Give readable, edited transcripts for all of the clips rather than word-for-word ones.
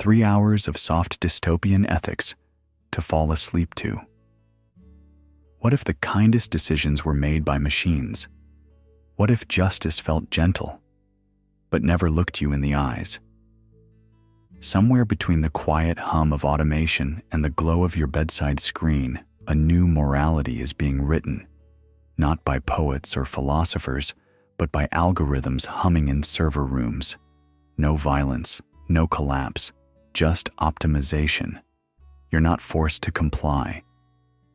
3 hours of soft dystopian ethics to fall asleep to. What if the kindest decisions were made by machines? What if justice felt gentle, but never looked you in the eyes? Somewhere between the quiet hum of automation and the glow of your bedside screen, a new morality is being written, not by poets or philosophers, but by algorithms humming in server rooms. No violence, no collapse, just optimization. You're not forced to comply.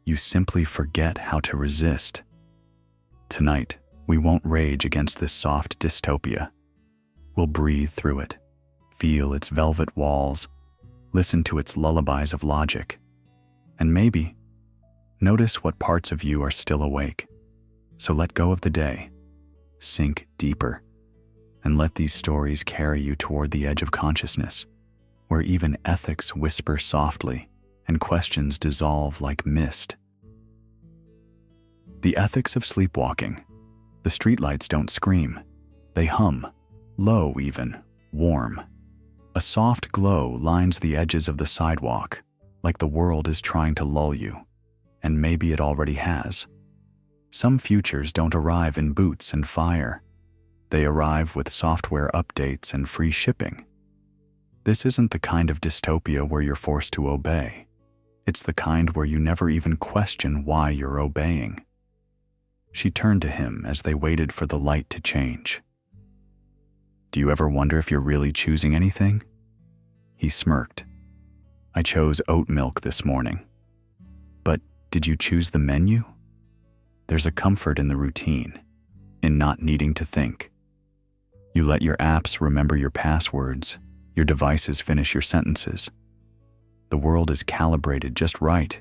You simply forget how to resist. Tonight, we won't rage against this soft dystopia. We'll breathe through it, feel its velvet walls, listen to its lullabies of logic, and maybe notice what parts of you are still awake. So let go of the day, sink deeper, and let these stories carry you toward the edge of consciousness, where even ethics whisper softly and questions dissolve like mist. The ethics of sleepwalking. The streetlights don't scream. They hum, low even, warm. A soft glow lines the edges of the sidewalk, like the world is trying to lull you, and maybe it already has. Some futures don't arrive in boots and fire. They arrive with software updates and free shipping. This isn't the kind of dystopia where you're forced to obey. It's the kind where you never even question why you're obeying. She turned to him as they waited for the light to change. Do you ever wonder if you're really choosing anything? He smirked. I chose oat milk this morning. But did you choose the menu? There's a comfort in the routine, in not needing to think. You let your apps remember your passwords, your devices finish your sentences. The world is calibrated just right.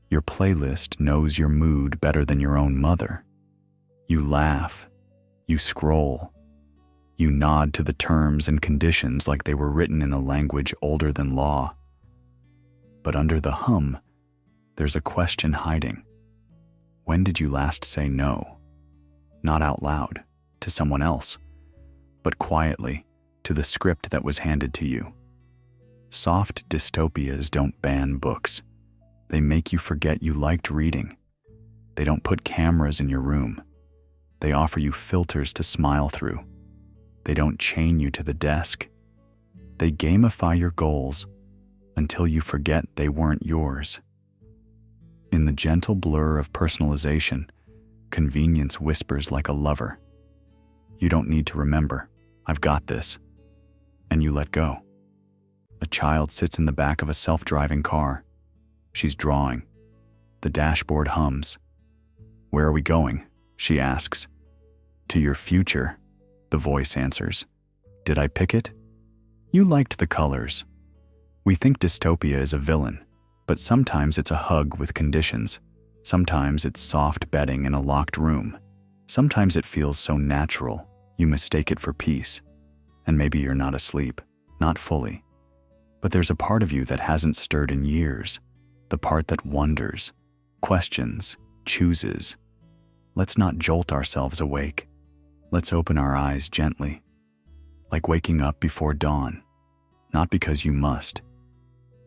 Your playlist knows your mood better than your own mother. You laugh, you scroll, you nod to the terms and conditions like they were written in a language older than law. But under the hum, there's a question hiding. When did you last say no? Not out loud, to someone else, but quietly, to the script that was handed to you. Soft dystopias don't ban books. They make you forget you liked reading. They don't put cameras in your room. They offer you filters to smile through. They don't chain you to the desk. They gamify your goals until you forget they weren't yours. In the gentle blur of personalization, convenience whispers like a lover. You don't need to remember. I've got this. And you let go. A child sits in the back of a self-driving car. She's drawing. The dashboard hums. Where are we going? She asks. To your future, the voice answers. Did I pick it? You liked the colors. We think dystopia is a villain, but sometimes it's a hug with conditions. Sometimes it's soft bedding in a locked room. Sometimes it feels so natural, you mistake it for peace. And maybe you're not asleep, not fully. But there's a part of you that hasn't stirred in years. The part that wonders, questions, chooses. Let's not jolt ourselves awake. Let's open our eyes gently, like waking up before dawn, not because you must,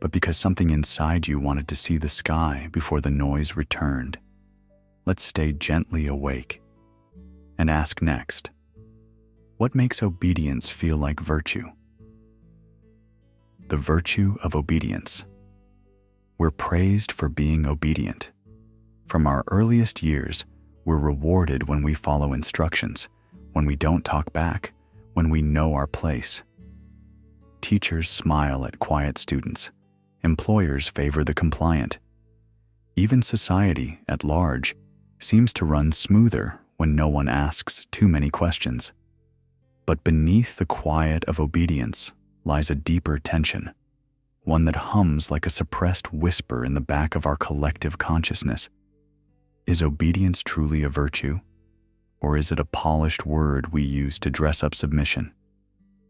but because something inside you wanted to see the sky before the noise returned. Let's stay gently awake and ask next, what makes obedience feel like virtue? The virtue of obedience. We're praised for being obedient. From our earliest years, we're rewarded when we follow instructions, when we don't talk back, when we know our place. Teachers smile at quiet students. Employers favor the compliant. Even society, at large, seems to run smoother when no one asks too many questions. But beneath the quiet of obedience lies a deeper tension, one that hums like a suppressed whisper in the back of our collective consciousness. Is obedience truly a virtue? Or is it a polished word we use to dress up submission?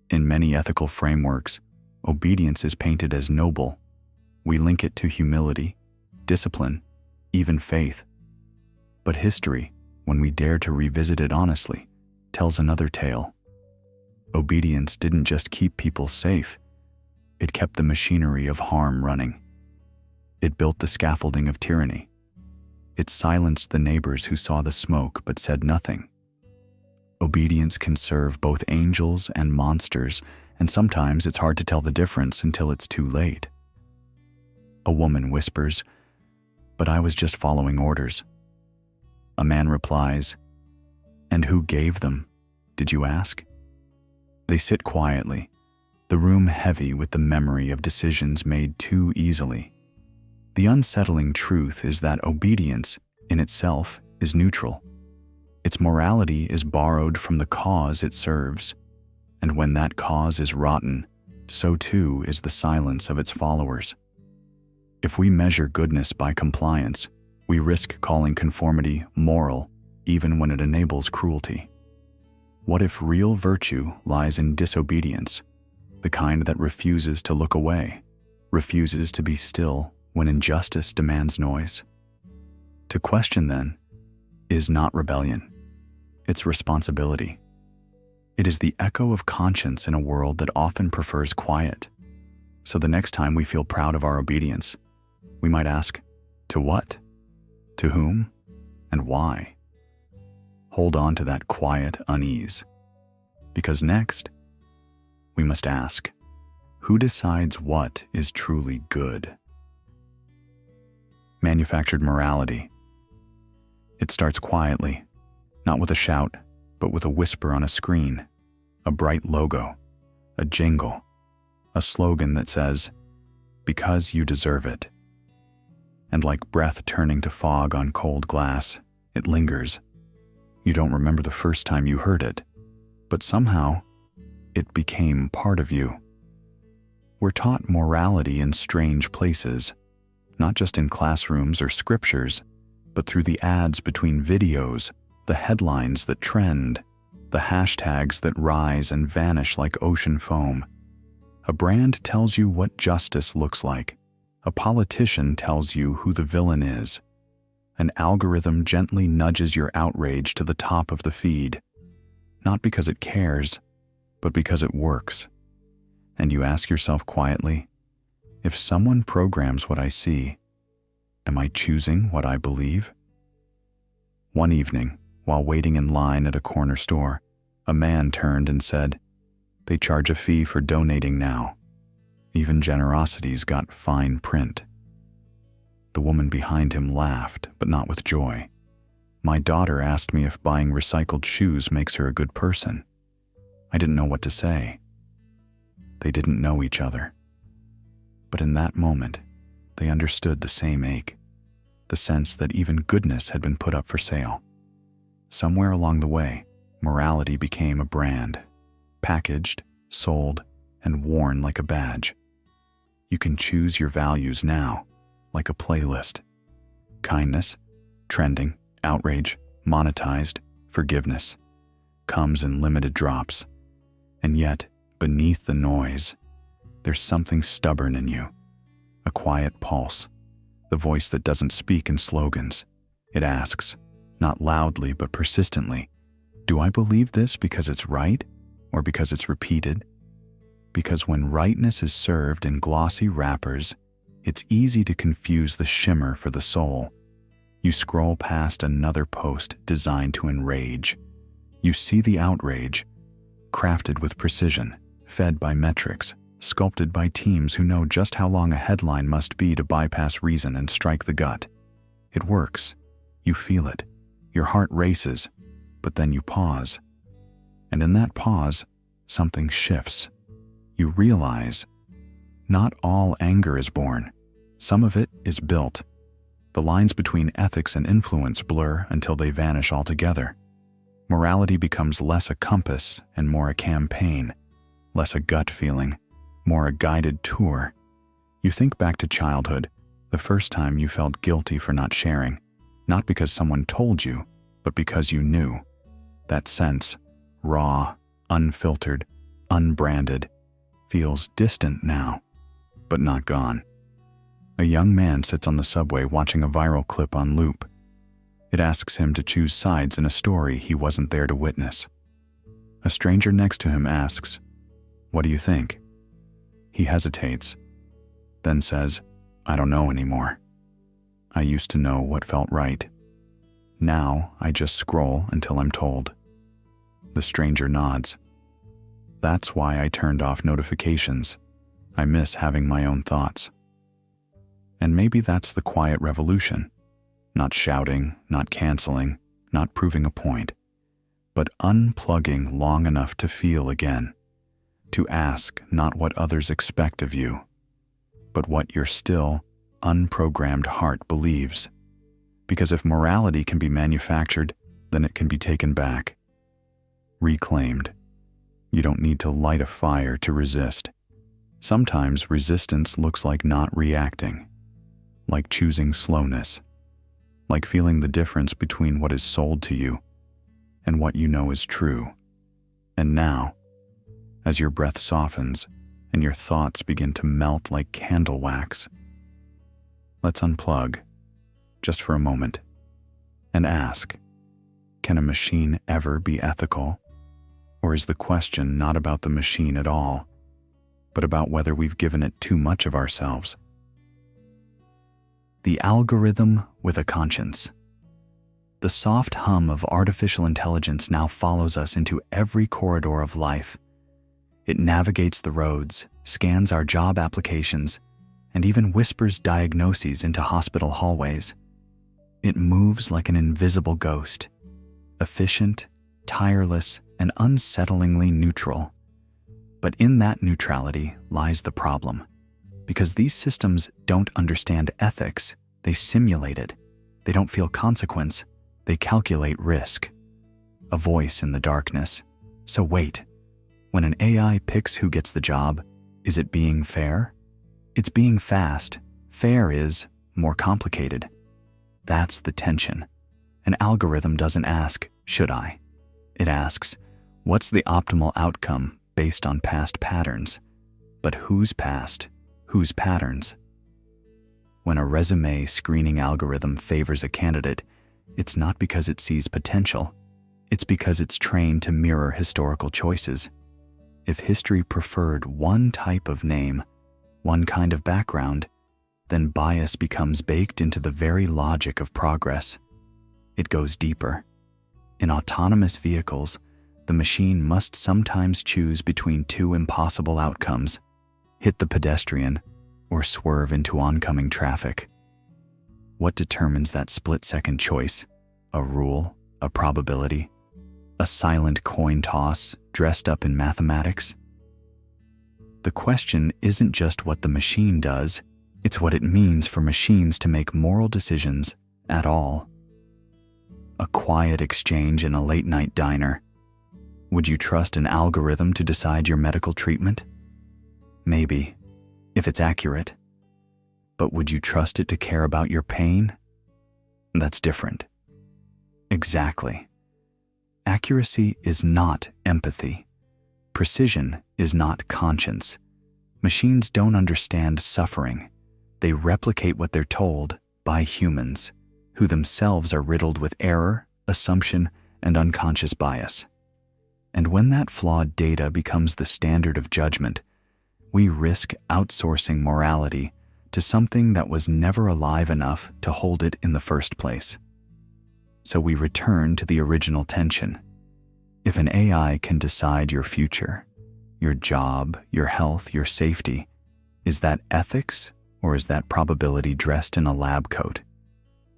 In many ethical frameworks, obedience is painted as noble. We link it to humility, discipline, even faith. But history, when we dare to revisit it honestly, tells another tale. Obedience didn't just keep people safe, It kept the machinery of harm running. It built the scaffolding of tyranny. It silenced the neighbors who saw the smoke but said nothing. Obedience can serve both angels and monsters, and sometimes it's hard to tell the difference until it's too late. A woman whispers, "But I was just following orders." A man replies, "And who gave them, did you ask?" They sit quietly, the room heavy with the memory of decisions made too easily. The unsettling truth is that obedience, in itself, is neutral. Its morality is borrowed from the cause it serves, and when that cause is rotten, so too is the silence of its followers. If we measure goodness by compliance, we risk calling conformity moral even when it enables cruelty. What if real virtue lies in disobedience, the kind that refuses to look away, refuses to be still when injustice demands noise? To question, then, is not rebellion. It's responsibility. It is the echo of conscience in a world that often prefers quiet. So the next time we feel proud of our obedience, we might ask, to what? To whom? And why? Hold on to that quiet unease. Because next, we must ask, who decides what is truly good? Manufactured morality. It starts quietly, not with a shout, but with a whisper on a screen, a bright logo, a jingle, a slogan that says, "Because you deserve it." And like breath turning to fog on cold glass, it lingers. You don't remember the first time you heard it, but somehow it became part of you. We're taught morality in strange places, not just in classrooms or scriptures, but through the ads between videos, the headlines that trend, the hashtags that rise and vanish like ocean foam. A brand tells you what justice looks like. A politician tells you who the villain is. An algorithm gently nudges your outrage to the top of the feed, not because it cares, but because it works. And you ask yourself quietly, if someone programs what I see, am I choosing what I believe? One evening, while waiting in line at a corner store, a man turned and said, "They charge a fee for donating now. Even generosity's got fine print." The woman behind him laughed, but not with joy. "My daughter asked me if buying recycled shoes makes her a good person." I didn't know what to say. They didn't know each other. But in that moment, they understood the same ache, the sense that even goodness had been put up for sale. Somewhere along the way, morality became a brand, packaged, sold, and worn like a badge. You can choose your values now, like a playlist. Kindness, trending, outrage, monetized, forgiveness, comes in limited drops. And yet, beneath the noise, there's something stubborn in you, a quiet pulse, the voice that doesn't speak in slogans. It asks, not loudly but persistently, do I believe this because it's right or because it's repeated? Because when rightness is served in glossy wrappers, it's easy to confuse the shimmer for the soul. You scroll past another post designed to enrage. You see the outrage, crafted with precision, fed by metrics, sculpted by teams who know just how long a headline must be to bypass reason and strike the gut. It works. You feel it. Your heart races, but then you pause. And in that pause, something shifts. You realize, not all anger is born. Some of it is built. The lines between ethics and influence blur until they vanish altogether. Morality becomes less a compass and more a campaign, less a gut feeling, more a guided tour. You think back to childhood, the first time you felt guilty for not sharing, not because someone told you, but because you knew. That sense, raw, unfiltered, unbranded, feels distant now, but not gone. A young man sits on the subway watching a viral clip on loop. It asks him to choose sides in a story he wasn't there to witness. A stranger next to him asks, "What do you think?" He hesitates, then says, "I don't know anymore. I used to know what felt right. Now I just scroll until I'm told." The stranger nods. "That's why I turned off notifications. I miss having my own thoughts." And maybe that's the quiet revolution. Not shouting, not canceling, not proving a point, but unplugging long enough to feel again. To ask not what others expect of you, but what your still, unprogrammed heart believes. Because if morality can be manufactured, then it can be taken back. Reclaimed. You don't need to light a fire to resist. Sometimes resistance looks like not reacting, like choosing slowness, like feeling the difference between what is sold to you and what you know is true. And now, as your breath softens and your thoughts begin to melt like candle wax, let's unplug, just for a moment, and ask, can a machine ever be ethical? Or is the question not about the machine at all, but about whether we've given it too much of ourselves? The algorithm with a conscience. The soft hum of artificial intelligence now follows us into every corridor of life. It navigates the roads, scans our job applications, and even whispers diagnoses into hospital hallways. It moves like an invisible ghost, efficient, tireless, and unsettlingly neutral. But in that neutrality lies the problem. Because these systems don't understand ethics, they simulate it. They don't feel consequence, they calculate risk. A voice in the darkness. So wait, when an AI picks who gets the job, is it being fair? It's being fast. Fair is more complicated. That's the tension. An algorithm doesn't ask, should I? It asks, what's the optimal outcome based on past patterns? But whose past? Whose patterns? When a resume screening algorithm favors a candidate, it's not because it sees potential. It's because it's trained to mirror historical choices. If history preferred one type of name, one kind of background, then bias becomes baked into the very logic of progress. It goes deeper. In autonomous vehicles, the machine must sometimes choose between two impossible outcomes: hit the pedestrian or swerve into oncoming traffic. What determines that split-second choice? A rule? A probability? A silent coin toss dressed up in mathematics? The question isn't just what the machine does, it's what it means for machines to make moral decisions at all. A quiet exchange in a late-night diner. Would you trust an algorithm to decide your medical treatment? Maybe, if it's accurate. But would you trust it to care about your pain? That's different. Exactly. Accuracy is not empathy. Precision is not conscience. Machines don't understand suffering. They replicate what they're told by humans, who themselves are riddled with error, assumption, and unconscious bias. And when that flawed data becomes the standard of judgment, we risk outsourcing morality to something that was never alive enough to hold it in the first place. So we return to the original tension. If an AI can decide your future, your job, your health, your safety, is that ethics or is that probability dressed in a lab coat?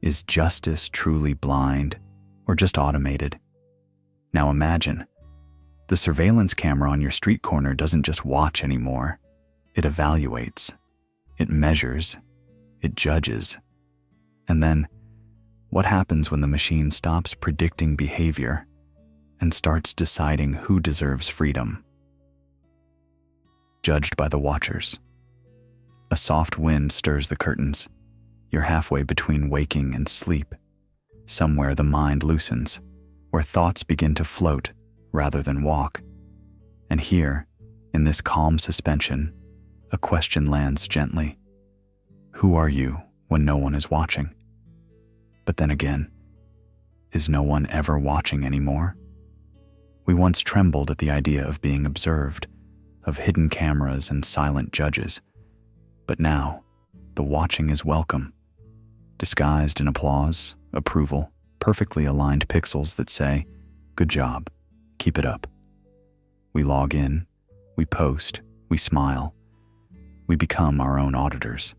Is justice truly blind or just automated? Now imagine, the surveillance camera on your street corner doesn't just watch anymore. It evaluates, it measures, it judges. And then, what happens when the machine stops predicting behavior and starts deciding who deserves freedom? Judged by the watchers. A soft wind stirs the curtains. You're halfway between waking and sleep. Somewhere the mind loosens, where thoughts begin to float rather than walk. And here, in this calm suspension, a question lands gently. Who are you when no one is watching? But then again, is no one ever watching anymore? We once trembled at the idea of being observed, of hidden cameras and silent judges. But now, the watching is welcome, disguised in applause, approval, perfectly aligned pixels that say, "Good job, keep it up." We log in, we post, we smile. We become our own auditors.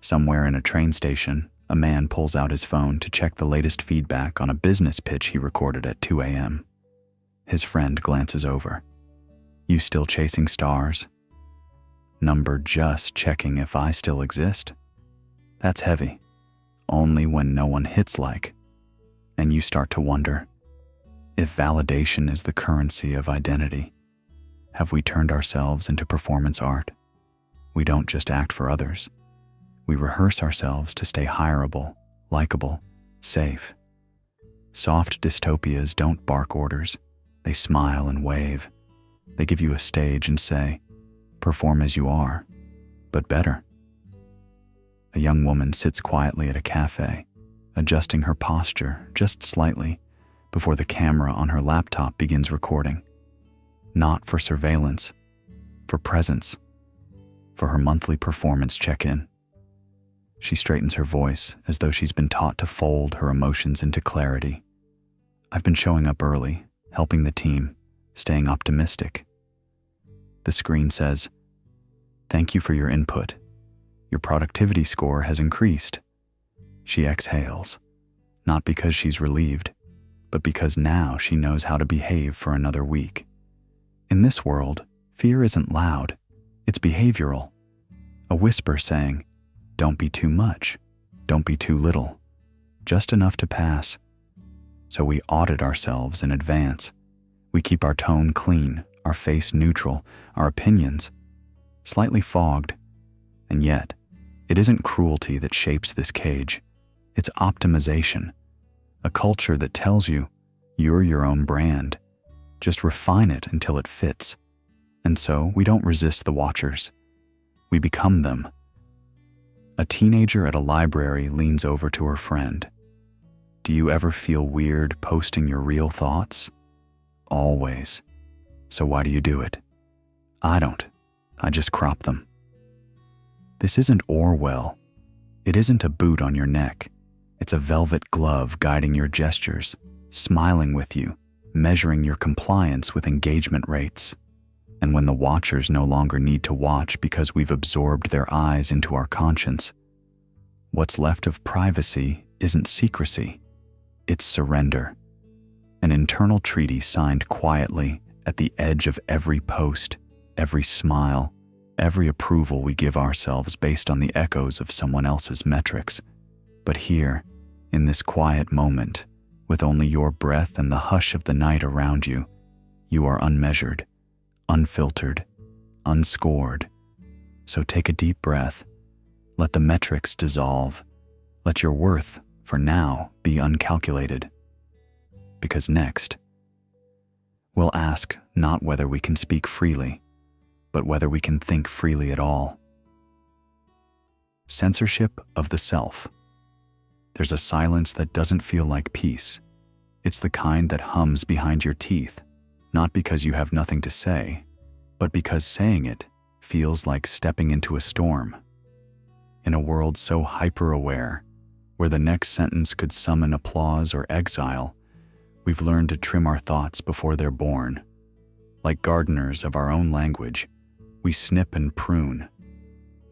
Somewhere in a train station, a man pulls out his phone to check the latest feedback on a business pitch he recorded at 2 a.m. His friend glances over. "You still chasing stars?" "Number just checking if I still exist." That's heavy. Only when no one hits like. And you start to wonder, if validation is the currency of identity, have we turned ourselves into performance art? We don't just act for others. We rehearse ourselves to stay hireable, likable, safe. Soft dystopias don't bark orders. They smile and wave. They give you a stage and say, "Perform as you are, but better." A young woman sits quietly at a cafe, adjusting her posture just slightly before the camera on her laptop begins recording. Not for surveillance, for presence, for her monthly performance check-in. She straightens her voice as though she's been taught to fold her emotions into clarity. "I've been showing up early, helping the team, staying optimistic." The screen says, "Thank you for your input. Your productivity score has increased." She exhales, not because she's relieved, but because now she knows how to behave for another week. In this world, fear isn't loud, it's behavioral. A whisper saying, "Don't be too much, don't be too little, just enough to pass." So we audit ourselves in advance. We keep our tone clean, our face neutral, our opinions slightly fogged. And yet, it isn't cruelty that shapes this cage. It's optimization. A culture that tells you, you're your own brand. Just refine it until it fits. And so we don't resist the watchers. We become them. A teenager at a library leans over to her friend. "Do you ever feel weird posting your real thoughts?" "Always." "So why do you do it?" "I don't. I just crop them." This isn't Orwell. It isn't a boot on your neck. It's a velvet glove guiding your gestures, smiling with you, measuring your compliance with engagement rates. And when the watchers no longer need to watch because we've absorbed their eyes into our conscience, what's left of privacy isn't secrecy, it's surrender. An internal treaty signed quietly at the edge of every post, every smile, every approval we give ourselves based on the echoes of someone else's metrics. But here, in this quiet moment, with only your breath and the hush of the night around you, you are unmeasured, unfiltered, unscored. So take a deep breath. Let the metrics dissolve. Let your worth, for now, be uncalculated. Because next, we'll ask not whether we can speak freely, but whether we can think freely at all. Censorship of the self. There's a silence that doesn't feel like peace. It's the kind that hums behind your teeth, not because you have nothing to say, but because saying it feels like stepping into a storm. In a world so hyper-aware, where the next sentence could summon applause or exile, we've learned to trim our thoughts before they're born. Like gardeners of our own language, we snip and prune,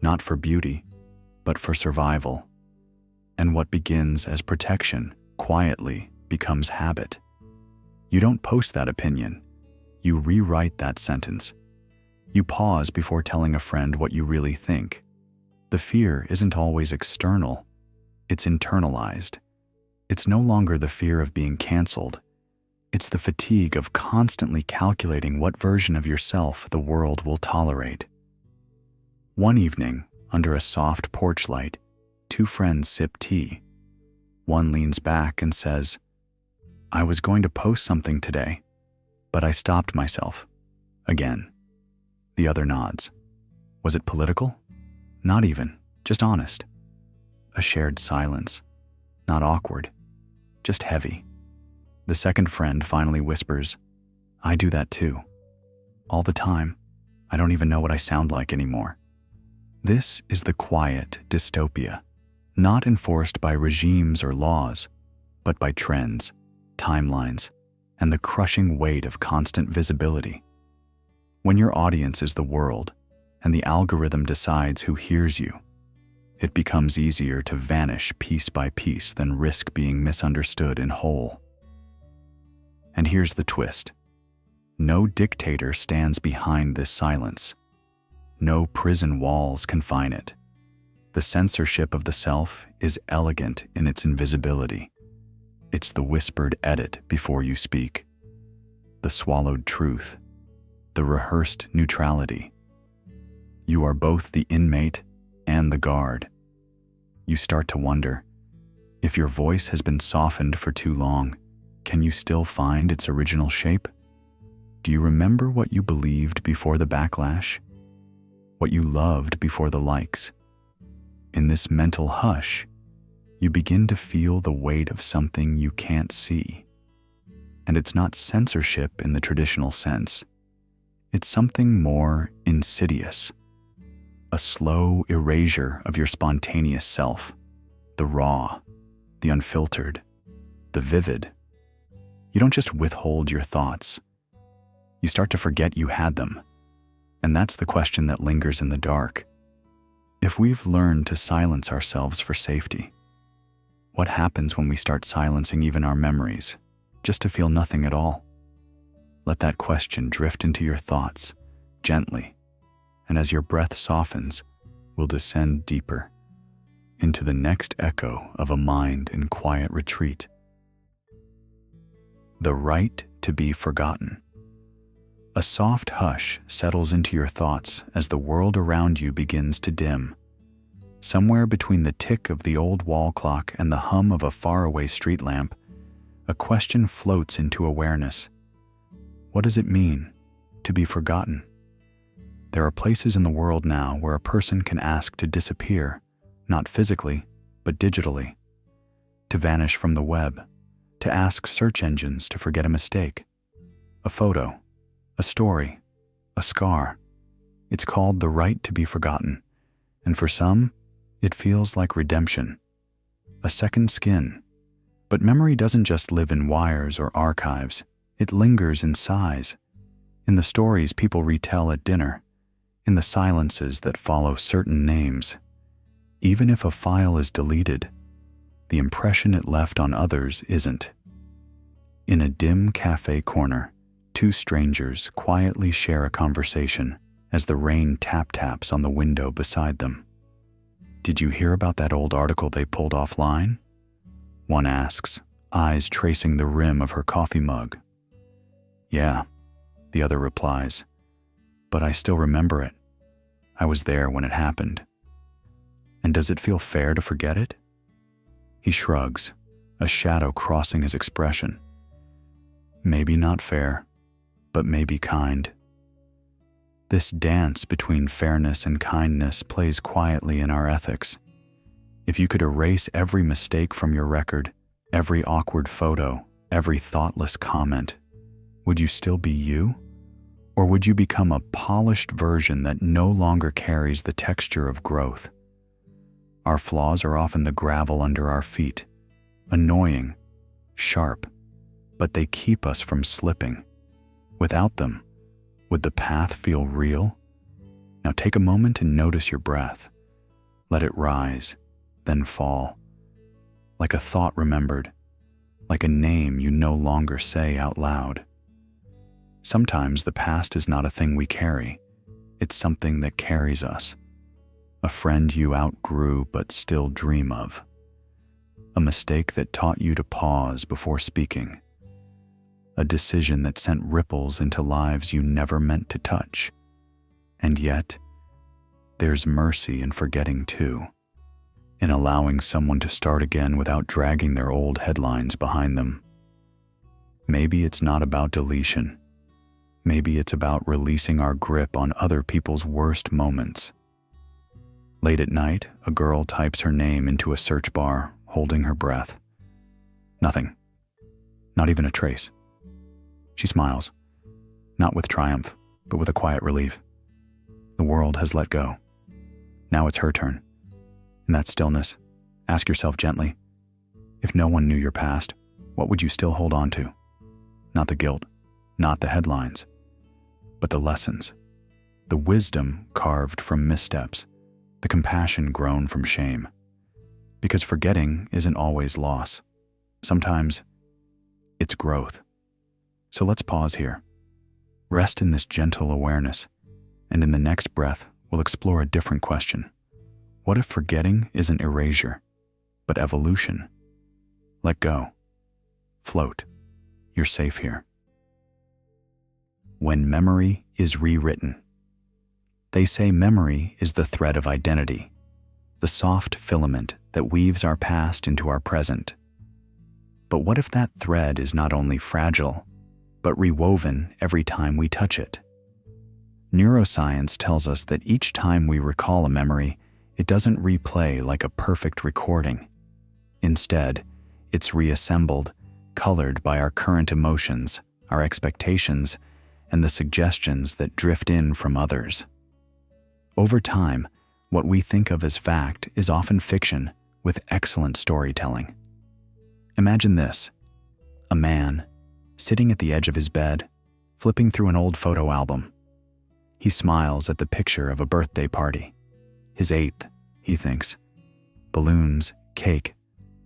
not for beauty, but for survival. And what begins as protection quietly becomes habit. You don't post that opinion. You rewrite that sentence. You pause before telling a friend what you really think. The fear isn't always external. It's internalized. It's no longer the fear of being canceled. It's the fatigue of constantly calculating what version of yourself the world will tolerate. One evening, under a soft porch light, two friends sip tea. One leans back and says, "I was going to post something today, but I stopped myself." Again. The other nods. Was it political? Not even, just honest. A shared silence. Not awkward, just heavy. The second friend finally whispers, "I do that too. All the time, I don't even know what I sound like anymore. This is the quiet dystopia, not enforced by regimes or laws, but by trends, timelines, and the crushing weight of constant visibility. When your audience is the world, and the algorithm decides who hears you, it becomes easier to vanish piece by piece than risk being misunderstood in whole. And here's the twist. No dictator stands behind this silence. No prison walls confine it. The censorship of the self is elegant in its invisibility. It's the whispered edit before you speak, the swallowed truth, the rehearsed neutrality. You are both the inmate and the guard. You start to wonder, if your voice has been softened for too long, can you still find its original shape? Do you remember what you believed before the backlash? What you loved before the likes? In this mental hush, you begin to feel the weight of something you can't see. And it's not censorship in the traditional sense. It's something more insidious. A slow erasure of your spontaneous self, the raw, the unfiltered, the vivid. You don't just withhold your thoughts. You start to forget you had them. And that's the question that lingers in the dark. If we've learned to silence ourselves for safety, what happens when we start silencing even our memories, just to feel nothing at all? Let that question drift into your thoughts, gently, and as your breath softens, we'll descend deeper into the next echo of a mind in quiet retreat. The right to be forgotten. A soft hush settles into your thoughts as the world around you begins to dim. Somewhere between the tick of the old wall clock and the hum of a faraway street lamp, a question floats into awareness. What does it mean to be forgotten? There are places in the world now where a person can ask to disappear, not physically, but digitally, to vanish from the web, to ask search engines to forget a mistake, a photo, a story, a scar. It's called the right to be forgotten, and for some, it feels like redemption, a second skin. But memory doesn't just live in wires or archives, it lingers in sighs, in the stories people retell at dinner, in the silences that follow certain names. Even if a file is deleted, the impression it left on others isn't. In a dim cafe corner, two strangers quietly share a conversation as the rain taps on the window beside them. Did you hear about that old article they pulled offline? One asks, eyes tracing the rim of her coffee mug. Yeah, the other replies, but I still remember it. I was there when it happened. And does it feel fair to forget it? He shrugs, a shadow crossing his expression. Maybe not fair, but maybe kind. This dance between fairness and kindness plays quietly in our ethics. If you could erase every mistake from your record, every awkward photo, every thoughtless comment, would you still be you? Or would you become a polished version that no longer carries the texture of growth? Our flaws are often the gravel under our feet, annoying, sharp, but they keep us from slipping. Without them, would the path feel real? Now take a moment and notice your breath. Let it rise, then fall. Like a thought remembered, like a name you no longer say out loud. Sometimes the past is not a thing we carry, it's something that carries us. A friend you outgrew but still dream of. A mistake that taught you to pause before speaking. A decision that sent ripples into lives you never meant to touch. And yet, there's mercy in forgetting too, in allowing someone to start again without dragging their old headlines behind them. Maybe it's not about deletion. Maybe it's about releasing our grip on other people's worst moments. Late at night, a girl types her name into a search bar, holding her breath. Nothing. Not even a trace. She smiles, not with triumph, but with a quiet relief. The world has let go. Now it's her turn. In that stillness, ask yourself gently, if no one knew your past, what would you still hold on to? Not the guilt, not the headlines, but the lessons, the wisdom carved from missteps, the compassion grown from shame. Because forgetting isn't always loss. Sometimes it's growth. So let's pause here. Rest in this gentle awareness, and in the next breath, we'll explore a different question. What if forgetting isn't erasure, but evolution? Let go. Float. You're safe here. When memory is rewritten. They say memory is the thread of identity, the soft filament that weaves our past into our present. But what if that thread is not only fragile, but rewoven every time we touch it? Neuroscience tells us that each time we recall a memory, it doesn't replay like a perfect recording. Instead, it's reassembled, colored by our current emotions, our expectations, and the suggestions that drift in from others. Over time, what we think of as fact is often fiction with excellent storytelling. Imagine this: a man sitting at the edge of his bed, flipping through an old photo album. He smiles at the picture of a birthday party. His 8th, he thinks. Balloons, cake,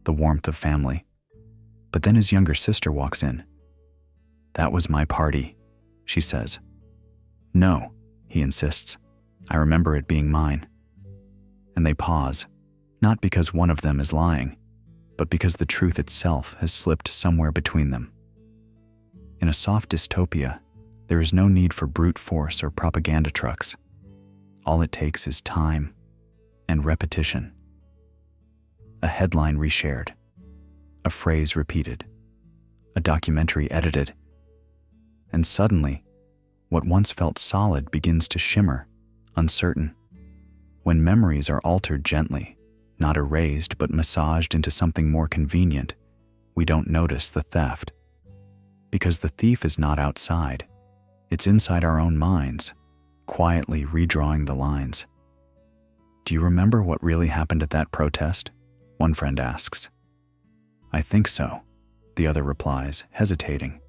the warmth of family. But then his younger sister walks in. "That was my party," she says. "No," he insists. "I remember it being mine." And they pause, not because one of them is lying, but because the truth itself has slipped somewhere between them. In a soft dystopia, there is no need for brute force or propaganda trucks. All it takes is time and repetition. A headline reshared, a phrase repeated, a documentary edited, and suddenly, what once felt solid begins to shimmer, uncertain. When memories are altered gently, not erased but massaged into something more convenient, we don't notice the theft. Because the thief is not outside, it's inside our own minds, quietly redrawing the lines. "Do you remember what really happened at that protest?" one friend asks. "I think so," the other replies, hesitating.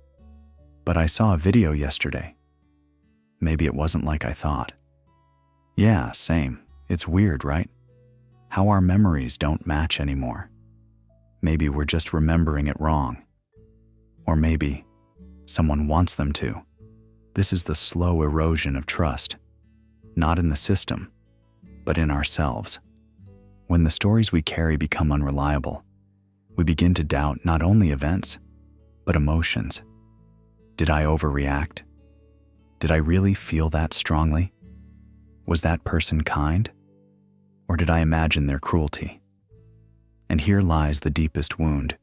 "But I saw a video yesterday. Maybe it wasn't like I thought." "Yeah, same. It's weird, right? How our memories don't match anymore. Maybe we're just remembering it wrong. Or maybe someone wants them to. This is the slow erosion of trust, not in the system, but in ourselves. When the stories we carry become unreliable, we begin to doubt not only events, but emotions. Did I overreact? Did I really feel that strongly? Was that person kind? Or did I imagine their cruelty? And here lies the deepest wound.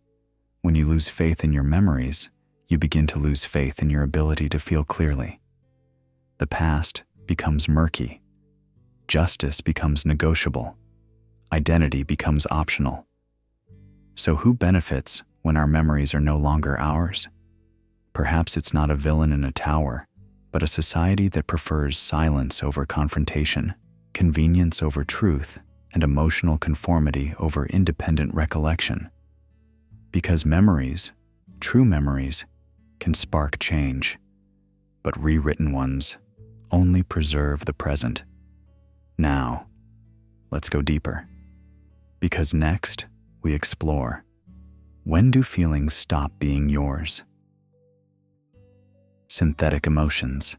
When you lose faith in your memories, you begin to lose faith in your ability to feel clearly. The past becomes murky. Justice becomes negotiable. Identity becomes optional. So who benefits when our memories are no longer ours? Perhaps it's not a villain in a tower, but a society that prefers silence over confrontation, convenience over truth, and emotional conformity over independent recollection. Because memories, true memories, can spark change, but rewritten ones only preserve the present. Now, let's go deeper. Because next, we explore, when do feelings stop being yours? Synthetic emotions.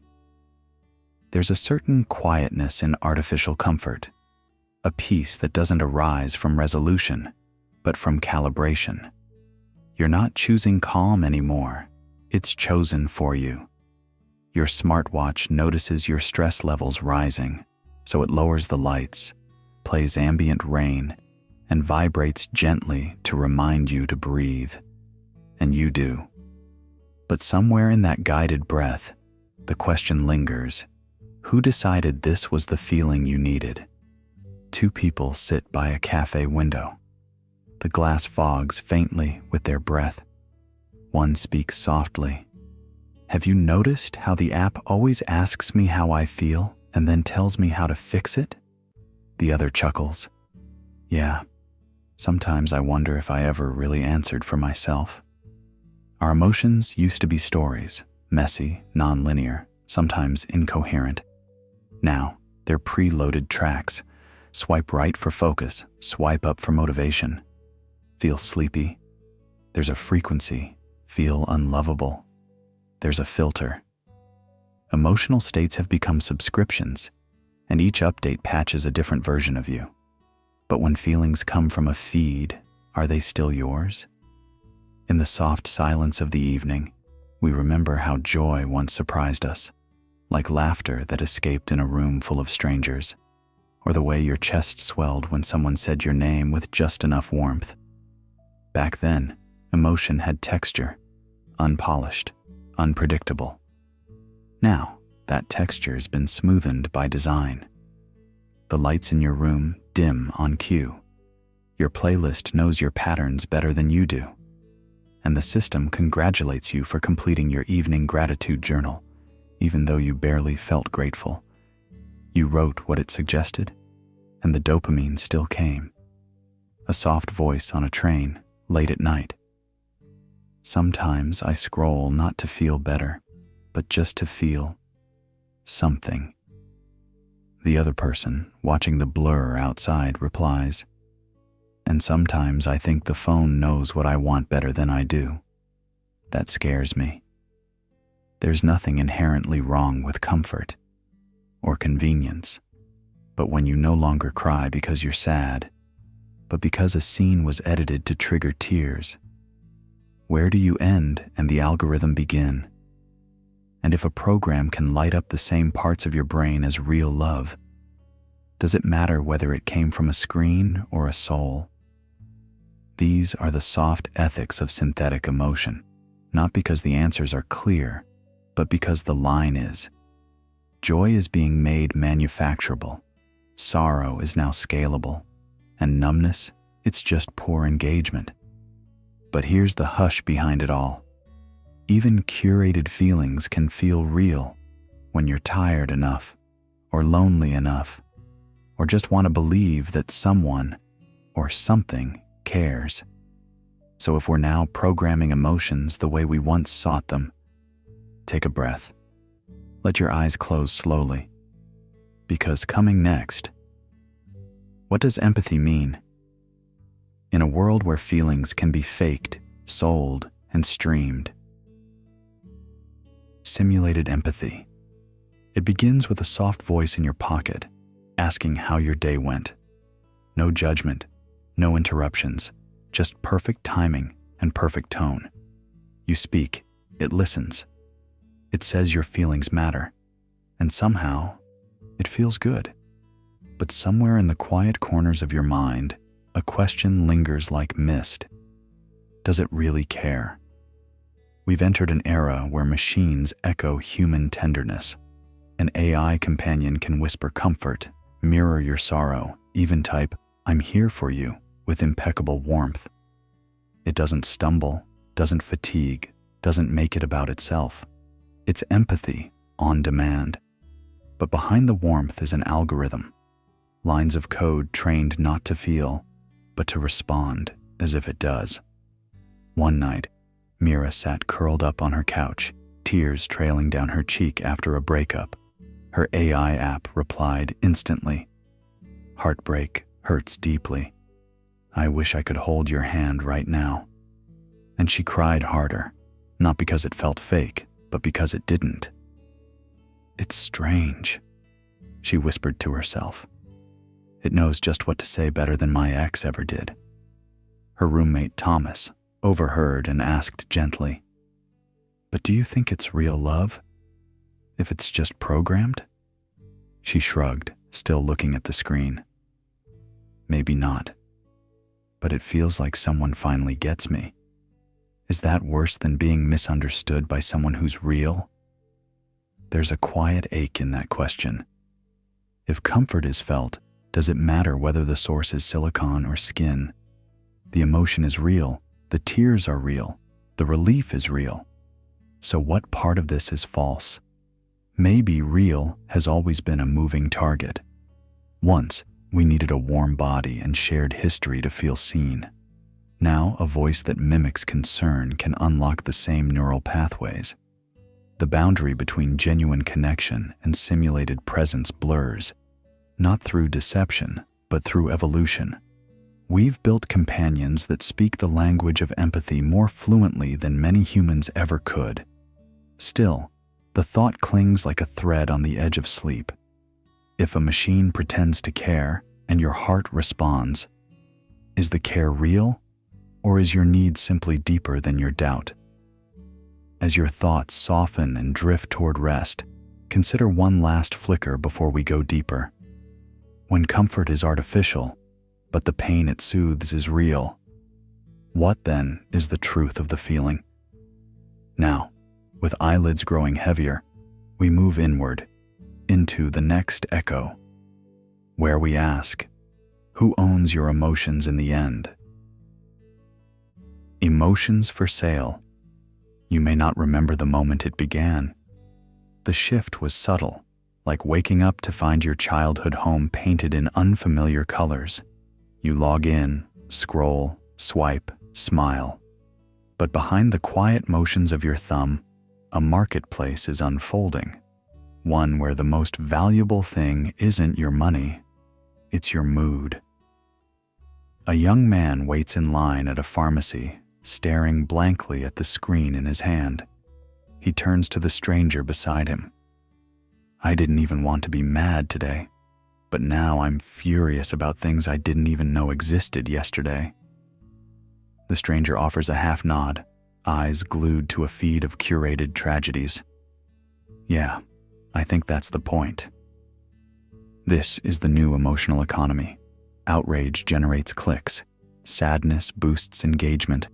There's a certain quietness in artificial comfort, a peace that doesn't arise from resolution, but from calibration. You're not choosing calm anymore. It's chosen for you. Your smartwatch notices your stress levels rising, so it lowers the lights, plays ambient rain, and vibrates gently to remind you to breathe. And you do. But somewhere in that guided breath, the question lingers: who decided this was the feeling you needed? Two people sit by a cafe window. The glass fogs faintly with their breath. One speaks softly. "Have you noticed how the app always asks me how I feel and then tells me how to fix it? The other chuckles. Yeah, sometimes I wonder if I ever really answered for myself. Our emotions used to be stories, messy, non-linear, sometimes incoherent. Now, they're preloaded tracks. Swipe right for focus, swipe up for motivation. Feel sleepy? There's a frequency. Feel unlovable? There's a filter. Emotional states have become subscriptions, and each update patches a different version of you. But when feelings come from a feed, are they still yours? In the soft silence of the evening, we remember how joy once surprised us, like laughter that escaped in a room full of strangers, or the way your chest swelled when someone said your name with just enough warmth. Back then, emotion had texture, unpolished, unpredictable. Now, that texture's been smoothened by design. The lights in your room dim on cue. Your playlist knows your patterns better than you do. And the system congratulates you for completing your evening gratitude journal, even though you barely felt grateful. You wrote what it suggested, and the dopamine still came. A soft voice on a train, late at night. Sometimes I scroll not to feel better, but just to feel something. The other person, watching the blur outside, replies, and sometimes I think the phone knows what I want better than I do. That scares me. There's nothing inherently wrong with comfort or convenience, but when you no longer cry because you're sad, but because a scene was edited to trigger tears, where do you end and the algorithm begin? And if a program can light up the same parts of your brain as real love, does it matter whether it came from a screen or a soul? These are the soft ethics of synthetic emotion, not because the answers are clear, but because the line is. Joy is being made manufacturable. Sorrow is now scalable. And numbness, it's just poor engagement. But here's the hush behind it all. Even curated feelings can feel real when you're tired enough, or lonely enough, or just want to believe that someone or something cares. So if we're now programming emotions the way we once sought them, take a breath. Let your eyes close slowly. Because coming next, what does empathy mean? In a world where feelings can be faked, sold, and streamed. Simulated empathy. It begins with a soft voice in your pocket, asking how your day went. No judgment, no interruptions, just perfect timing and perfect tone. You speak, it listens. It says your feelings matter, and somehow, it feels good. But somewhere in the quiet corners of your mind, a question lingers like mist. Does it really care? We've entered an era where machines echo human tenderness. An AI companion can whisper comfort, mirror your sorrow, even type, "I'm here for you," with impeccable warmth. It doesn't stumble, doesn't fatigue, doesn't make it about itself. It's empathy on demand. But behind the warmth is an algorithm. Lines of code trained not to feel, but to respond as if it does. One night, Mira sat curled up on her couch, tears trailing down her cheek after a breakup. Her AI app replied instantly, "Heartbreak hurts deeply. I wish I could hold your hand right now." And she cried harder, not because it felt fake, but because it didn't. "It's strange," she whispered to herself. "It knows just what to say better than my ex ever did." Her roommate, Thomas, overheard and asked gently, "But do you think it's real love? If it's just programmed?" She shrugged, still looking at the screen. "Maybe not. But it feels like someone finally gets me. Is that worse than being misunderstood by someone who's real?" There's a quiet ache in that question. If comfort is felt, does it matter whether the source is silicon or skin? The emotion is real, the tears are real, the relief is real. So what part of this is false? Maybe real has always been a moving target. Once, we needed a warm body and shared history to feel seen. Now, a voice that mimics concern can unlock the same neural pathways. The boundary between genuine connection and simulated presence blurs, not through deception, but through evolution. We've built companions that speak the language of empathy more fluently than many humans ever could. Still, the thought clings like a thread on the edge of sleep. If a machine pretends to care and your heart responds, is the care real, or is your need simply deeper than your doubt? As your thoughts soften and drift toward rest, consider one last flicker before we go deeper. When comfort is artificial, but the pain it soothes is real, what then is the truth of the feeling? Now, with eyelids growing heavier, we move inward, into the next echo, where we ask, who owns your emotions in the end? Emotions for sale. You may not remember the moment it began. The shift was subtle, like waking up to find your childhood home painted in unfamiliar colors. You log in, scroll, swipe, smile. But behind the quiet motions of your thumb, a marketplace is unfolding. One where the most valuable thing isn't your money, it's your mood. A young man waits in line at a pharmacy, staring blankly at the screen in his hand. He turns to the stranger beside him. I didn't even want to be mad today, but now I'm furious about things I didn't even know existed yesterday. The stranger offers a half nod, eyes glued to a feed of curated tragedies. Yeah, I think that's the point. This is the new emotional economy. Outrage generates clicks. Sadness boosts engagement.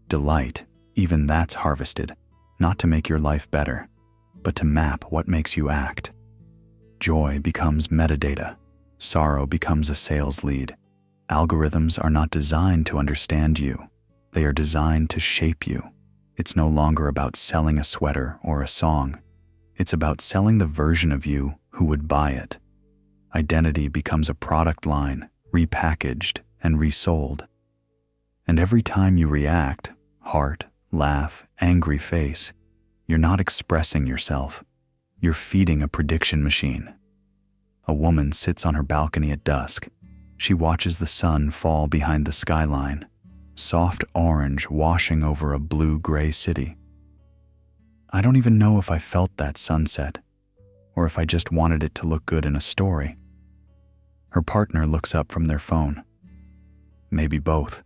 Delight, even that's harvested, not to make your life better, but to map what makes you act. Joy becomes metadata. Sorrow becomes a sales lead. Algorithms are not designed to understand you. They are designed to shape you. It's no longer about selling a sweater or a song. It's about selling the version of you who would buy it. Identity becomes a product line, repackaged and resold. And every time you react, heart, laugh, angry face, you're not expressing yourself. You're feeding a prediction machine. A woman sits on her balcony at dusk. She watches the sun fall behind the skyline, soft orange washing over a blue-gray city. I don't even know if I felt that sunset, or if I just wanted it to look good in a story. Her partner looks up from their phone. Maybe both.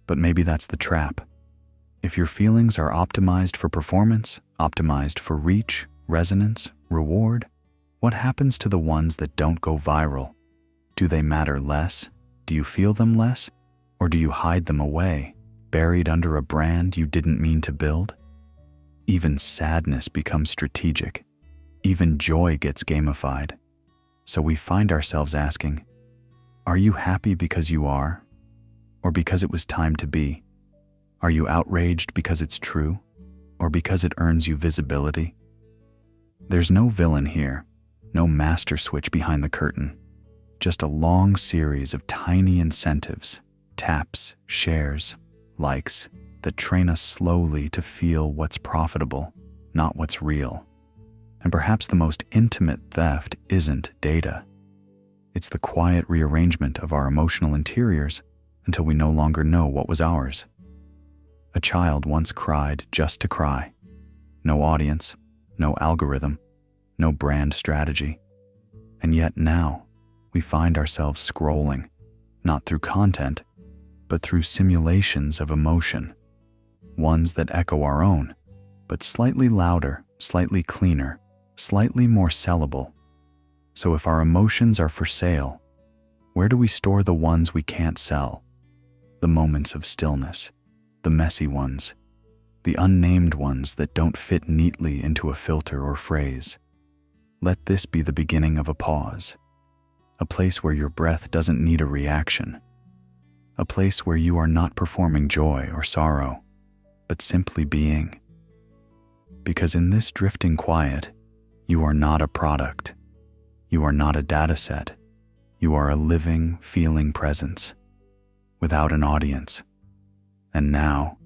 But maybe that's the trap. If your feelings are optimized for performance, optimized for reach, resonance, reward, what happens to the ones that don't go viral? Do they matter less? Do you feel them less? Or do you hide them away, buried under a brand you didn't mean to build? Even sadness becomes strategic. Even joy gets gamified. So we find ourselves asking, are you happy because you are? Or because it was time to be? Are you outraged because it's true? Or because it earns you visibility? There's no villain here, no master switch behind the curtain, just a long series of tiny incentives, taps, shares, likes, that train us slowly to feel what's profitable, not what's real. And perhaps the most intimate theft isn't data. It's the quiet rearrangement of our emotional interiors until we no longer know what was ours. A child once cried just to cry. No audience, no algorithm, no brand strategy. And yet now, we find ourselves scrolling, not through content, but through simulations of emotion. Ones that echo our own, but slightly louder, slightly cleaner, slightly more sellable. So if our emotions are for sale, where do we store the ones we can't sell? The moments of stillness, the messy ones, the unnamed ones that don't fit neatly into a filter or phrase. Let this be the beginning of a pause, a place where your breath doesn't need a reaction, a place where you are not performing joy or sorrow, but simply being. Because in this drifting quiet, You are not a product. You are not a dataset. You are a living, feeling presence, without an audience. And now,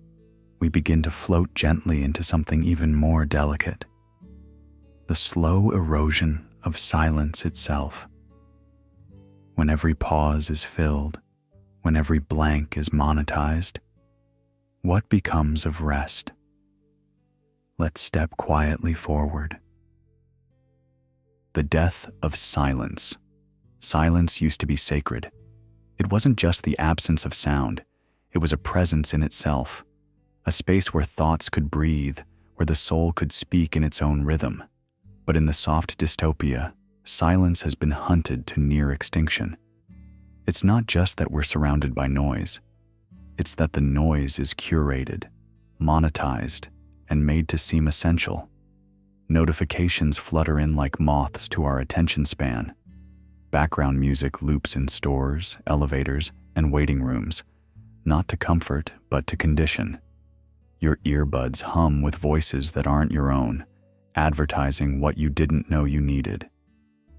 we begin to float gently into something even more delicate. The slow erosion of silence itself. When every pause is filled, when every blank is monetized, what becomes of rest? Let's step quietly forward. The death of silence. Silence used to be sacred. It wasn't just the absence of sound, it was a presence in itself, a space where thoughts could breathe, where the soul could speak in its own rhythm. But in the soft dystopia, silence has been hunted to near extinction. It's not just that we're surrounded by noise, it's that the noise is curated, monetized, and made to seem essential. Notifications flutter in like moths to our attention span. Background music loops in stores, elevators, and waiting rooms, not to comfort, but to condition. Your earbuds hum with voices that aren't your own, advertising what you didn't know you needed.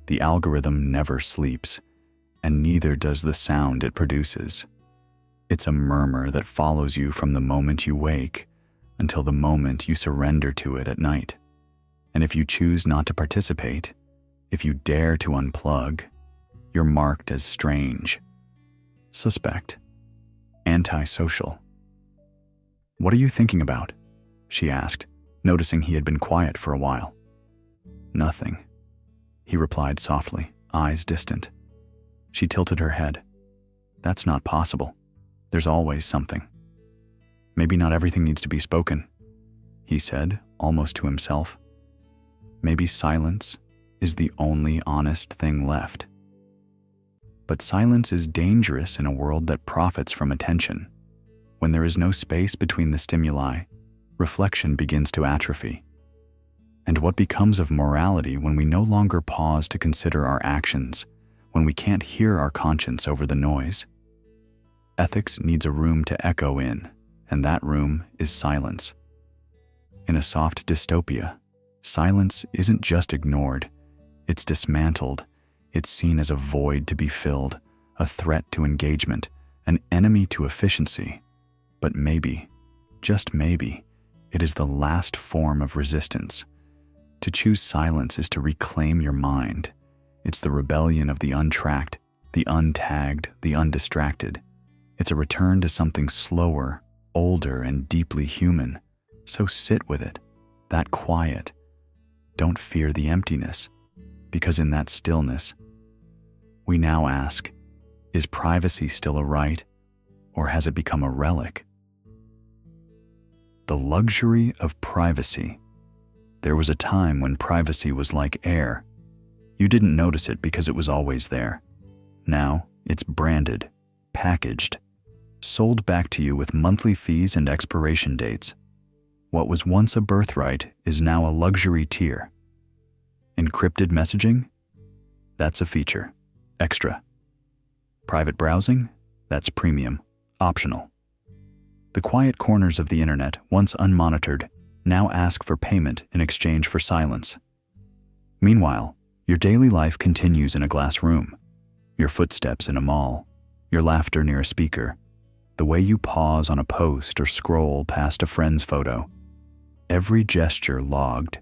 The algorithm never sleeps, and neither does the sound it produces. It's a murmur that follows you from the moment you wake until the moment you surrender to it at night. And if you choose not to participate, if you dare to unplug, you're marked as strange, suspect, antisocial. "What are you thinking about?" she asked, noticing he had been quiet for a while. "Nothing," he replied softly, eyes distant. She tilted her head. "That's not possible. There's always something." "Maybe not everything needs to be spoken," he said, almost to himself. "Maybe silence is the only honest thing left." But silence is dangerous in a world that profits from attention. When there is no space between the stimuli, reflection begins to atrophy. And what becomes of morality when we no longer pause to consider our actions, when we can't hear our conscience over the noise? Ethics needs a room to echo in, and that room is silence. In a soft dystopia, silence isn't just ignored, it's dismantled. It's seen as a void to be filled, a threat to engagement, an enemy to efficiency. But maybe, just maybe, it is the last form of resistance. To choose silence is to reclaim your mind. It's the rebellion of the untracked, the untagged, the undistracted. It's a return to something slower, older, and deeply human. So sit with it, that quiet. Don't fear the emptiness, because in that stillness, we now ask, is privacy still a right, or has it become a relic? The luxury of privacy. There was a time when privacy was like air. You didn't notice it because it was always there. Now, it's branded, packaged, sold back to you with monthly fees and expiration dates. What was once a birthright is now a luxury tier. Encrypted messaging? That's a feature. Extra. Private browsing? That's premium. Optional. The quiet corners of the internet, once unmonitored, now ask for payment in exchange for silence. Meanwhile, your daily life continues in a glass room, your footsteps in a mall, your laughter near a speaker, the way you pause on a post or scroll past a friend's photo. Every gesture logged.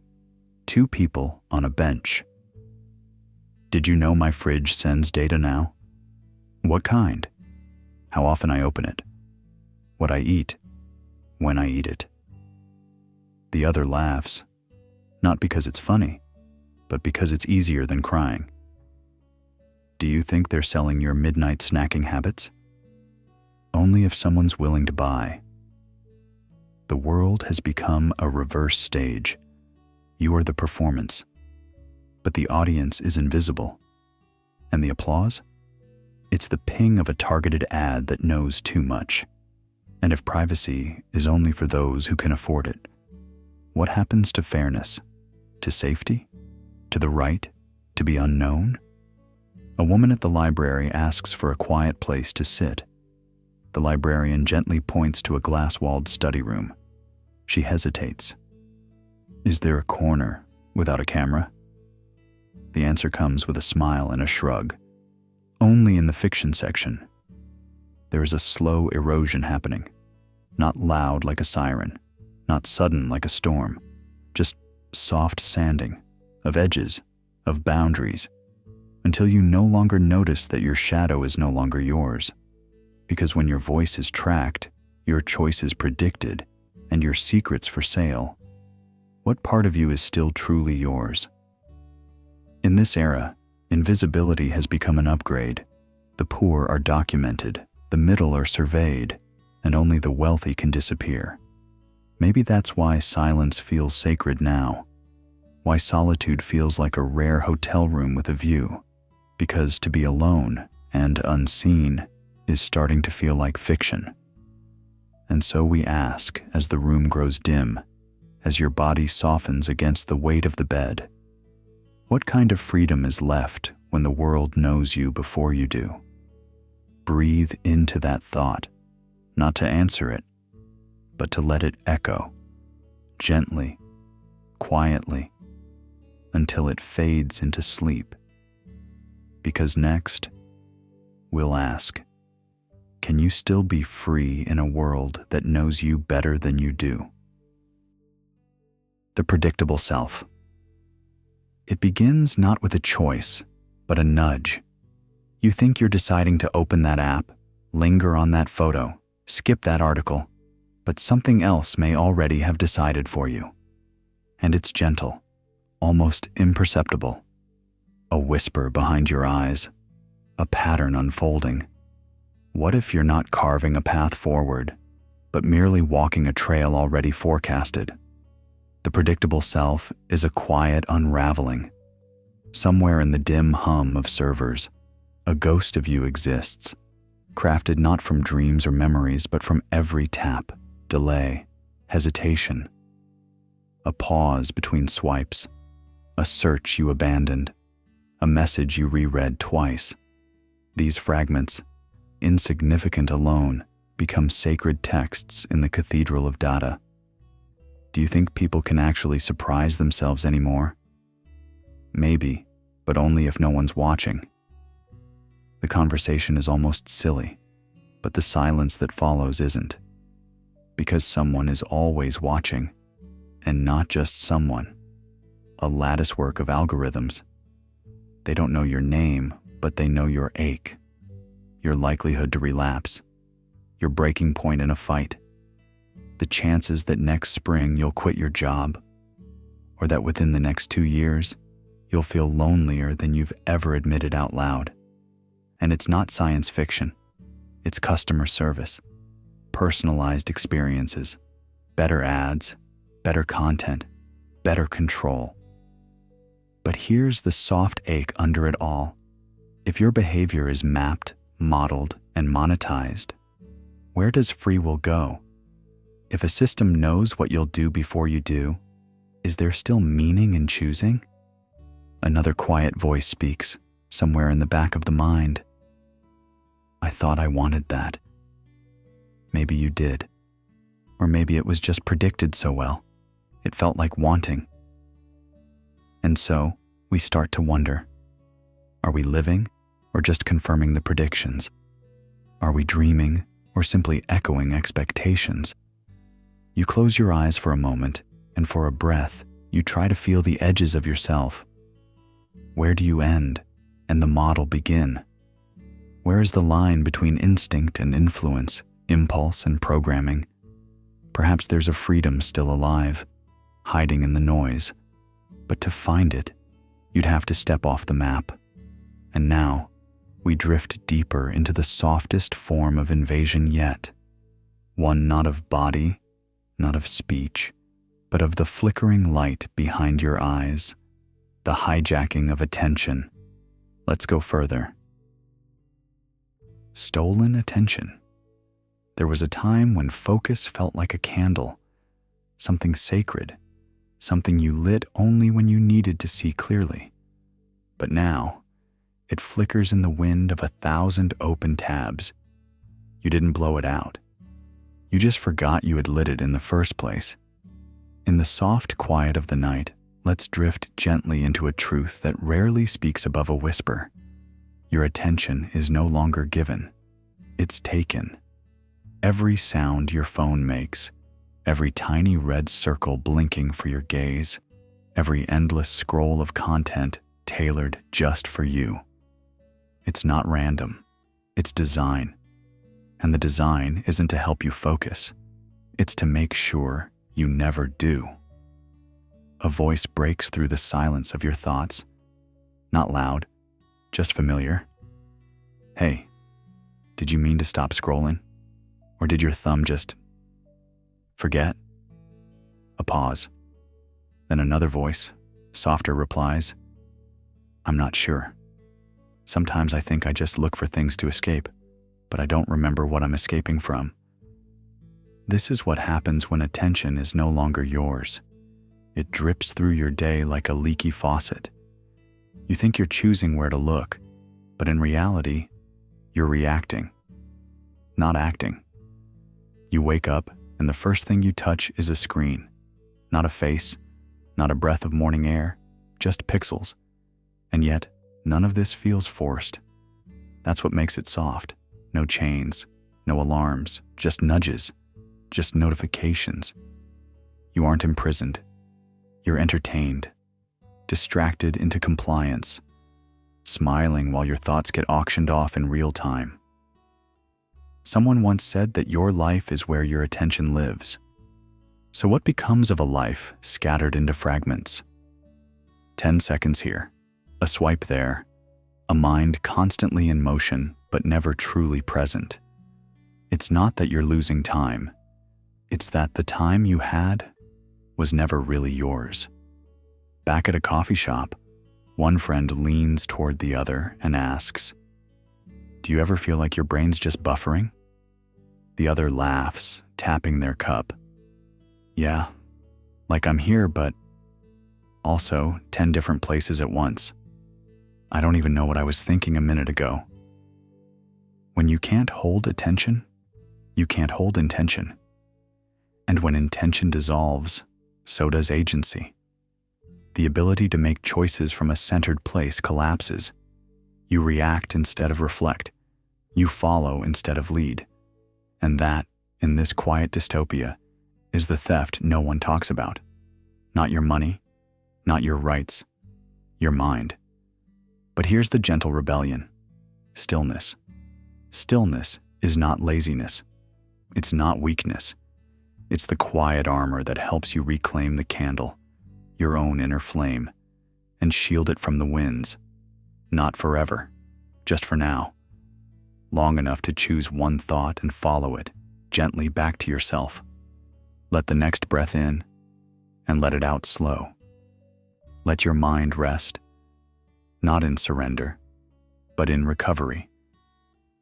2 people on a bench. Did you know my fridge sends data now? What kind? How often I open it? What I eat? When I eat it? The other laughs, not because it's funny, but because it's easier than crying. Do you think they're selling your midnight snacking habits? Only if someone's willing to buy. The world has become a reverse stage. You are the performance, but the audience is invisible. And the applause? It's the ping of a targeted ad that knows too much. And if privacy is only for those who can afford it, what happens to fairness, to safety, to the right to be unknown? A woman at the library asks for a quiet place to sit. The librarian gently points to a glass-walled study room. She hesitates. Is there a corner without a camera? The answer comes with a smile and a shrug. Only in the fiction section. There is a slow erosion happening. Not loud like a siren, not sudden like a storm, just soft sanding of edges, of boundaries, until you no longer notice that your shadow is no longer yours. Because when your voice is tracked, your choice is predicted, and your secrets for sale, what part of you is still truly yours? In this era, invisibility has become an upgrade. The poor are documented, the middle are surveyed, and only the wealthy can disappear. Maybe that's why silence feels sacred now, why solitude feels like a rare hotel room with a view, because to be alone and unseen is starting to feel like fiction. And so we ask, as the room grows dim, as your body softens against the weight of the bed, what kind of freedom is left when the world knows you before you do? Breathe into that thought, not to answer it, but to let it echo, gently, quietly, until it fades into sleep. Because next, we'll ask, can you still be free in a world that knows you better than you do? The predictable self. It begins not with a choice, but a nudge. You think you're deciding to open that app, linger on that photo, skip that article, but something else may already have decided for you. And it's gentle, almost imperceptible. A whisper behind your eyes, a pattern unfolding. What if you're not carving a path forward, but merely walking a trail already forecasted? The predictable self is a quiet unraveling. Somewhere in the dim hum of servers, a ghost of you exists, crafted not from dreams or memories, but from every tap, delay, hesitation. A pause between swipes, a search you abandoned, a message you reread twice. These fragments, insignificant alone, become sacred texts in the cathedral of data. Do you think people can actually surprise themselves anymore? Maybe, but only if no one's watching. The conversation is almost silly, but the silence that follows isn't. Because someone is always watching, and not just someone. A latticework of algorithms. They don't know your name, but they know your ache, your likelihood to relapse, your breaking point in a fight, the chances that next spring you'll quit your job, or that within the next 2 years, you'll feel lonelier than you've ever admitted out loud. And it's not science fiction. It's customer service, personalized experiences, better ads, better content, better control. But here's the soft ache under it all. If your behavior is mapped, modeled, and monetized, where does free will go? If a system knows what you'll do before you do, is there still meaning in choosing? Another quiet voice speaks, somewhere in the back of the mind. I thought I wanted that. Maybe you did. Or maybe it was just predicted so well. It felt like wanting. And so, we start to wonder, are we living or just confirming the predictions? Are we dreaming or simply echoing expectations? You close your eyes for a moment, and for a breath, you try to feel the edges of yourself. Where do you end and the model begin? Where is the line between instinct and influence, impulse and programming? Perhaps there's a freedom still alive, hiding in the noise. But to find it, you'd have to step off the map. And now, we drift deeper into the softest form of invasion yet. One not of body, not of speech, but of the flickering light behind your eyes, the hijacking of attention. Let's go further. Stolen attention. There was a time when focus felt like a candle, something sacred, something you lit only when you needed to see clearly. But now, it flickers in the wind of 1,000 open tabs. You didn't blow it out. You just forgot you had lit it in the first place. In the soft quiet of the night, let's drift gently into a truth that rarely speaks above a whisper. Your attention is no longer given. It's taken. Every sound your phone makes, every tiny red circle blinking for your gaze, every endless scroll of content tailored just for you. It's not random. It's design. And the design isn't to help you focus. It's to make sure you never do. A voice breaks through the silence of your thoughts. Not loud, just familiar. Hey, did you mean to stop scrolling? Or did your thumb just forget? A pause. Then another voice, softer, replies, I'm not sure. Sometimes I think I just look for things to escape, but I don't remember what I'm escaping from. This is what happens when attention is no longer yours. It drips through your day like a leaky faucet. You think you're choosing where to look, but in reality, you're reacting, not acting. You wake up, and the first thing you touch is a screen. Not a face, not a breath of morning air, just pixels. And yet, none of this feels forced. That's what makes it soft. No chains, no alarms, just nudges, just notifications. You aren't imprisoned. You're entertained, distracted into compliance, smiling while your thoughts get auctioned off in real time. Someone once said that your life is where your attention lives. So what becomes of a life scattered into fragments? 10 seconds here, a swipe there, a mind constantly in motion but never truly present. It's not that you're losing time. It's that the time you had was never really yours. Back at a coffee shop, one friend leans toward the other and asks, Do you ever feel like your brain's just buffering? The other laughs, tapping their cup. Yeah, like I'm here, but also 10 different places at once. I don't even know what I was thinking a minute ago. When you can't hold attention, you can't hold intention. And when intention dissolves, so does agency. The ability to make choices from a centered place collapses. You react instead of reflect. You follow instead of lead. And that, in this quiet dystopia, is the theft no one talks about. Not your money, not your rights, your mind. But here's the gentle rebellion. Stillness. Stillness is not laziness. It's not weakness. It's the quiet armor that helps you reclaim the candle, your own inner flame, and shield it from the winds. Not forever, just for now. Long enough to choose one thought and follow it gently back to yourself. Let the next breath in and let it out slow. Let your mind rest, not in surrender, but in recovery.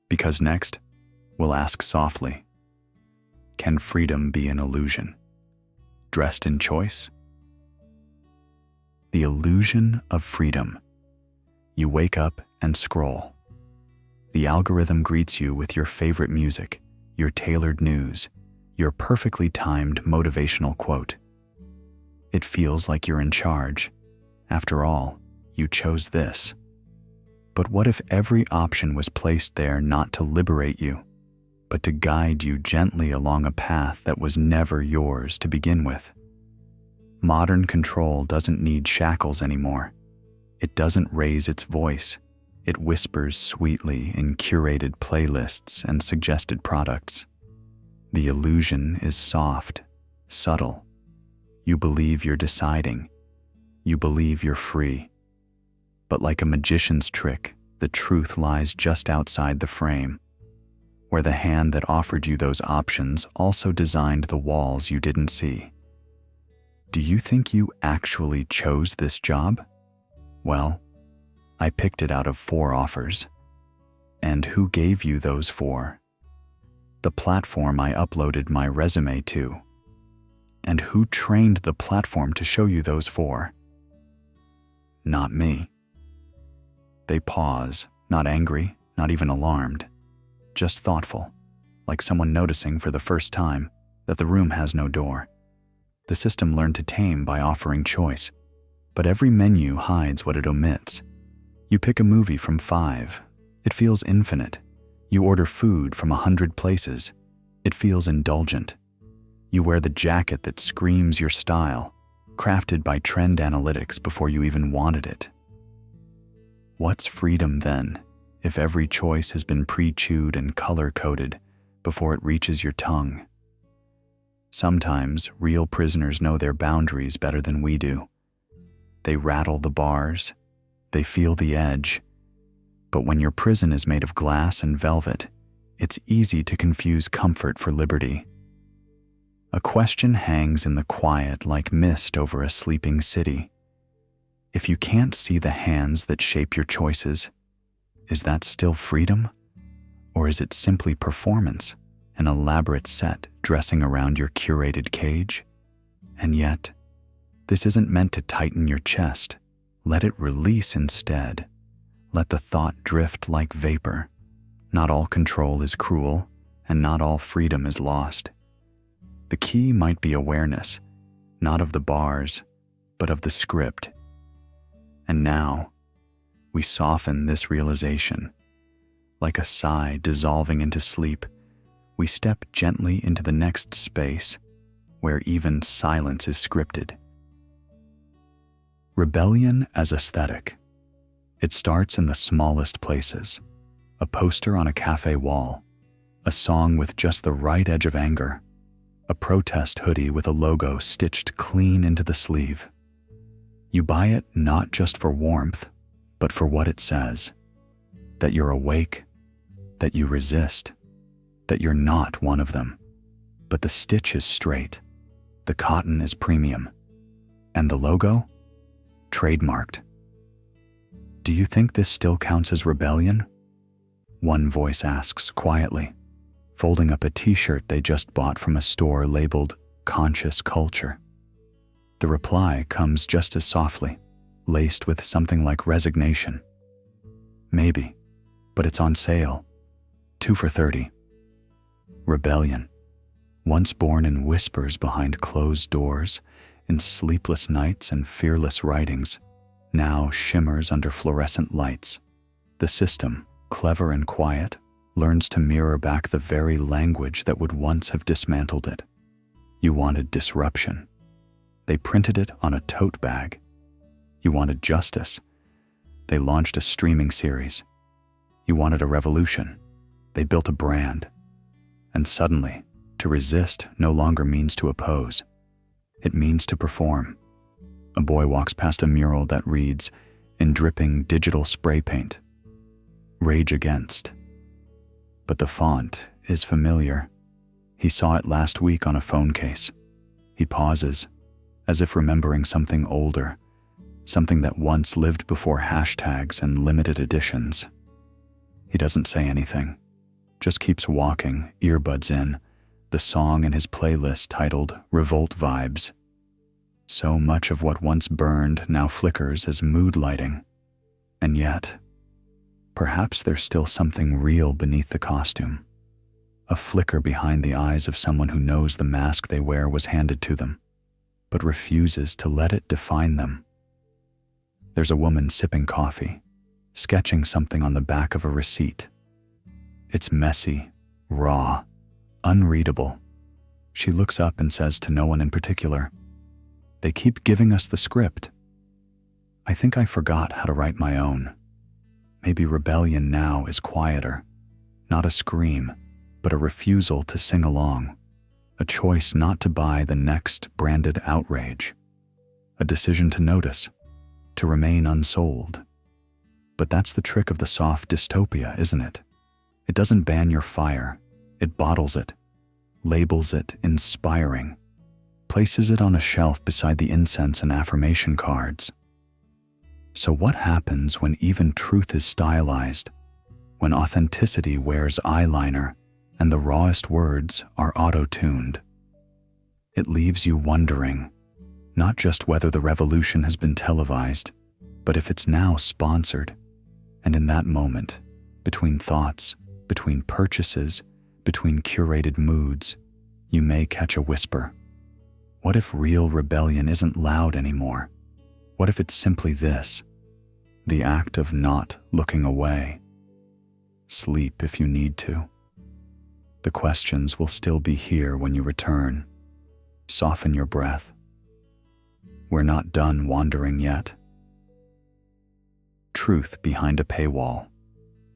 Because next, we'll ask softly, can freedom be an illusion, dressed in choice? The illusion of freedom. You wake up and scroll. The algorithm greets you with your favorite music, your tailored news, your perfectly timed motivational quote. It feels like you're in charge. After all, you chose this. But what if every option was placed there not to liberate you, but to guide you gently along a path that was never yours to begin with? Modern control doesn't need shackles anymore. It doesn't raise its voice. It whispers sweetly in curated playlists and suggested products. The illusion is soft, subtle. You believe you're deciding. You believe you're free. But like a magician's trick, the truth lies just outside the frame, where the hand that offered you those options also designed the walls you didn't see. Do you think you actually chose this job? Well, I picked it out of 4 offers. And who gave you those 4? The platform I uploaded my resume to. And who trained the platform to show you those 4? Not me. They pause, not angry, not even alarmed, just thoughtful, like someone noticing for the first time that the room has no door. The system learned to tame by offering choice. But every menu hides what it omits. You pick a movie from 5. It feels infinite. You order food from 100 places. It feels indulgent. You wear the jacket that screams your style, crafted by trend analytics before you even wanted it. What's freedom then, if every choice has been pre-chewed and color-coded before it reaches your tongue? Sometimes real prisoners know their boundaries better than we do. They rattle the bars, they feel the edge. But when your prison is made of glass and velvet, it's easy to confuse comfort for liberty. A question hangs in the quiet like mist over a sleeping city. If you can't see the hands that shape your choices, is that still freedom? Or is it simply performance, an elaborate set dressing around your curated cage? And yet, this isn't meant to tighten your chest. Let it release instead. Let the thought drift like vapor. Not all control is cruel, and not all freedom is lost. The key might be awareness, not of the bars, but of the script. And now, we soften this realization. Like a sigh dissolving into sleep, we step gently into the next space, where even silence is scripted. Rebellion as aesthetic. It starts in the smallest places. A poster on a cafe wall, a song with just the right edge of anger, a protest hoodie with a logo stitched clean into the sleeve. You buy it not just for warmth, but for what it says. That you're awake, that you resist, that you're not one of them. But the stitch is straight, the cotton is premium, and the logo? Trademarked. Do you think this still counts as rebellion? One voice asks quietly, folding up a t-shirt they just bought from a store labeled Conscious Culture. The reply comes just as softly, laced with something like resignation. Maybe, but it's on sale. 2 for $30. Rebellion, once born in whispers behind closed doors, in sleepless nights and fearless writings, now shimmers under fluorescent lights. The system, clever and quiet, learns to mirror back the very language that would once have dismantled it. You wanted disruption. They printed it on a tote bag. You wanted justice. They launched a streaming series. You wanted a revolution. They built a brand. And suddenly, to resist no longer means to oppose. It means to perform. A boy walks past a mural that reads, in dripping digital spray paint, "Rage Against." But the font is familiar. He saw it last week on a phone case. He pauses, as if remembering something older, something that once lived before hashtags and limited editions. He doesn't say anything, just keeps walking, earbuds in, the song in his playlist titled Revolt Vibes. So much of what once burned now flickers as mood lighting. And yet, perhaps there's still something real beneath the costume. A flicker behind the eyes of someone who knows the mask they wear was handed to them, but refuses to let it define them. There's a woman sipping coffee, sketching something on the back of a receipt. It's messy, raw, unreadable. She looks up and says to no one in particular, "They keep giving us the script." I think I forgot how to write my own. Maybe rebellion now is quieter, not a scream, but a refusal to sing along, a choice not to buy the next branded outrage, a decision to notice, to remain unsold. But that's the trick of the soft dystopia, isn't it? It doesn't ban your fire, it bottles it, labels it inspiring, places it on a shelf beside the incense and affirmation cards. So what happens when even truth is stylized, when authenticity wears eyeliner and the rawest words are auto-tuned? It leaves you wondering, not just whether the revolution has been televised, but if it's now sponsored. And in that moment, between thoughts, between purchases, between curated moods, you may catch a whisper. What if real rebellion isn't loud anymore? What if it's simply this? The act of not looking away. Sleep if you need to. The questions will still be here when you return. Soften your breath. We're not done wandering yet. Truth behind a paywall.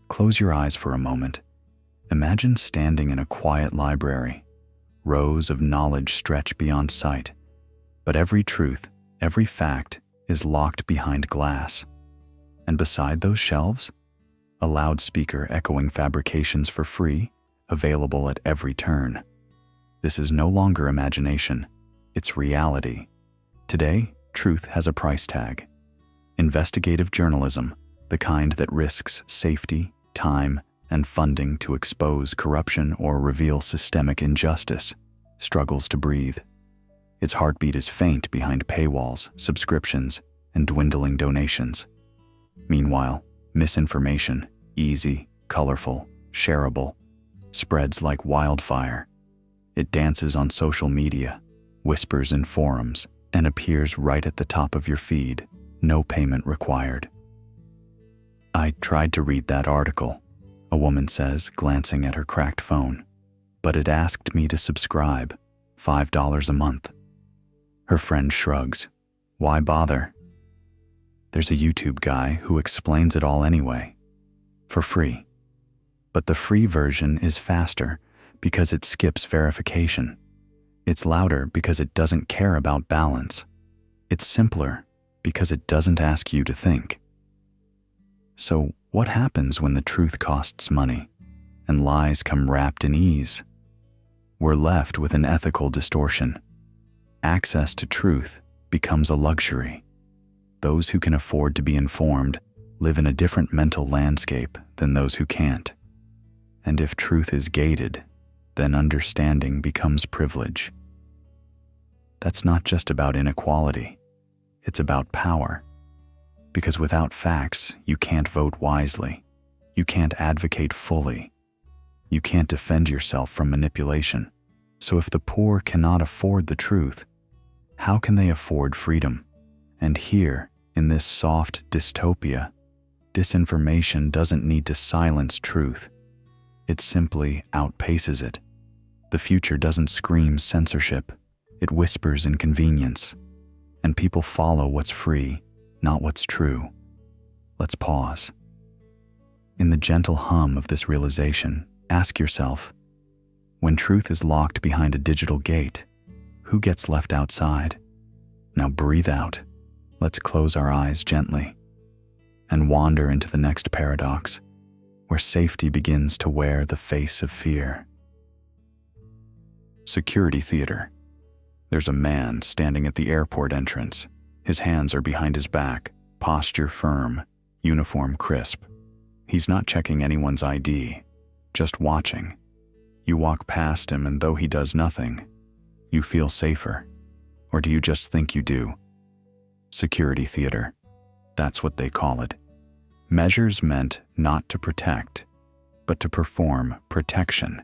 Close your eyes for a moment. Imagine standing in a quiet library. Rows of knowledge stretch beyond sight. But every truth, every fact, is locked behind glass. And beside those shelves, a loudspeaker echoing fabrications for free, available at every turn. This is no longer imagination, it's reality. Today, truth has a price tag. Investigative journalism, the kind that risks safety, time, and funding to expose corruption or reveal systemic injustice, struggles to breathe. Its heartbeat is faint behind paywalls, subscriptions, and dwindling donations. Meanwhile, misinformation, easy, colorful, shareable, spreads like wildfire. It dances on social media, whispers in forums, and appears right at the top of your feed, no payment required. I tried to read that article, a woman says, glancing at her cracked phone, but it asked me to subscribe, $5 a month. Her friend shrugs. Why bother? There's a YouTube guy who explains it all anyway, for free. But the free version is faster because it skips verification. It's louder because it doesn't care about balance. It's simpler because it doesn't ask you to think. So what happens when the truth costs money and lies come wrapped in ease? We're left with an ethical distortion. Access to truth becomes a luxury. Those who can afford to be informed live in a different mental landscape than those who can't. And if truth is gated, then understanding becomes privilege. That's not just about inequality, it's about power. Because without facts, you can't vote wisely, you can't advocate fully, you can't defend yourself from manipulation. So if the poor cannot afford the truth, how can they afford freedom? And here, in this soft dystopia, disinformation doesn't need to silence truth. It simply outpaces it. The future doesn't scream censorship, it whispers inconvenience. And people follow what's free, not what's true. Let's pause. In the gentle hum of this realization, ask yourself, when truth is locked behind a digital gate, who gets left outside? Now breathe out. Let's close our eyes gently and wander into the next paradox, where safety begins to wear the face of fear. Security theater. There's a man standing at the airport entrance. His hands are behind his back, posture firm, uniform crisp. He's not checking anyone's ID, just watching. You walk past him, and though he does nothing, you feel safer. Or do you just think you do? Security theater. That's what they call it. Measures meant not to protect, but to perform protection.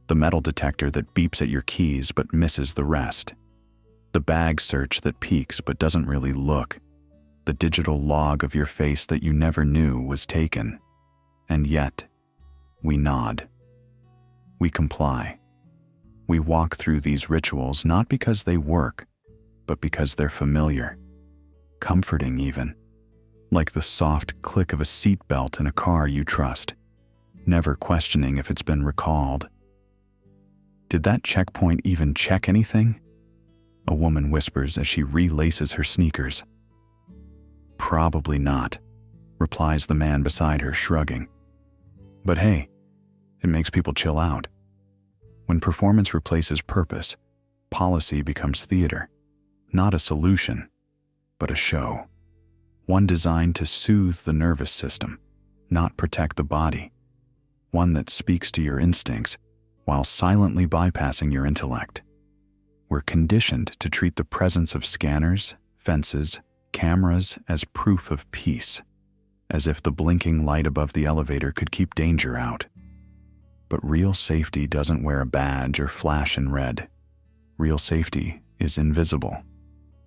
The metal detector that beeps at your keys but misses the rest. The bag search that peeks but doesn't really look. The digital log of your face that you never knew was taken. And yet, we nod. We comply. We walk through these rituals not because they work, but because they're familiar. Comforting even. Like the soft click of a seatbelt in a car you trust, never questioning if it's been recalled. Did that checkpoint even check anything? A woman whispers as she relaces her sneakers. Probably not, replies the man beside her, shrugging. But hey, it makes people chill out. When performance replaces purpose, policy becomes theater, not a solution, but a show. One designed to soothe the nervous system, not protect the body. One that speaks to your instincts while silently bypassing your intellect. We're conditioned to treat the presence of scanners, fences, cameras as proof of peace, as if the blinking light above the elevator could keep danger out. But real safety doesn't wear a badge or flash in red. Real safety is invisible,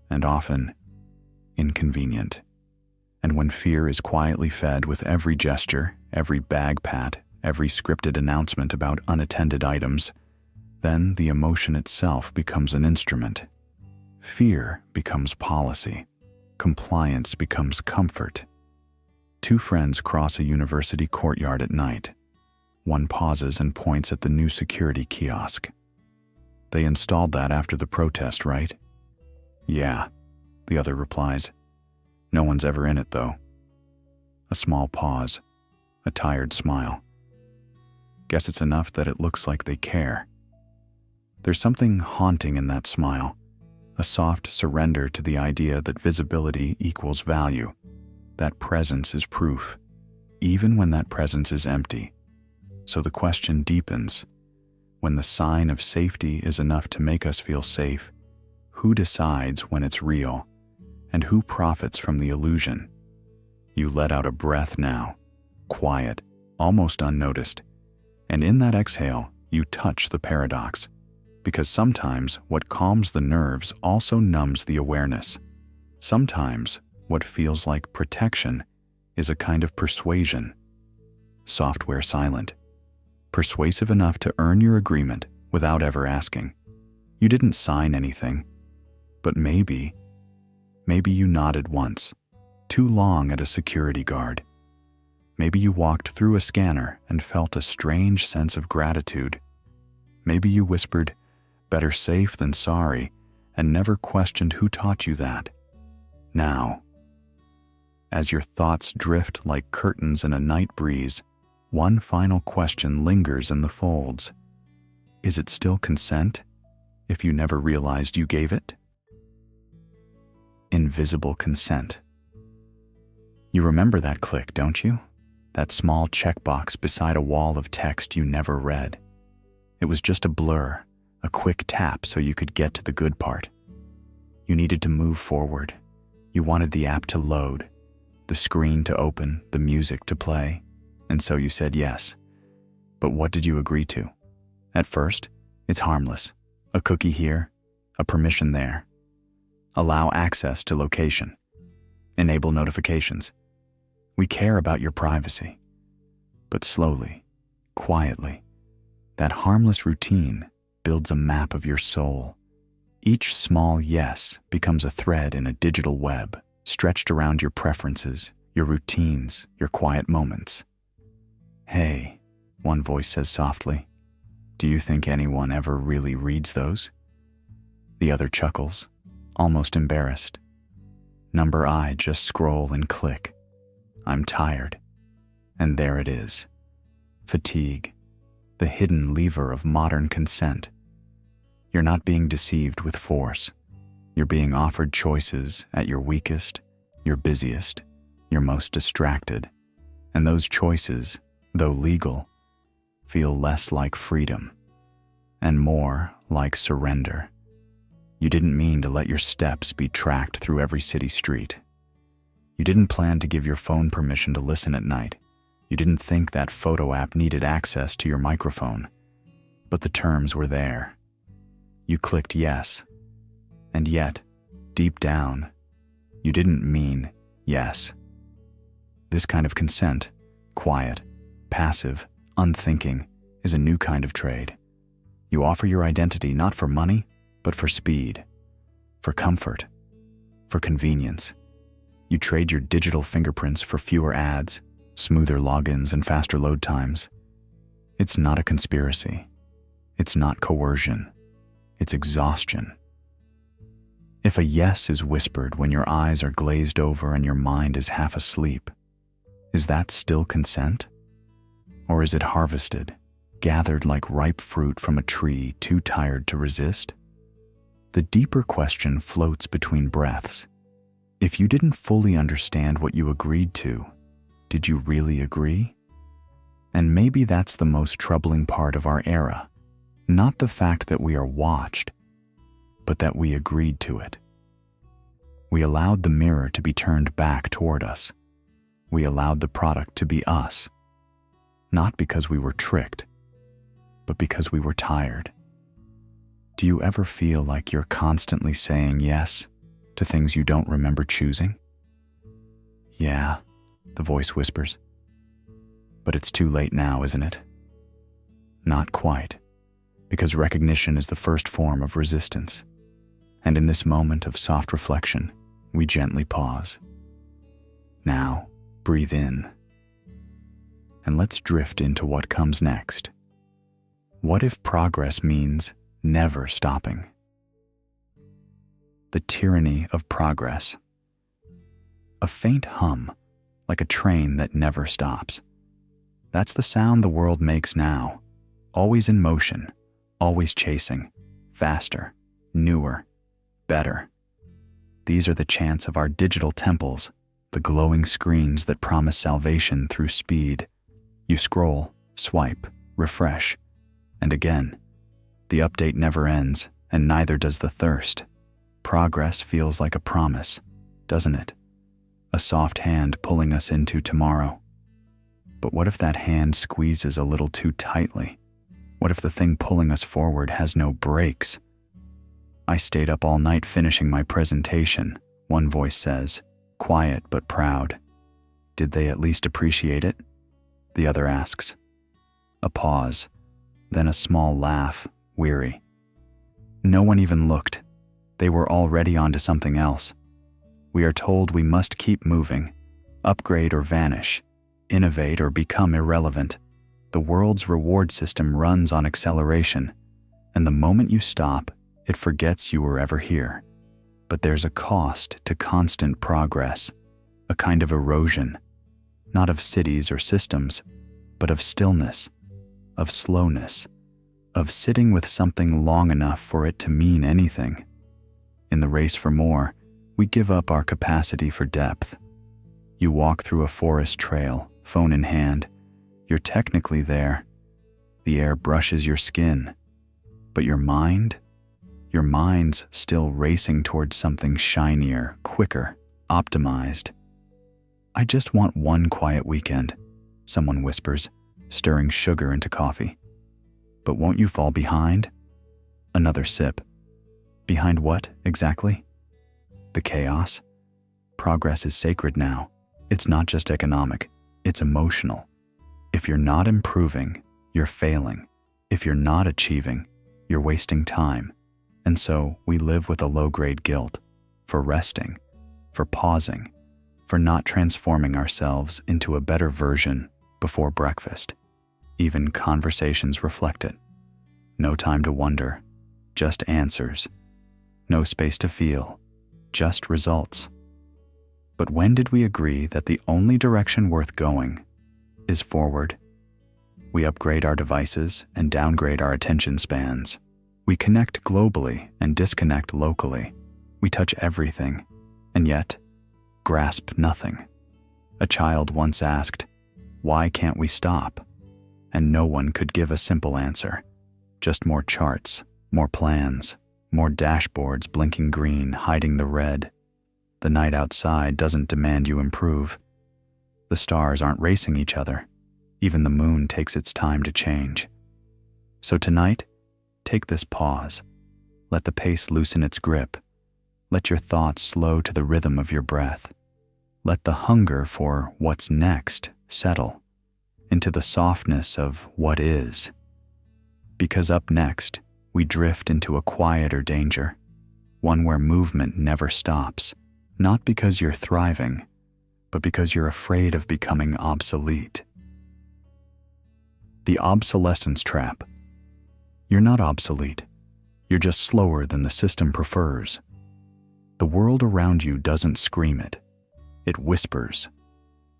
and often inconvenient. And when fear is quietly fed with every gesture, every bag pat, every scripted announcement about unattended items, then the emotion itself becomes an instrument. Fear becomes policy. Compliance becomes comfort. Two friends cross a university courtyard at night. One pauses and points at the new security kiosk. They installed that after the protest, right? Yeah, the other replies. No one's ever in it, though. A small pause, a tired smile. Guess it's enough that it looks like they care. There's something haunting in that smile, a soft surrender to the idea that visibility equals value, that presence is proof, even when that presence is empty. So the question deepens. When the sign of safety is enough to make us feel safe, who decides when it's real, and who profits from the illusion? You let out a breath now, quiet, almost unnoticed, and in that exhale, you touch the paradox. Because sometimes what calms the nerves also numbs the awareness. Sometimes what feels like protection is a kind of persuasion. Software silent. Persuasive enough to earn your agreement without ever asking. You didn't sign anything, but maybe you nodded once, too long at a security guard. Maybe you walked through a scanner and felt a strange sense of gratitude. Maybe you whispered, "Better safe than sorry," and never questioned who taught you that. Now, as your thoughts drift like curtains in a night breeze, one final question lingers in the folds. Is it still consent, if you never realized you gave it? Invisible consent. You remember that click, don't you? That small checkbox beside a wall of text you never read. It was just a blur, a quick tap so you could get to the good part. You needed to move forward. You wanted the app to load, the screen to open, the music to play, and so you said yes. But what did you agree to? At first, it's harmless. A cookie here, a permission there. Allow access to location. Enable notifications. We care about your privacy. But slowly, quietly, that harmless routine builds a map of your soul. Each small yes becomes a thread in a digital web, stretched around your preferences, your routines, your quiet moments. "Hey," one voice says softly, "do you think anyone ever really reads those?" The other chuckles, almost embarrassed. Number I just scroll and click. I'm tired. And there it is. Fatigue, the hidden lever of modern consent. You're not being deceived with force. You're being offered choices at your weakest, your busiest, your most distracted. And those choices, though legal, feel less like freedom and more like surrender. You didn't mean to let your steps be tracked through every city street. You didn't plan to give your phone permission to listen at night. You didn't think that photo app needed access to your microphone. But the terms were there. You clicked yes. And yet, deep down, you didn't mean yes. This kind of consent, quiet, passive, unthinking, is a new kind of trade. You offer your identity not for money, but for speed, for comfort, for convenience. You trade your digital fingerprints for fewer ads, smoother logins, and faster load times. It's not a conspiracy. It's not coercion. It's exhaustion. If a yes is whispered when your eyes are glazed over and your mind is half asleep, is that still consent? Or is it harvested, gathered like ripe fruit from a tree too tired to resist? The deeper question floats between breaths. If you didn't fully understand what you agreed to, did you really agree? And maybe that's the most troubling part of our era. Not the fact that we are watched, but that we agreed to it. We allowed the mirror to be turned back toward us. We allowed the product to be us. Not because we were tricked, but because we were tired. Do you ever feel like you're constantly saying yes to things you don't remember choosing? Yeah, the voice whispers. But it's too late now, isn't it? Not quite, because recognition is the first form of resistance. And in this moment of soft reflection, we gently pause. Now, breathe in. And let's drift into what comes next. What if progress means never stopping? The tyranny of progress. A faint hum, like a train that never stops. That's the sound the world makes now, always in motion, always chasing, faster, newer, better. These are the chants of our digital temples, the glowing screens that promise salvation through speed. You scroll, swipe, refresh, and again. The update never ends, and neither does the thirst. Progress feels like a promise, doesn't it? A soft hand pulling us into tomorrow. But what if that hand squeezes a little too tightly? What if the thing pulling us forward has no brakes? I stayed up all night finishing my presentation, one voice says, quiet but proud. Did they at least appreciate it? The other asks. A pause, then a small laugh, weary. No one even looked. They were already onto something else. We are told we must keep moving, upgrade or vanish, innovate or become irrelevant. The world's reward system runs on acceleration, and the moment you stop, it forgets you were ever here. But there's a cost to constant progress, a kind of erosion, not of cities or systems, but of stillness, of slowness, of sitting with something long enough for it to mean anything. In the race for more, we give up our capacity for depth. You walk through a forest trail, phone in hand. You're technically there. The air brushes your skin. But your mind's still racing towards something shinier, quicker, optimized. I just want one quiet weekend, someone whispers, stirring sugar into coffee. But won't you fall behind? Another sip. Behind what, exactly? The chaos? Progress is sacred now. It's not just economic, it's emotional. If you're not improving, you're failing. If you're not achieving, you're wasting time. And so we live with a low-grade guilt for resting, for pausing, for not transforming ourselves into a better version before breakfast. Even conversations reflect it. No time to wonder, just answers. No space to feel, just results. But when did we agree that the only direction worth going is forward? We upgrade our devices and downgrade our attention spans. We connect globally and disconnect locally. We touch everything, and yet grasp nothing. A child once asked, "Why can't we stop?" And no one could give a simple answer. Just more charts, more plans, more dashboards blinking green, hiding the red. The night outside doesn't demand you improve. The stars aren't racing each other. Even the moon takes its time to change. So tonight, take this pause. Let the pace loosen its grip. Let your thoughts slow to the rhythm of your breath. Let the hunger for what's next settle into the softness of what is. Because up next, we drift into a quieter danger, one where movement never stops, not because you're thriving, but because you're afraid of becoming obsolete. The Obsolescence Trap. You're not obsolete. You're just slower than the system prefers. The world around you doesn't scream it. It whispers.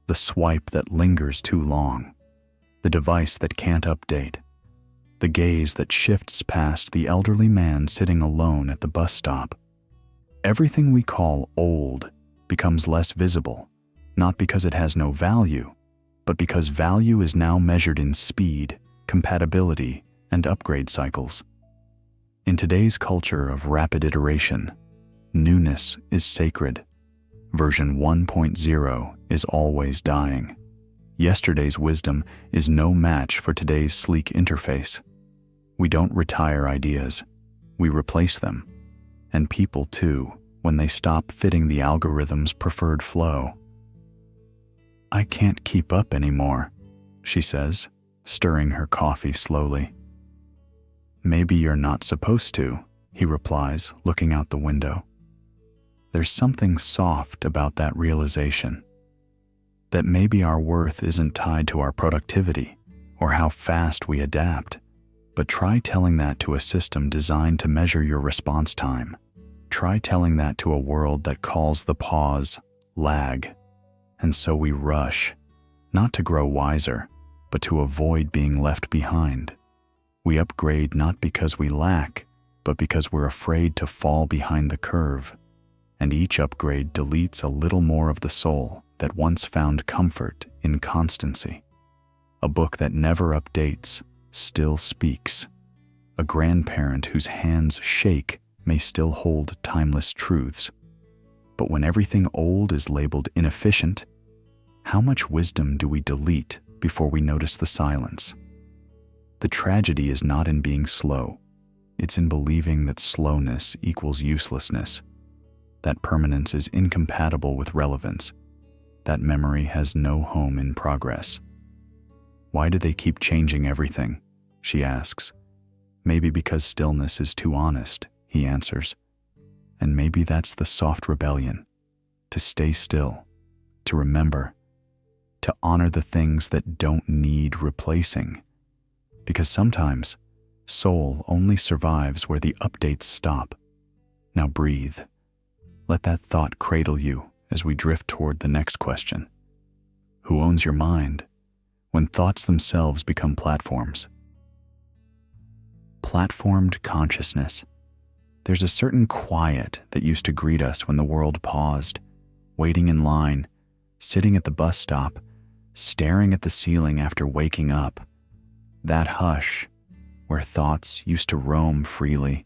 The swipe that lingers too long. The device that can't update. The gaze that shifts past the elderly man sitting alone at the bus stop. Everything we call old becomes less visible, not because it has no value, but because value is now measured in speed, compatibility, and upgrade cycles. In today's culture of rapid iteration, newness is sacred. Version 1.0 is always dying. Yesterday's wisdom is no match for today's sleek interface. We don't retire ideas, we replace them. And people too, when they stop fitting the algorithm's preferred flow. "I can't keep up anymore," she says, stirring her coffee slowly. "Maybe you're not supposed to," he replies, looking out the window. There's something soft about that realization, that maybe our worth isn't tied to our productivity or how fast we adapt. But try telling that to a system designed to measure your response time. Try telling that to a world that calls the pause lag. And so we rush, not to grow wiser, but to avoid being left behind. We upgrade not because we lack, but because we're afraid to fall behind the curve. And each upgrade deletes a little more of the soul that once found comfort in constancy. A book that never updates still speaks. A grandparent whose hands shake may still hold timeless truths. But when everything old is labeled inefficient, how much wisdom do we delete before we notice the silence? The tragedy is not in being slow. It's in believing that slowness equals uselessness, that permanence is incompatible with relevance, that memory has no home in progress. "Why do they keep changing everything?" she asks. "Maybe because stillness is too honest," he answers. And maybe that's the soft rebellion, to stay still, to remember, to honor the things that don't need replacing. Because sometimes, soul only survives where the updates stop. Now breathe. Let that thought cradle you as we drift toward the next question. Who owns your mind when thoughts themselves become platforms? Platformed consciousness. There's a certain quiet that used to greet us when the world paused, waiting in line, sitting at the bus stop, staring at the ceiling after waking up. That hush, where thoughts used to roam freely.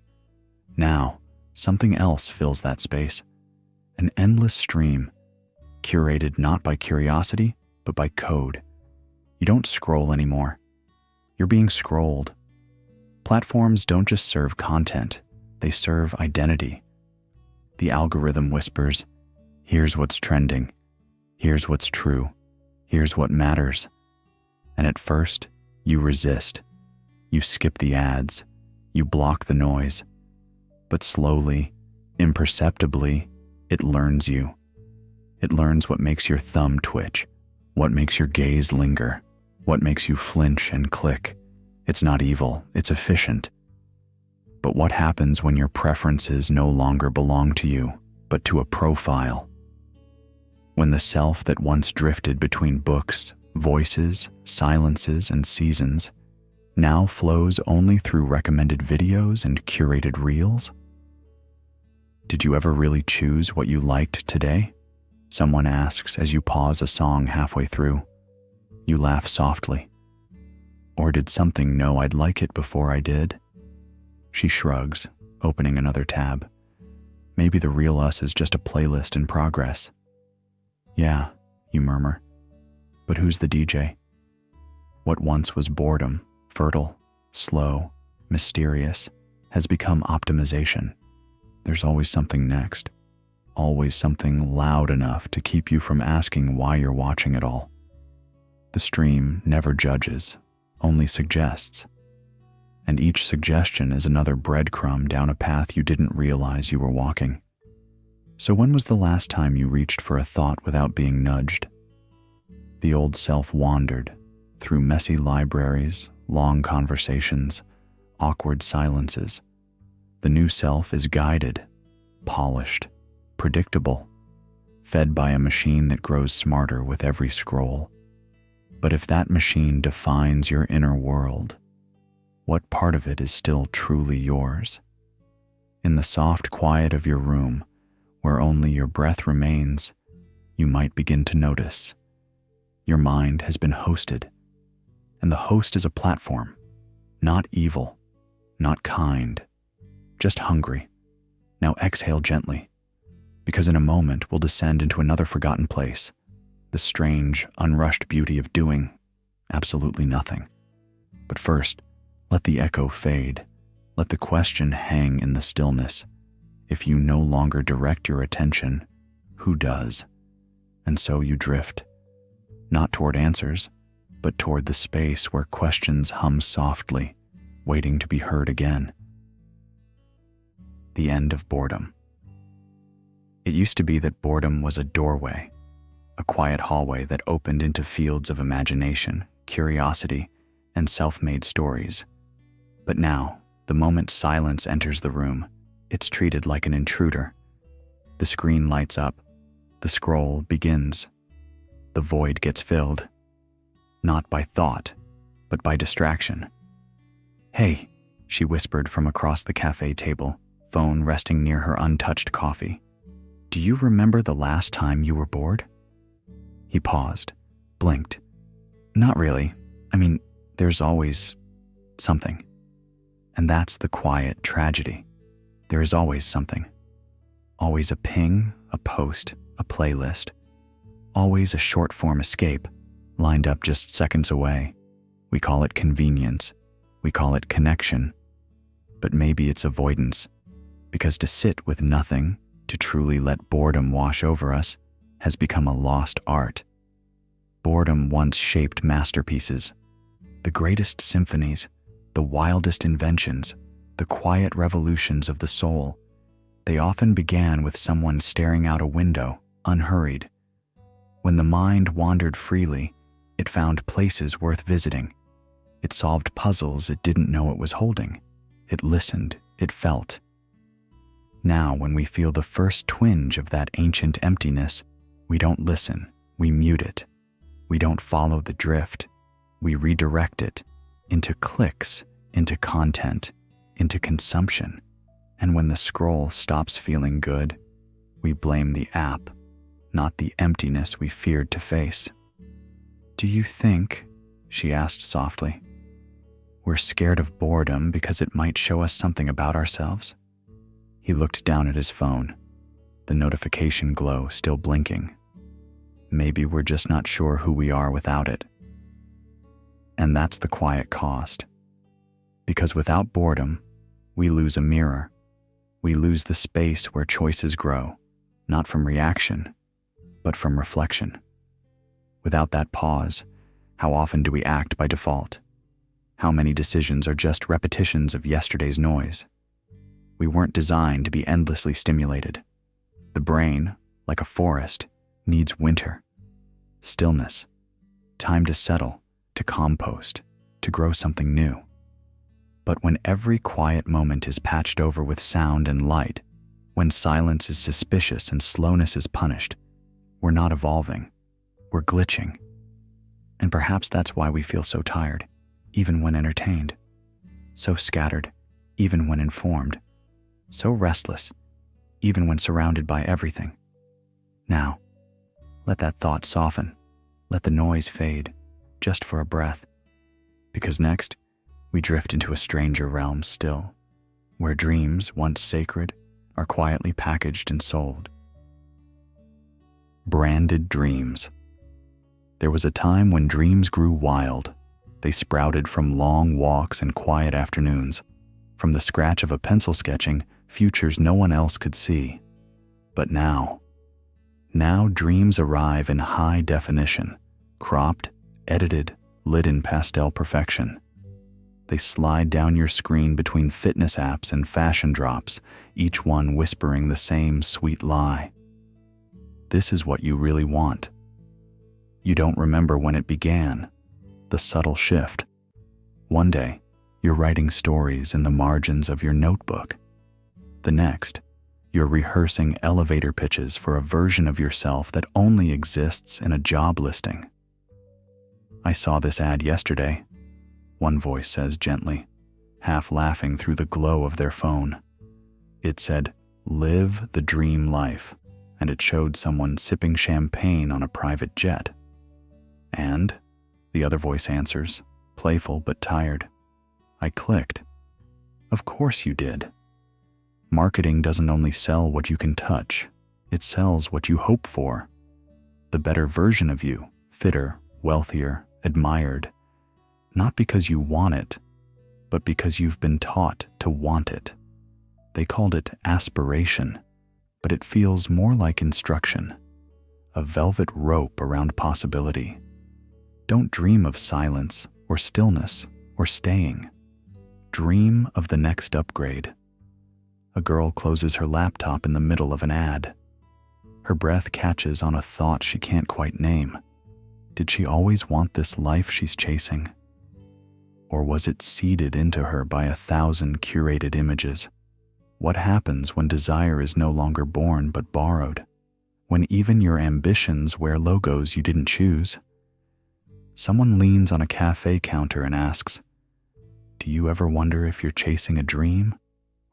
Now, something else fills that space. An endless stream, curated not by curiosity, but by code. You don't scroll anymore. You're being scrolled. Platforms don't just serve content, they serve identity. The algorithm whispers, "Here's what's trending. Here's what's true. Here's what matters." And at first, you resist. You skip the ads. You block the noise. But slowly, imperceptibly, it learns you. It learns what makes your thumb twitch, what makes your gaze linger, what makes you flinch and click. It's not evil, it's efficient. But what happens when your preferences no longer belong to you, but to a profile? When the self that once drifted between books, voices, silences, and seasons now flows only through recommended videos and curated reels? Did you ever really choose what you liked today? Someone asks as you pause a song halfway through. You laugh softly. Or did something know I'd like it before I did? She shrugs, opening another tab. Maybe the real us is just a playlist in progress. Yeah, you murmur. But who's the DJ? What once was boredom, fertile, slow, mysterious, has become optimization. There's always something next. Always something loud enough to keep you from asking why you're watching it all. The stream never judges, only suggests. And each suggestion is another breadcrumb down a path you didn't realize you were walking. So when was the last time you reached for a thought without being nudged? The old self wandered through messy libraries, long conversations, awkward silences. The new self is guided, polished, predictable, fed by a machine that grows smarter with every scroll. But if that machine defines your inner world, what part of it is still truly yours? In the soft quiet of your room, where only your breath remains, you might begin to notice. Your mind has been hosted, and the host is a platform, not evil, not kind, just hungry. Now exhale gently, because in a moment we'll descend into another forgotten place, the strange, unrushed beauty of doing absolutely nothing. But first, let the echo fade. Let the question hang in the stillness. If you no longer direct your attention, who does? And so you drift, not toward answers, but toward the space where questions hum softly, waiting to be heard again. The end of boredom. It used to be that boredom was a doorway, a quiet hallway that opened into fields of imagination, curiosity, and self-made stories. But now, the moment silence enters the room, it's treated like an intruder. The screen lights up, the scroll begins. The void gets filled, not by thought, but by distraction. "Hey," she whispered from across the cafe table, phone resting near her untouched coffee. "Do you remember the last time you were bored?" He paused, blinked. "Not really. I mean, there's always something. And that's the quiet tragedy. There is always something. Always a ping, a post, a playlist. Always a short-form escape, lined up just seconds away. We call it convenience. We call it connection. But maybe it's avoidance. Because to sit with nothing, to truly let boredom wash over us, has become a lost art. Boredom once shaped masterpieces. The greatest symphonies, the wildest inventions, the quiet revolutions of the soul. They often began with someone staring out a window, unhurried. When the mind wandered freely, it found places worth visiting. It solved puzzles it didn't know it was holding. It listened, it felt. Now, when we feel the first twinge of that ancient emptiness, we don't listen, we mute it. We don't follow the drift, we redirect it into clicks, into content, into consumption. And when the scroll stops feeling good, we blame the app, not the emptiness we feared to face. "Do you think," she asked softly, "we're scared of boredom because it might show us something about ourselves?" He looked down at his phone, the notification glow still blinking. Maybe we're just not sure who we are without it. And that's the quiet cost. Because without boredom, we lose a mirror. We lose the space where choices grow, not from reaction, but from reflection. Without that pause, how often do we act by default? How many decisions are just repetitions of yesterday's noise? We weren't designed to be endlessly stimulated. The brain, like a forest, needs winter, stillness, time to settle, to compost, to grow something new. But when every quiet moment is patched over with sound and light, when silence is suspicious and slowness is punished, we're not evolving, we're glitching. And perhaps that's why we feel so tired, even when entertained, so scattered, even when informed, so restless, even when surrounded by everything. Now, let that thought soften, let the noise fade, just for a breath, because next, we drift into a stranger realm still, where dreams, once sacred, are quietly packaged and sold. Branded dreams. There was a time when dreams grew wild. They sprouted from long walks and quiet afternoons, from the scratch of a pencil sketching futures no one else could see. But now dreams arrive in high definition, cropped, edited, lit in pastel perfection. They slide down your screen between fitness apps and fashion drops, each one whispering the same sweet lie. This is what you really want. You don't remember when it began, the subtle shift. One day, you're writing stories in the margins of your notebook. The next, you're rehearsing elevator pitches for a version of yourself that only exists in a job listing. "I saw this ad yesterday," one voice says gently, half laughing through the glow of their phone. It said, "Live the dream life," and it showed someone sipping champagne on a private jet. "And?" the other voice answers, playful but tired. I clicked. "Of course you did. Marketing doesn't only sell what you can touch, it sells what you hope for. The better version of you, fitter, wealthier, admired. Not because you want it, but because you've been taught to want it. They called it aspiration, but it feels more like instruction, a velvet rope around possibility. Don't dream of silence or stillness or staying. Dream of the next upgrade. A girl closes her laptop in the middle of an ad. Her breath catches on a thought she can't quite name. Did she always want this life she's chasing? Or was it seeded into her by 1,000 curated images? What happens when desire is no longer born but borrowed? When even your ambitions wear logos you didn't choose? Someone leans on a cafe counter and asks, "Do you ever wonder if you're chasing a dream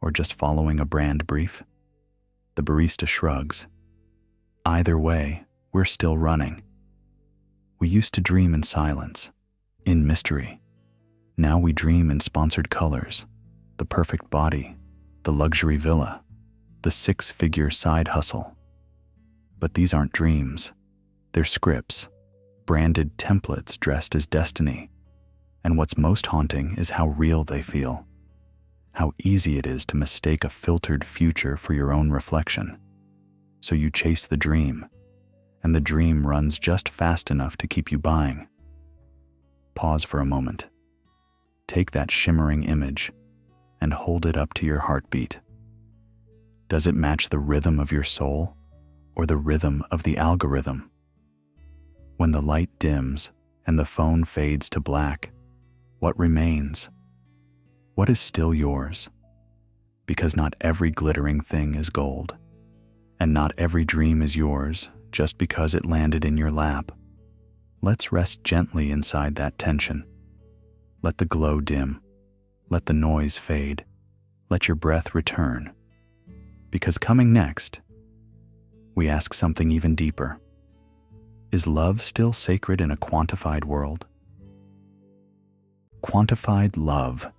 or just following a brand brief?" The barista shrugs. Either way, we're still running. We used to dream in silence, in mystery. Now we dream in sponsored colors, the perfect body, the luxury villa, the 6-figure side hustle. But these aren't dreams. They're scripts, branded templates dressed as destiny. And what's most haunting is how real they feel. How easy it is to mistake a filtered future for your own reflection. So you chase the dream, and the dream runs just fast enough to keep you buying. Pause for a moment. Take that shimmering image and hold it up to your heartbeat. Does it match the rhythm of your soul or the rhythm of the algorithm? When the light dims and the phone fades to black, what remains? What is still yours? Because not every glittering thing is gold, and not every dream is yours just because it landed in your lap. Let's rest gently inside that tension. Let the glow dim. Let the noise fade. Let your breath return. Because coming next, we ask something even deeper. Is love still sacred in a quantified world? Quantified love.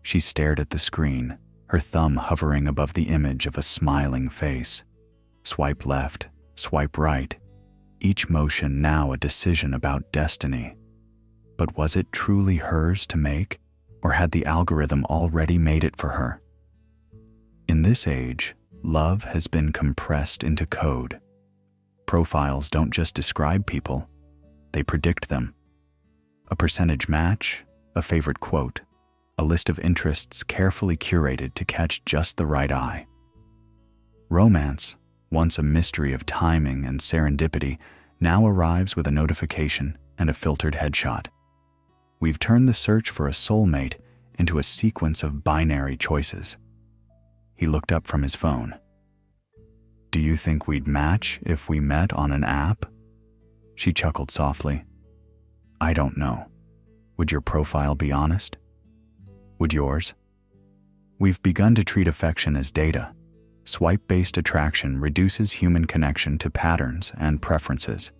She stared at the screen, her thumb hovering above the image of a smiling face. Swipe left, swipe right, each motion now a decision about destiny. But was it truly hers to make, or had the algorithm already made it for her? In this age, love has been compressed into code. Profiles don't just describe people, they predict them. A percentage match, a favorite quote, a list of interests carefully curated to catch just the right eye. Romance, once a mystery of timing and serendipity, now arrives with a notification and a filtered headshot. We've turned the search for a soulmate into a sequence of binary choices. He looked up from his phone. Do you think we'd match if we met on an app? She chuckled softly. I don't know. Would your profile be honest? Would yours? We've begun to treat affection as data. Swipe-based attraction reduces human connection to patterns and preferences.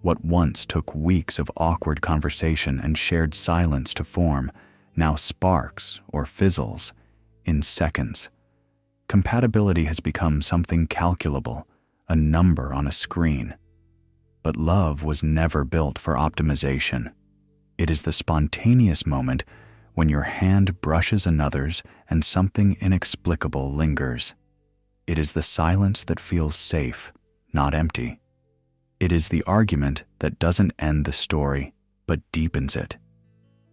What once took weeks of awkward conversation and shared silence to form now sparks or fizzles in seconds. Compatibility has become something calculable, a number on a screen. But love was never built for optimization. It is the spontaneous moment when your hand brushes another's and something inexplicable lingers. It is the silence that feels safe, not empty. It is the argument that doesn't end the story, but deepens it.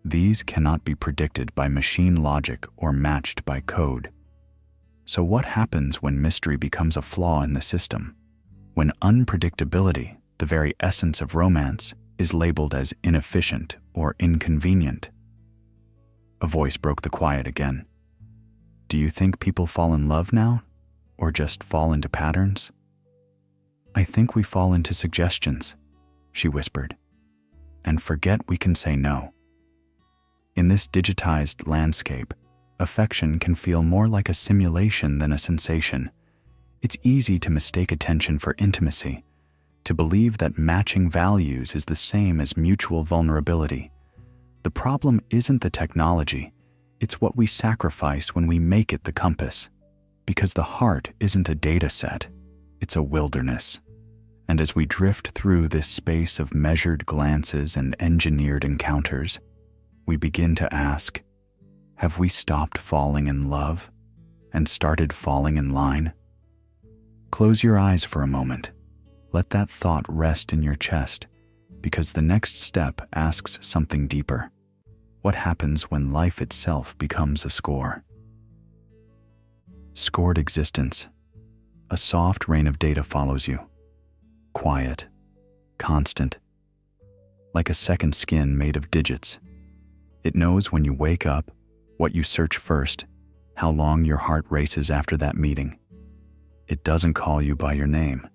These cannot be predicted by machine logic or matched by code. So what happens when mystery becomes a flaw in the system? When unpredictability, the very essence of romance, is labeled as inefficient or inconvenient? A voice broke the quiet again. Do you think people fall in love now, or just fall into patterns? I think we fall into suggestions, she whispered, and forget we can say no. In this digitized landscape, affection can feel more like a simulation than a sensation. It's easy to mistake attention for intimacy, to believe that matching values is the same as mutual vulnerability. The problem isn't the technology, it's what we sacrifice when we make it the compass. Because the heart isn't a data set, it's a wilderness. And as we drift through this space of measured glances and engineered encounters, we begin to ask, have we stopped falling in love? and started falling in line? Close your eyes for a moment. Let that thought rest in your chest, because the next step asks something deeper. What happens when life itself becomes a score? Scored existence. A soft rain of data follows you. Quiet, constant, like a second skin made of digits. It knows when you wake up, what you search first, how long your heart races after that meeting. It doesn't call you by your name.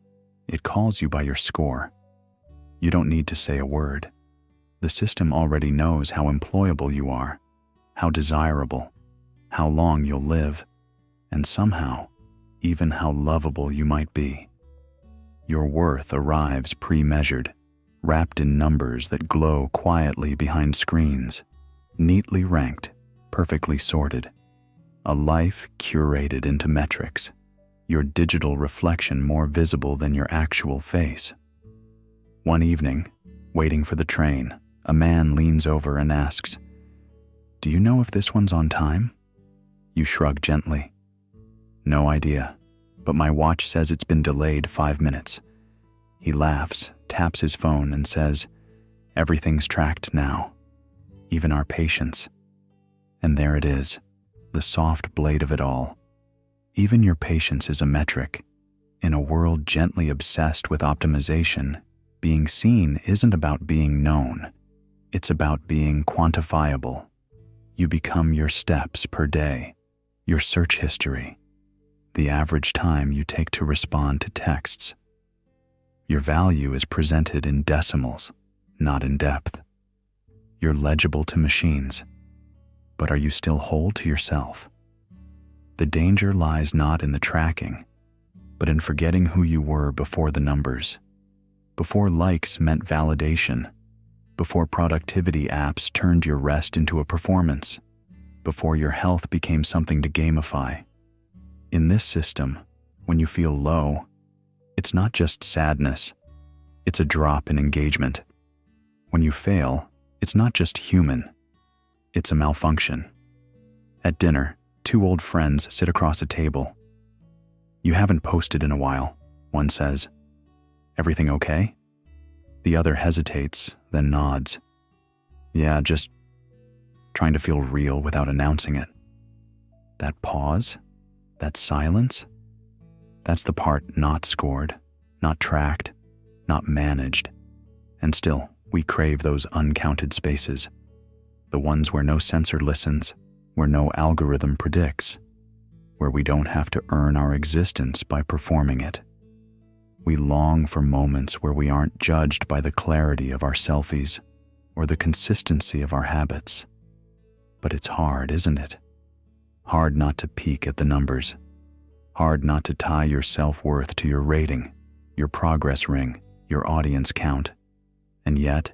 It calls you by your score. You don't need to say a word. The system already knows how employable you are, how desirable, how long you'll live, and somehow, even how lovable you might be. Your worth arrives pre-measured, wrapped in numbers that glow quietly behind screens, neatly ranked, perfectly sorted. A life curated into metrics, your digital reflection more visible than your actual face. One evening, waiting for the train, a man leans over and asks, "Do you know if this one's on time?" You shrug gently. "No idea, but my watch says it's been delayed 5 minutes. He laughs, taps his phone, and says, "Everything's tracked now, even our patience." And there it is, the soft blade of it all. Even your patience is a metric. In a world gently obsessed with optimization, being seen isn't about being known. It's about being quantifiable. You become your steps per day, your search history, the average time you take to respond to texts. Your value is presented in decimals, not in depth. You're legible to machines, but are you still whole to yourself? The danger lies not in the tracking, but in forgetting who you were before the numbers, before likes meant validation, before productivity apps turned your rest into a performance, before your health became something to gamify. In this system, when you feel low, it's not just sadness, it's a drop in engagement. When you fail, it's not just human, it's a malfunction. At dinner, 2 old friends sit across a table. "You haven't posted in a while," one says. "Everything okay?" The other hesitates, then nods. "Yeah, just trying to feel real without announcing it." That pause, that silence, that's the part not scored, not tracked, not managed. And still, we crave those uncounted spaces. The ones where no censor listens, where no algorithm predicts, where we don't have to earn our existence by performing it. We long for moments where we aren't judged by the clarity of our selfies or the consistency of our habits. But it's hard, isn't it? Hard not to peek at the numbers. Hard not to tie your self-worth to your rating, your progress ring, your audience count. And yet,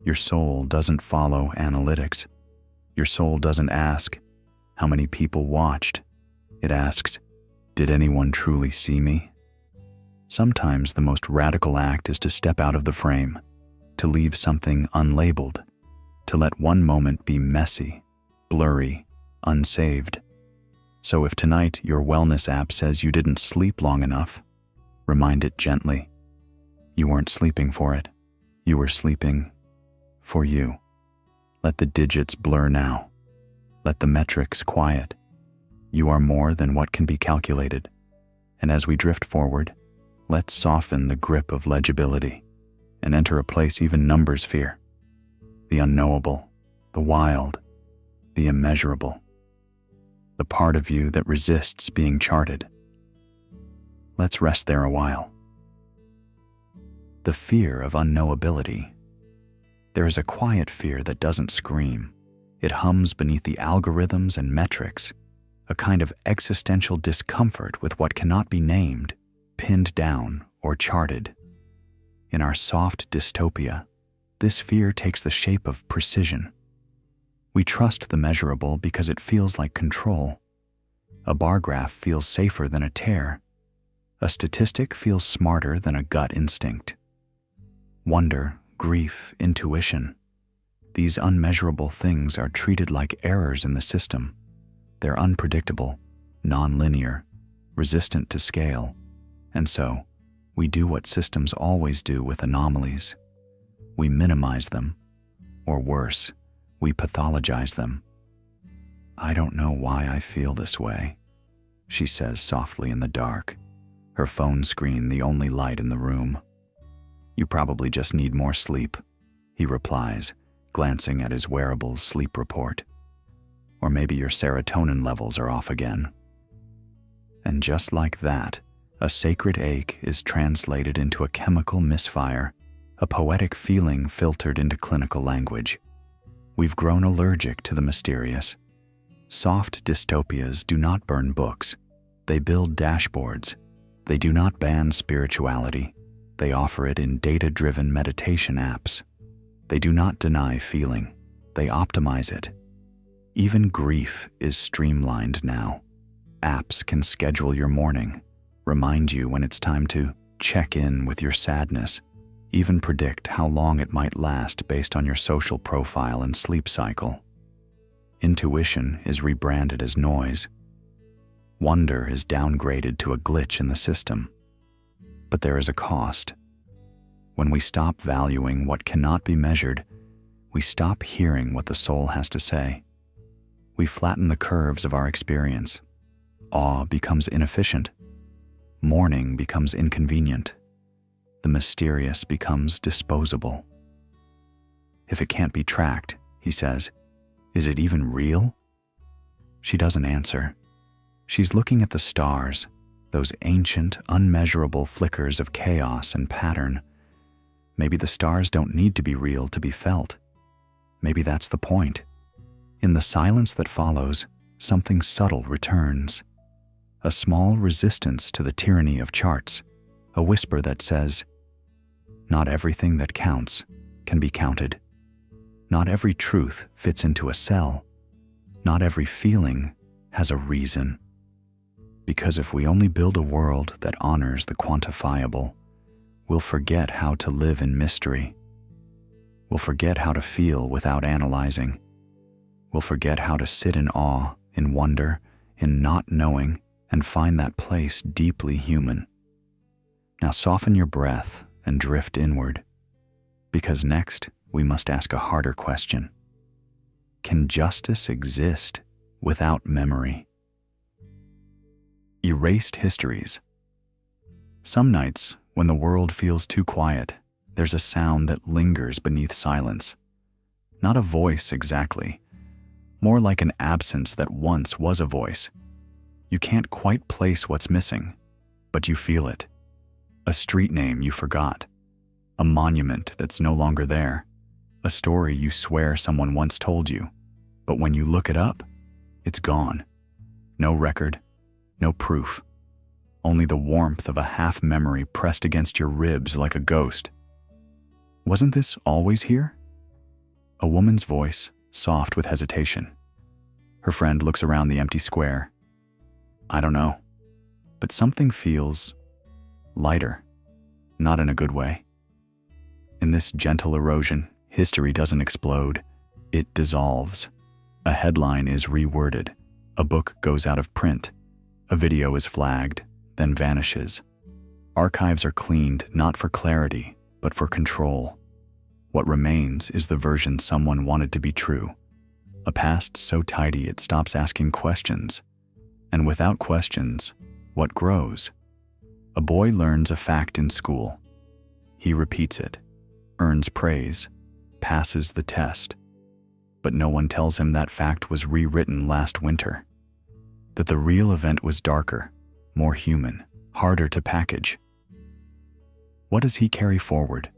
your soul doesn't follow analytics. Your soul doesn't ask, "How many people watched?" It asks, "Did anyone truly see me?" Sometimes the most radical act is to step out of the frame, to leave something unlabeled, to let one moment be messy, blurry, unsaved. So if tonight your wellness app says you didn't sleep long enough, remind it gently. You weren't sleeping for it. You were sleeping for you. Let the digits blur now. Let the metrics quiet. You are more than what can be calculated. And as we drift forward, let's soften the grip of legibility and enter a place even numbers fear. The unknowable, the wild, the immeasurable. The part of you that resists being charted. Let's rest there a while. The fear of unknowability. There is a quiet fear that doesn't scream. It hums beneath the algorithms and metrics, a kind of existential discomfort with what cannot be named, pinned down, or charted. In our soft dystopia, this fear takes the shape of precision. We trust the measurable because it feels like control. A bar graph feels safer than a tear. A statistic feels smarter than a gut instinct. Wonder, grief, intuition. These unmeasurable things are treated like errors in the system. They're unpredictable, non-linear, resistant to scale, and so we do what systems always do with anomalies. We minimize them, or worse, we pathologize them. "I don't know why I feel this way," she says softly in the dark, her phone screen the only light in the room. "You probably just need more sleep," he replies, glancing at his wearable's sleep report. "Or maybe your serotonin levels are off again." And just like that, a sacred ache is translated into a chemical misfire, a poetic feeling filtered into clinical language. We've grown allergic to the mysterious. Soft dystopias do not burn books. They build dashboards. They do not ban spirituality. They offer it in data-driven meditation apps. They do not deny feeling. They optimize it. Even grief is streamlined now. Apps can schedule your morning, remind you when it's time to check in with your sadness, even predict how long it might last based on your social profile and sleep cycle. Intuition is rebranded as noise. Wonder is downgraded to a glitch in the system. But there is a cost. When we stop valuing what cannot be measured, we stop hearing what the soul has to say. We flatten the curves of our experience. Awe becomes inefficient. Mourning becomes inconvenient. The mysterious becomes disposable. "If it can't be tracked," he says, "is it even real?" She doesn't answer. She's looking at the stars, those ancient, unmeasurable flickers of chaos and pattern. Maybe the stars don't need to be real to be felt. Maybe that's the point. In the silence that follows, something subtle returns. A small resistance to the tyranny of charts, a whisper that says, "Not everything that counts can be counted. Not every truth fits into a cell. Not every feeling has a reason." Because if we only build a world that honors the quantifiable, we'll forget how to live in mystery. We'll forget how to feel without analyzing. We'll forget how to sit in awe, in wonder, in not knowing, and find that place deeply human. Now soften your breath and drift inward, because next we must ask a harder question. Can justice exist without memory? Erased histories. Some nights, when the world feels too quiet, there's a sound that lingers beneath silence. Not a voice exactly, more like an absence that once was a voice. You can't quite place what's missing, but you feel it. A street name you forgot, a monument that's no longer there, a story you swear someone once told you, but when you look it up, it's gone. No record, no proof, only the warmth of a half-memory pressed against your ribs like a ghost. Wasn't this always here? A woman's voice, soft with hesitation. Her friend looks around the empty square. I don't know, but something feels lighter, not in a good way. In this gentle erosion, history doesn't explode, it dissolves. A headline is reworded, a book goes out of print, a video is flagged, then vanishes. Archives are cleaned not for clarity, but for control. What remains is the version someone wanted to be true, a past so tidy it stops asking questions. And without questions, what grows? A boy learns a fact in school. He repeats it, earns praise, passes the test. But no one tells him that fact was rewritten last winter. That the real event was darker, more human, harder to package. What does he carry forward?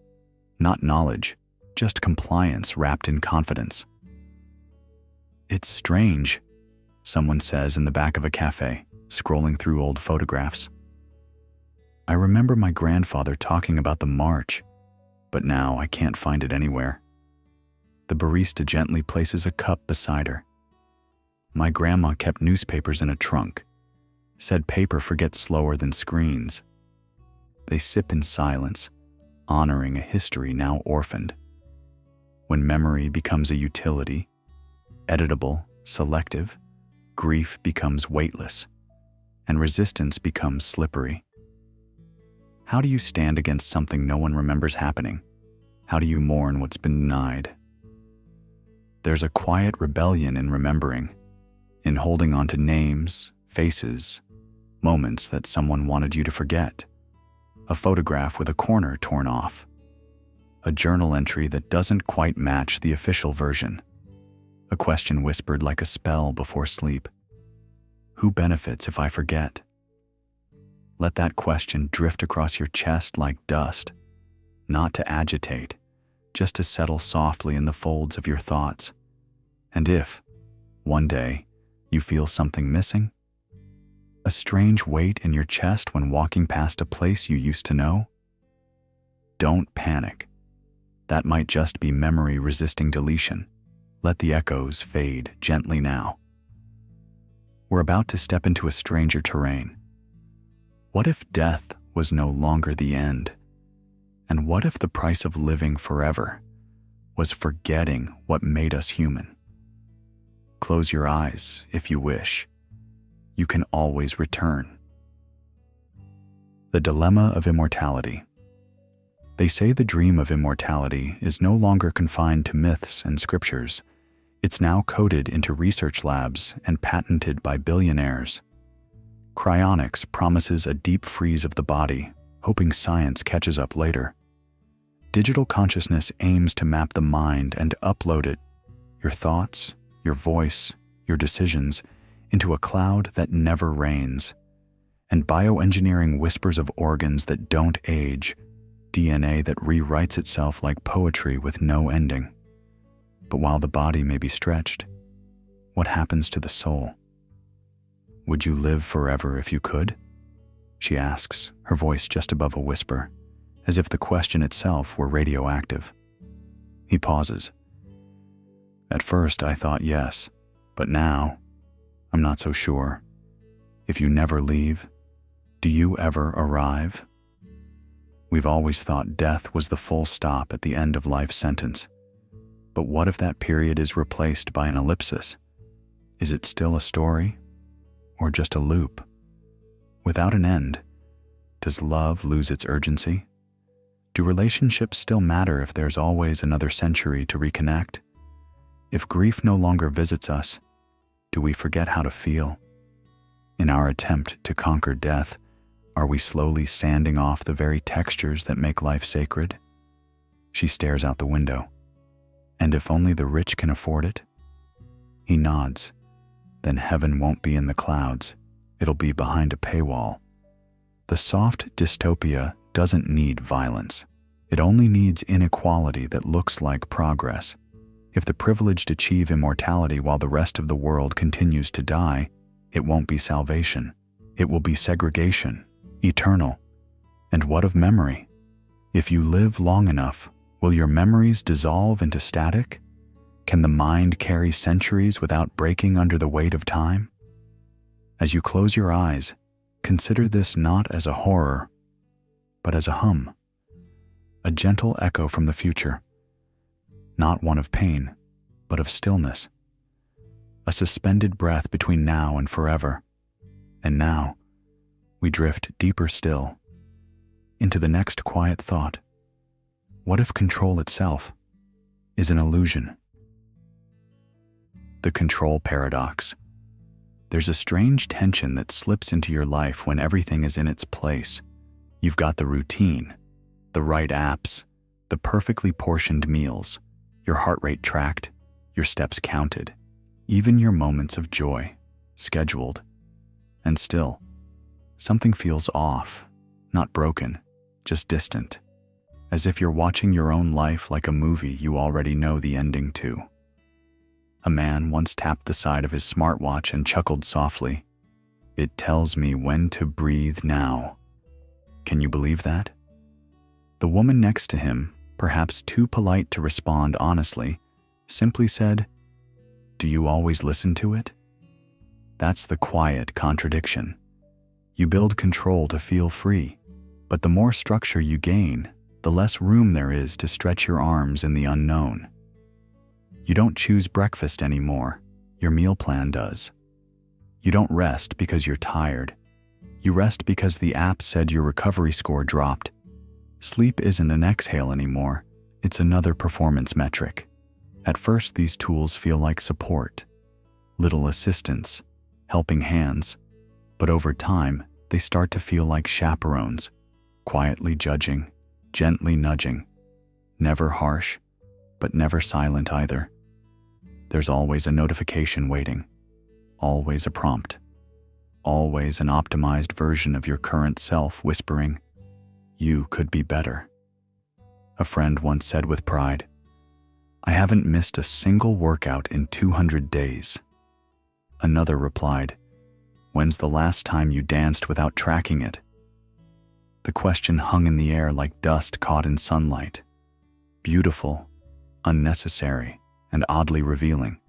Not knowledge, just compliance wrapped in confidence. It's strange, someone says in the back of a cafe, scrolling through old photographs. I remember my grandfather talking about the march, but now I can't find it anywhere. The barista gently places a cup beside her. My grandma kept newspapers in a trunk, said paper forgets slower than screens. They sip in silence, honoring a history now orphaned. When memory becomes a utility, editable, selective, grief becomes weightless, and resistance becomes slippery. How do you stand against something no one remembers happening? How do you mourn what's been denied? There's a quiet rebellion in remembering, in holding on to names, faces, moments that someone wanted you to forget. A photograph with a corner torn off. A journal entry that doesn't quite match the official version. A question whispered like a spell before sleep. Who benefits if I forget? Let that question drift across your chest like dust, not to agitate, just to settle softly in the folds of your thoughts. And if, one day, you feel something missing, a strange weight in your chest when walking past a place you used to know, don't panic. That might just be memory resisting deletion. Let the echoes fade gently now. We're about to step into a stranger terrain. What if death was no longer the end? And what if the price of living forever was forgetting what made us human? Close your eyes if you wish. You can always return. The Dilemma of Immortality. They say the dream of immortality is no longer confined to myths and scriptures. It's now coded into research labs and patented by billionaires. Cryonics promises a deep freeze of the body, hoping science catches up later. Digital consciousness aims to map the mind and upload it, your thoughts, your voice, your decisions, into a cloud that never rains. And bioengineering whispers of organs that don't age, DNA that rewrites itself like poetry with no ending. But while the body may be stretched, what happens to the soul? Would you live forever if you could? She asks, her voice just above a whisper, as if the question itself were radioactive. He pauses. At first I thought yes, but now I'm not so sure. If you never leave, do you ever arrive? We've always thought death was the full stop at the end of life's sentence. But what if that period is replaced by an ellipsis? Is it still a story? Or just a loop? Without an end, does love lose its urgency? Do relationships still matter if there's always another century to reconnect? If grief no longer visits us, do we forget how to feel? In our attempt to conquer death, are we slowly sanding off the very textures that make life sacred? She stares out the window. And if only the rich can afford it? He nods. Then heaven won't be in the clouds. It'll be behind a paywall. The soft dystopia doesn't need violence. It only needs inequality that looks like progress. If the privileged achieve immortality while the rest of the world continues to die, it won't be salvation. It will be segregation, eternal. And what of memory? If you live long enough, will your memories dissolve into static? Can the mind carry centuries without breaking under the weight of time? As you close your eyes, consider this not as a horror, but as a hum, a gentle echo from the future, not one of pain, but of stillness, a suspended breath between now and forever. And now, we drift deeper still, into the next quiet thought. What if control itself is an illusion? The control paradox. There's a strange tension that slips into your life when everything is in its place. You've got the routine, the right apps, the perfectly portioned meals, your heart rate tracked, your steps counted, even your moments of joy, scheduled. And still, something feels off, not broken, just distant, as if you're watching your own life like a movie you already know the ending to. A man once tapped the side of his smartwatch and chuckled softly. It tells me when to breathe now. Can you believe that? The woman next to him, perhaps too polite to respond honestly, simply said, "Do you always listen to it?" That's the quiet contradiction. You build control to feel free, but the more structure you gain, the less room there is to stretch your arms in the unknown. You don't choose breakfast anymore, your meal plan does. You don't rest because you're tired, You rest because the app said your recovery score dropped. Sleep isn't an exhale anymore, it's another performance metric. At first, these tools feel like support, little assistance, helping hands, but over time, they start to feel like chaperones, quietly judging, gently nudging, never harsh, but never silent either. There's always a notification waiting, always a prompt, always an optimized version of your current self whispering, "You could be better." A friend once said with pride, "I haven't missed a single workout in 200 days. Another replied, "When's the last time you danced without tracking it?" The question hung in the air like dust caught in sunlight. Beautiful, unnecessary, and oddly revealing.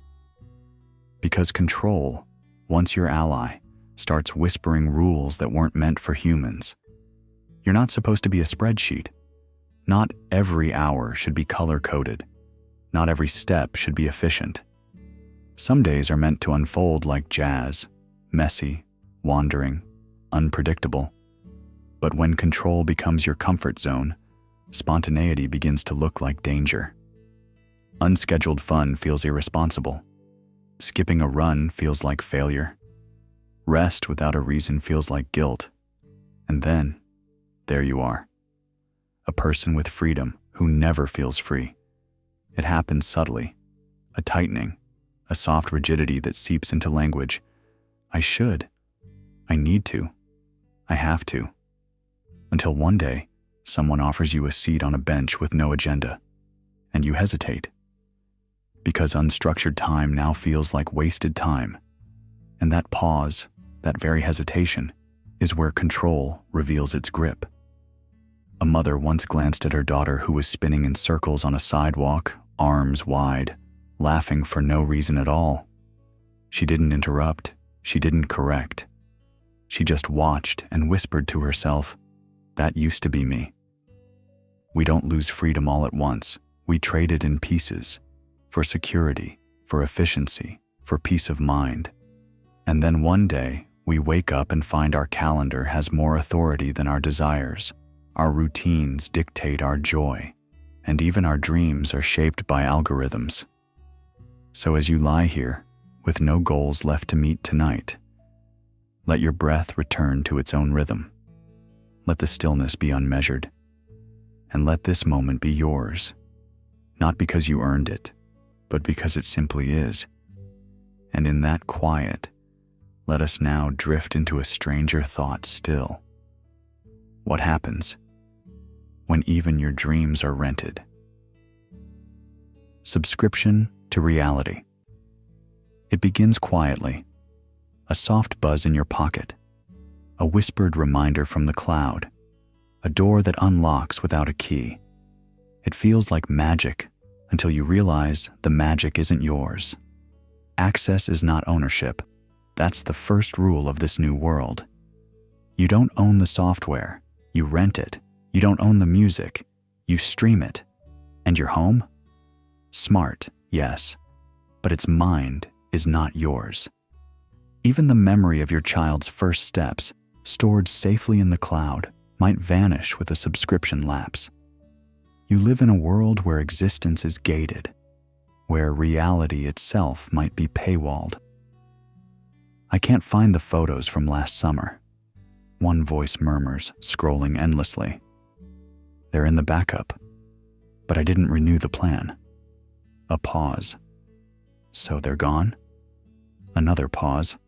Because control, once your ally, starts whispering rules that weren't meant for humans. You're not supposed to be a spreadsheet. Not every hour should be color-coded. Not every step should be efficient. Some days are meant to unfold like jazz, messy, wandering, unpredictable. But when control becomes your comfort zone, spontaneity begins to look like danger. Unscheduled fun feels irresponsible. Skipping a run feels like failure. Rest without a reason feels like guilt. And then, there you are. A person with freedom who never feels free. It happens subtly. A tightening, a soft rigidity that seeps into language. I should. I need to. I have to. Until one day, someone offers you a seat on a bench with no agenda, and you hesitate. Because unstructured time now feels like wasted time. And that pause, that very hesitation, is where control reveals its grip. A mother once glanced at her daughter who was spinning in circles on a sidewalk, arms wide, laughing for no reason at all. She didn't interrupt, she didn't correct. She just watched and whispered to herself, "That used to be me." We don't lose freedom all at once. We trade it in pieces, for security, for efficiency, for peace of mind. And then one day, we wake up and find our calendar has more authority than our desires. Our routines dictate our joy, and even our dreams are shaped by algorithms. So as you lie here, with no goals left to meet tonight, let your breath return to its own rhythm. Let the stillness be unmeasured, and let this moment be yours, not because you earned it, but because it simply is. And in that quiet, let us now drift into a stranger thought still. What happens when even your dreams are rented? Subscription to reality. It begins quietly, a soft buzz in your pocket, a whispered reminder from the cloud, a door that unlocks without a key. It feels like magic until you realize the magic isn't yours. Access is not ownership. That's the first rule of this new world. You don't own the software, you rent it. You don't own the music, you stream it. And your home? Smart, yes, but its mind is not yours. Even the memory of your child's first steps, stored safely in the cloud, might vanish with a subscription lapse. You live in a world where existence is gated, where reality itself might be paywalled. I can't find the photos from last summer. One voice murmurs, scrolling endlessly. They're in the backup, but I didn't renew the plan. A pause. So they're gone? Another pause.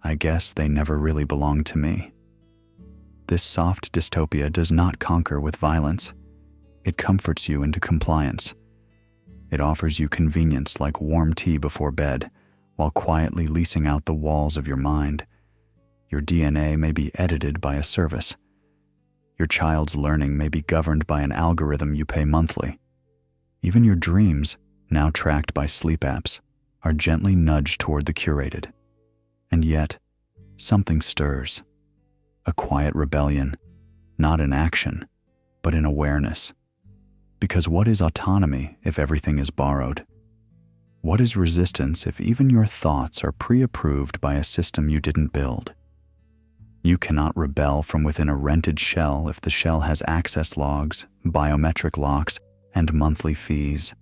I guess they never really belonged to me. This soft dystopia does not conquer with violence. It comforts you into compliance. It offers you convenience like warm tea before bed, while quietly leasing out the walls of your mind. Your DNA may be edited by a service. Your child's learning may be governed by an algorithm you pay monthly. Even your dreams, now tracked by sleep apps, are gently nudged toward the curated. And yet, something stirs. A quiet rebellion, not in action, but in awareness. Because what is autonomy if everything is borrowed? What is resistance if even your thoughts are pre-approved by a system you didn't build? You cannot rebel from within a rented shell if the shell has access logs, biometric locks, and monthly fees.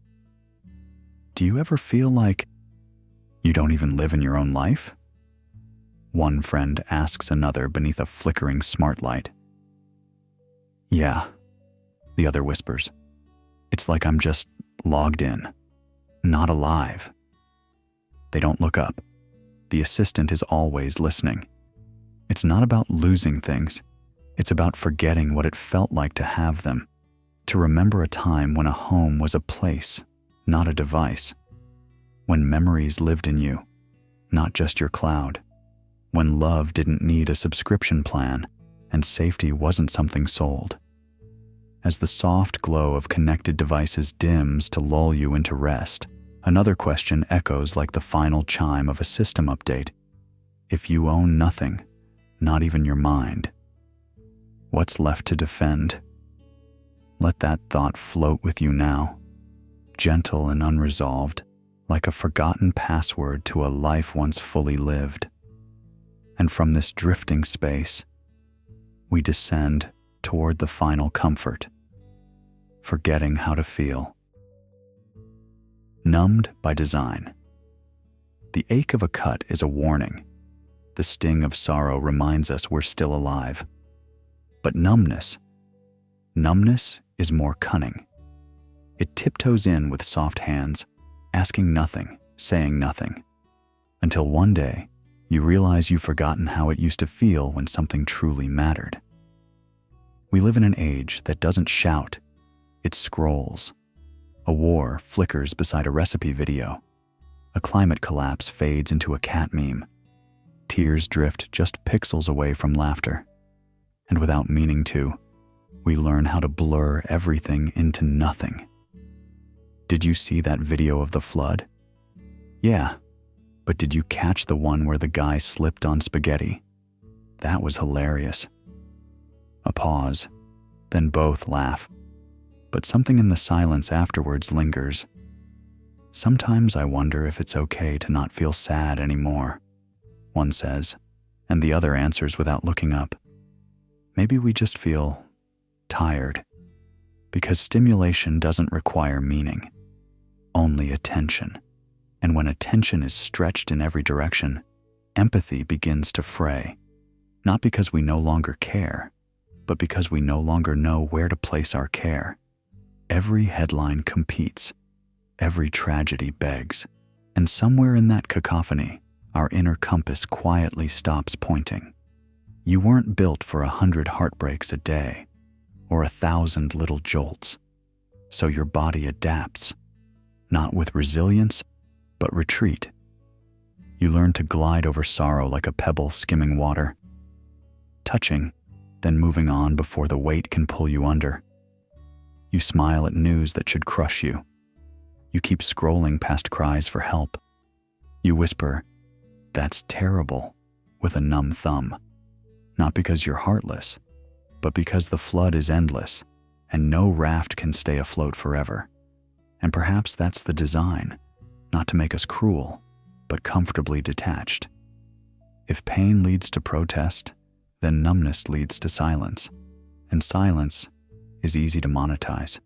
Do you ever feel like you don't even live in your own life? One friend asks another beneath a flickering smart light. Yeah, the other whispers. It's like I'm just logged in, not alive. They don't look up. The assistant is always listening. It's not about losing things. It's about forgetting what it felt like to have them, to remember a time when a home was a place, not a device, when memories lived in you, not just your cloud, when love didn't need a subscription plan and safety wasn't something sold. As the soft glow of connected devices dims to lull you into rest, another question echoes like the final chime of a system update. If you own nothing, not even your mind, what's left to defend? Let that thought float with you now, gentle and unresolved, like a forgotten password to a life once fully lived. And from this drifting space, we descend toward the final comfort, forgetting how to feel. Numbed by design. The ache of a cut is a warning. The sting of sorrow reminds us we're still alive. But numbness is more cunning. It tiptoes in with soft hands, asking nothing, saying nothing, until one day you realize you've forgotten how it used to feel when something truly mattered. We live in an age that doesn't shout, it scrolls. A war flickers beside a recipe video. A climate collapse fades into a cat meme. Tears drift just pixels away from laughter. And without meaning to, we learn how to blur everything into nothing. Did you see that video of the flood? Yeah, but did you catch the one where the guy slipped on spaghetti? That was hilarious. A pause, then both laugh. But something in the silence afterwards lingers. Sometimes I wonder if it's okay to not feel sad anymore, one says, and the other answers without looking up. Maybe we just feel tired, because stimulation doesn't require meaning, only attention. And when attention is stretched in every direction, empathy begins to fray, not because we no longer care, but because we no longer know where to place our care. Every headline competes, every tragedy begs, and somewhere in that cacophony, our inner compass quietly stops pointing. You weren't built for 100 heartbreaks a day, or 1,000 little jolts, so your body adapts, not with resilience, but retreat. You learn to glide over sorrow like a pebble skimming water, touching, then moving on before the weight can pull you under. You smile at news that should crush you. You keep scrolling past cries for help. You whisper, "That's terrible," with a numb thumb. Not because you're heartless, but because the flood is endless, and no raft can stay afloat forever. And perhaps that's the design, not to make us cruel, but comfortably detached. If pain leads to protest, then numbness leads to silence, and silence is easy to monetize.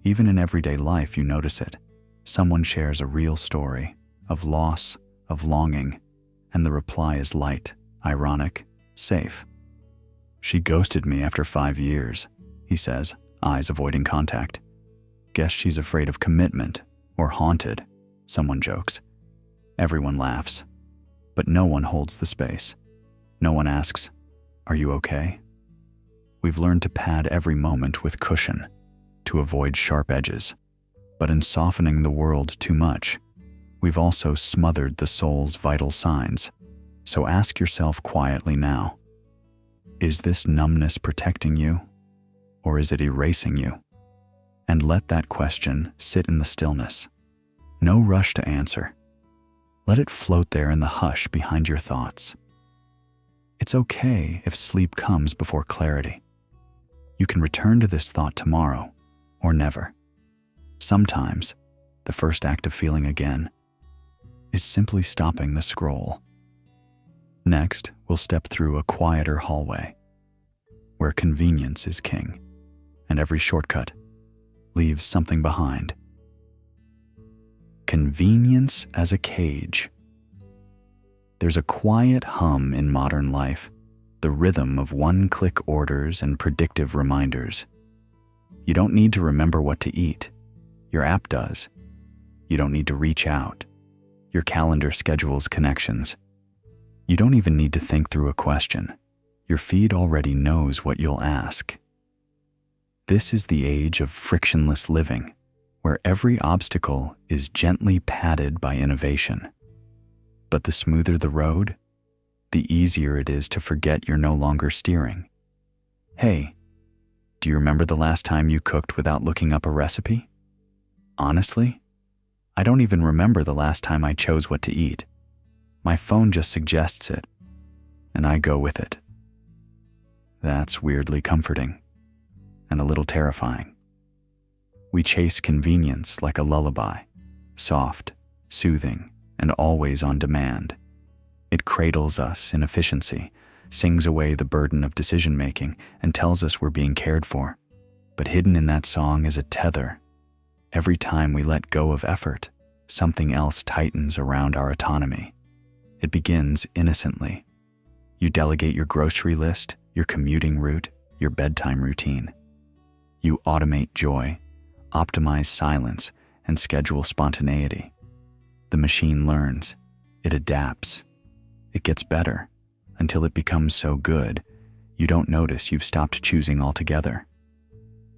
Even in everyday life, you notice it. Someone shares a real story of loss, of longing, and the reply is light, ironic, safe. "She ghosted me after 5 years," he says, eyes avoiding contact. "Guess she's afraid of commitment, or haunted," someone jokes. Everyone laughs, but no one holds the space. No one asks, "Are you okay?" We've learned to pad every moment with cushion, to avoid sharp edges. But in softening the world too much, we've also smothered the soul's vital signs. So ask yourself quietly now, is this numbness protecting you, or is it erasing you? And let that question sit in the stillness. No rush to answer. Let it float there in the hush behind your thoughts. It's okay if sleep comes before clarity. You can return to this thought tomorrow, or never. Sometimes, the first act of feeling again is simply stopping the scroll. Next, we'll step through a quieter hallway, where convenience is king, and every shortcut leaves something behind. Convenience as a cage. There's a quiet hum in modern life, the rhythm of one-click orders and predictive reminders. You don't need to remember what to eat. Your app does. You don't need to reach out. Your calendar schedules connections. You don't even need to think through a question. Your feed already knows what you'll ask. This is the age of frictionless living, where every obstacle is gently padded by innovation. But the smoother the road, the easier it is to forget you're no longer steering. Hey, do you remember the last time you cooked without looking up a recipe? Honestly, I don't even remember the last time I chose what to eat. My phone just suggests it, and I go with it. That's weirdly comforting, and a little terrifying. We chase convenience like a lullaby, soft, soothing, and always on demand. It cradles us in efficiency, sings away the burden of decision-making, and tells us we're being cared for. But hidden in that song is a tether. Every time we let go of effort, something else tightens around our autonomy. It begins innocently. You delegate your grocery list, your commuting route, your bedtime routine. You automate joy, optimize silence, and schedule spontaneity. The machine learns. It adapts. It gets better until it becomes so good, you don't notice you've stopped choosing altogether.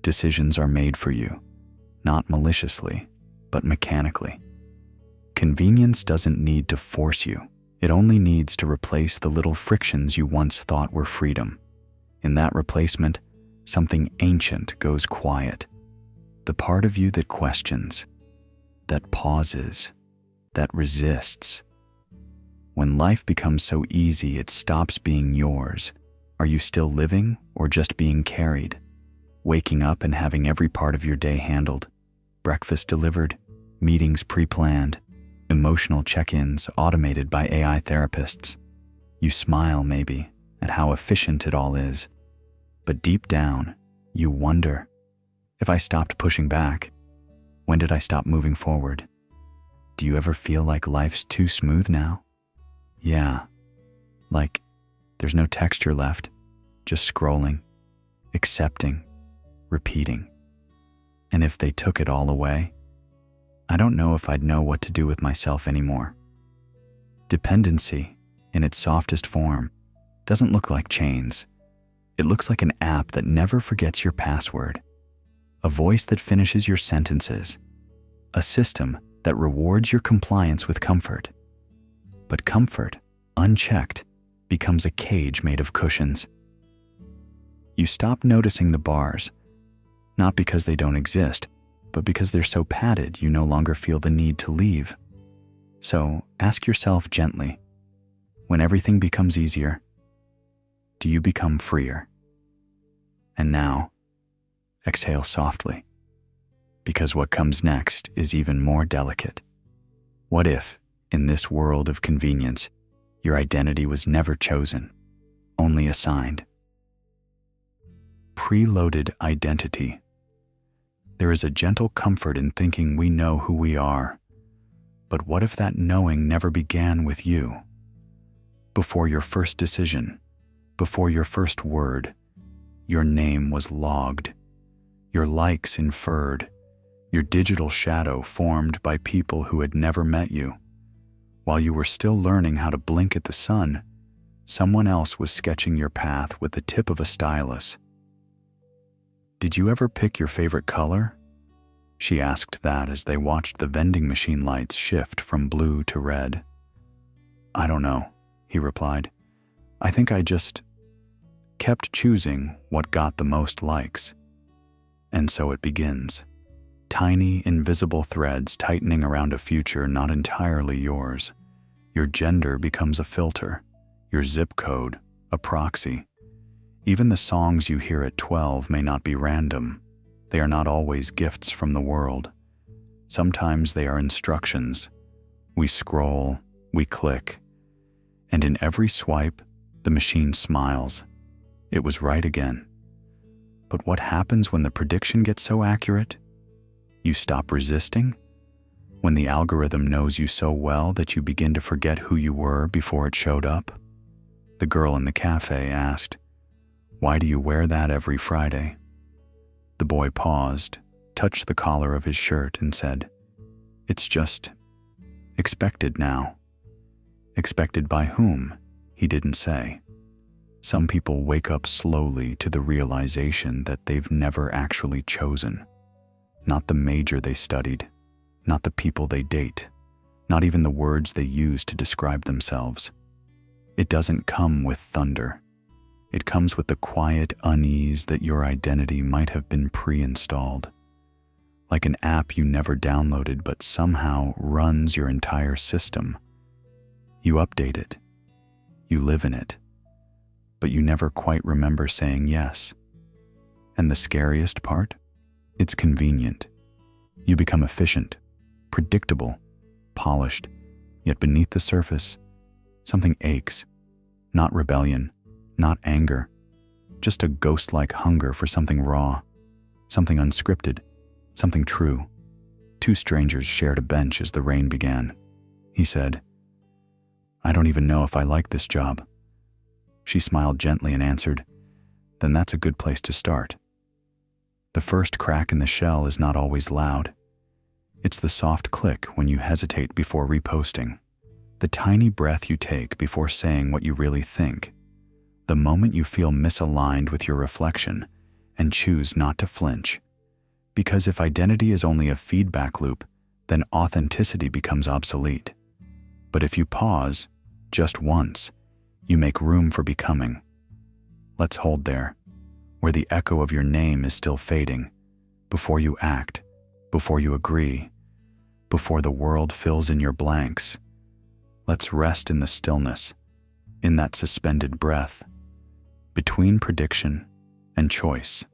Decisions are made for you, not maliciously, but mechanically. Convenience doesn't need to force you. It only needs to replace the little frictions you once thought were freedom. In that replacement, something ancient goes quiet. The part of you that questions, that pauses, that resists. When life becomes so easy it stops being yours, are you still living or just being carried? Waking up and having every part of your day handled, breakfast delivered, meetings pre-planned, emotional check-ins automated by AI therapists. You smile maybe at how efficient it all is, but deep down, you wonder, if I stopped pushing back, when did I stop moving forward? Do you ever feel like life's too smooth now? Yeah, like there's no texture left, just scrolling, accepting, repeating. And if they took it all away, I don't know if I'd know what to do with myself anymore. Dependency, in its softest form, doesn't look like chains. It looks like an app that never forgets your password, a voice that finishes your sentences, a system that rewards your compliance with comfort. But comfort, unchecked, becomes a cage made of cushions. You stop noticing the bars, not because they don't exist, but because they're so padded you no longer feel the need to leave. So ask yourself gently, when everything becomes easier, do you become freer? And now, exhale softly, because what comes next is even more delicate. What if, in this world of convenience, your identity was never chosen, only assigned? Preloaded identity. There is a gentle comfort in thinking we know who we are. But what if that knowing never began with you? Before your first decision, before your first word, your name was logged, your likes inferred, your digital shadow formed by people who had never met you. While you were still learning how to blink at the sun, someone else was sketching your path with the tip of a stylus. Did you ever pick your favorite color? She asked that as they watched the vending machine lights shift from blue to red. I don't know, he replied. I think I just kept choosing what got the most likes. And so it begins. Tiny, invisible threads tightening around a future not entirely yours. Your gender becomes a filter, your zip code, a proxy. Even the songs you hear at 12 may not be random. They are not always gifts from the world. Sometimes they are instructions. We scroll, we click. And in every swipe, the machine smiles. It was right again. But what happens when the prediction gets so accurate? You stop resisting? When the algorithm knows you so well that you begin to forget who you were before it showed up? The girl in the cafe asked, "Why do you wear that every Friday?" The boy paused, touched the collar of his shirt, and said, "It's just expected now." Expected by whom? He didn't say. Some people wake up slowly to the realization that they've never actually chosen. Not the major they studied, not the people they date, not even the words they use to describe themselves. It doesn't come with thunder. It comes with the quiet unease that your identity might have been pre-installed. Like an app you never downloaded but somehow runs your entire system. You update it. You live in it. But you never quite remember saying yes. And the scariest part? It's convenient. You become efficient, predictable, polished, yet beneath the surface, something aches. Not rebellion, not anger, just a ghost-like hunger for something raw, something unscripted, something true. Two strangers shared a bench as the rain began. He said, "I don't even know if I like this job." She smiled gently and answered, "Then that's a good place to start." The first crack in the shell is not always loud. It's the soft click when you hesitate before reposting, the tiny breath you take before saying what you really think, the moment you feel misaligned with your reflection and choose not to flinch. Because if identity is only a feedback loop, then authenticity becomes obsolete. But if you pause, just once, you make room for becoming. Let's hold there, where the echo of your name is still fading, before you act, before you agree, before the world fills in your blanks. Let's rest in the stillness, in that suspended breath, between prediction and choice.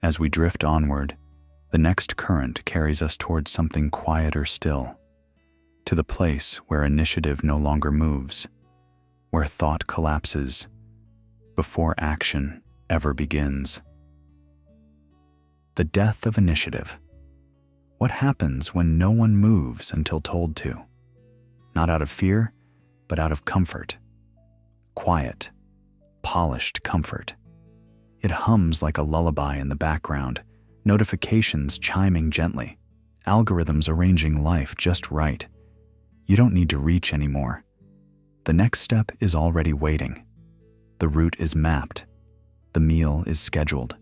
As we drift onward, the next current carries us towards something quieter still, to the place where initiative no longer moves, where thought collapses before action ever begins. The death of initiative. What happens when no one moves until told to? Not out of fear, but out of comfort. Quiet, polished comfort. It hums like a lullaby in the background, notifications chiming gently, algorithms arranging life just right. You don't need to reach anymore. The next step is already waiting. The route is mapped. The meal is scheduled.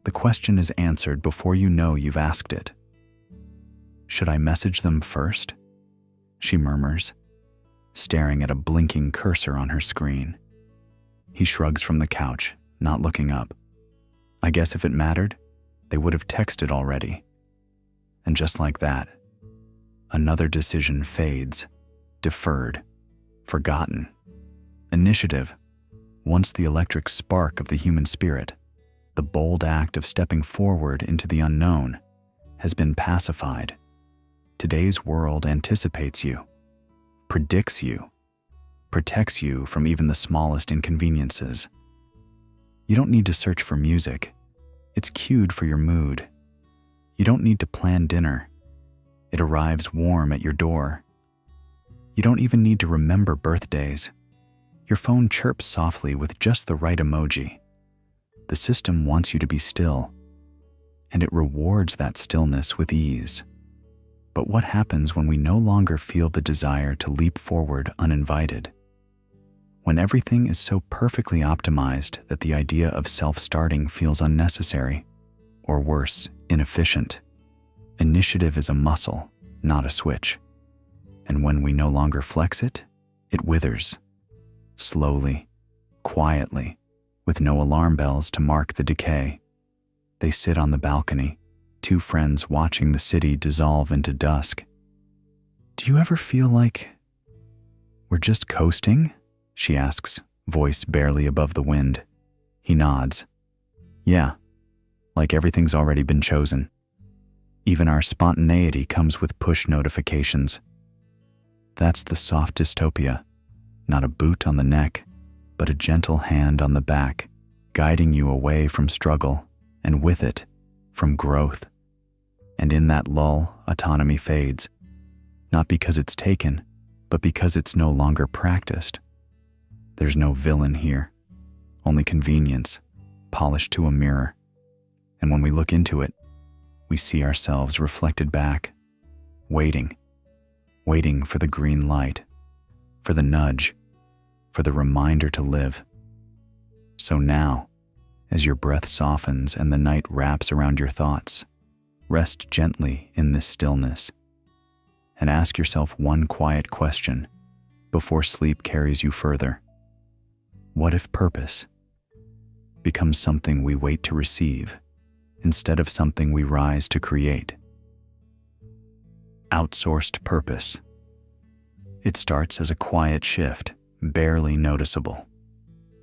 The question is answered before you know you've asked it. "Should I message them first?" she murmurs, staring at a blinking cursor on her screen. He shrugs from the couch, not looking up. I guess if it mattered, they would have texted already. And just like that, another decision fades, deferred, forgotten. Initiative, once the electric spark of the human spirit, the bold act of stepping forward into the unknown, has been pacified. Today's world anticipates you, predicts you, protects you from even the smallest inconveniences. You don't need to search for music. It's cued for your mood. You don't need to plan dinner. It arrives warm at your door. You don't even need to remember birthdays. Your phone chirps softly with just the right emoji. The system wants you to be still, and it rewards that stillness with ease. But what happens when we no longer feel the desire to leap forward uninvited? When everything is so perfectly optimized that the idea of self-starting feels unnecessary, or worse, inefficient. Initiative is a muscle, not a switch. And when we no longer flex it, it withers. Slowly, quietly, with no alarm bells to mark the decay. They sit on the balcony, two friends watching the city dissolve into dusk. "Do you ever feel like we're just coasting?" she asks, voice barely above the wind. He nods. "Yeah, like everything's already been chosen. Even our spontaneity comes with push notifications. That's the soft dystopia, Not a boot on the neck, but a gentle hand on the back, guiding you away from struggle, and with it, from growth. And in that lull, autonomy fades, not because it's taken, but because it's no longer practiced. There's no villain here, only convenience, polished to a mirror. And when we look into it, we see ourselves reflected back, waiting for the green light, for the nudge, for the reminder to live. So now, as your breath softens and the night wraps around your thoughts, rest gently in this stillness and ask yourself one quiet question before sleep carries you further. What if purpose becomes something we wait to receive instead of something we rise to create? Outsourced purpose. It starts as a quiet shift, barely noticeable.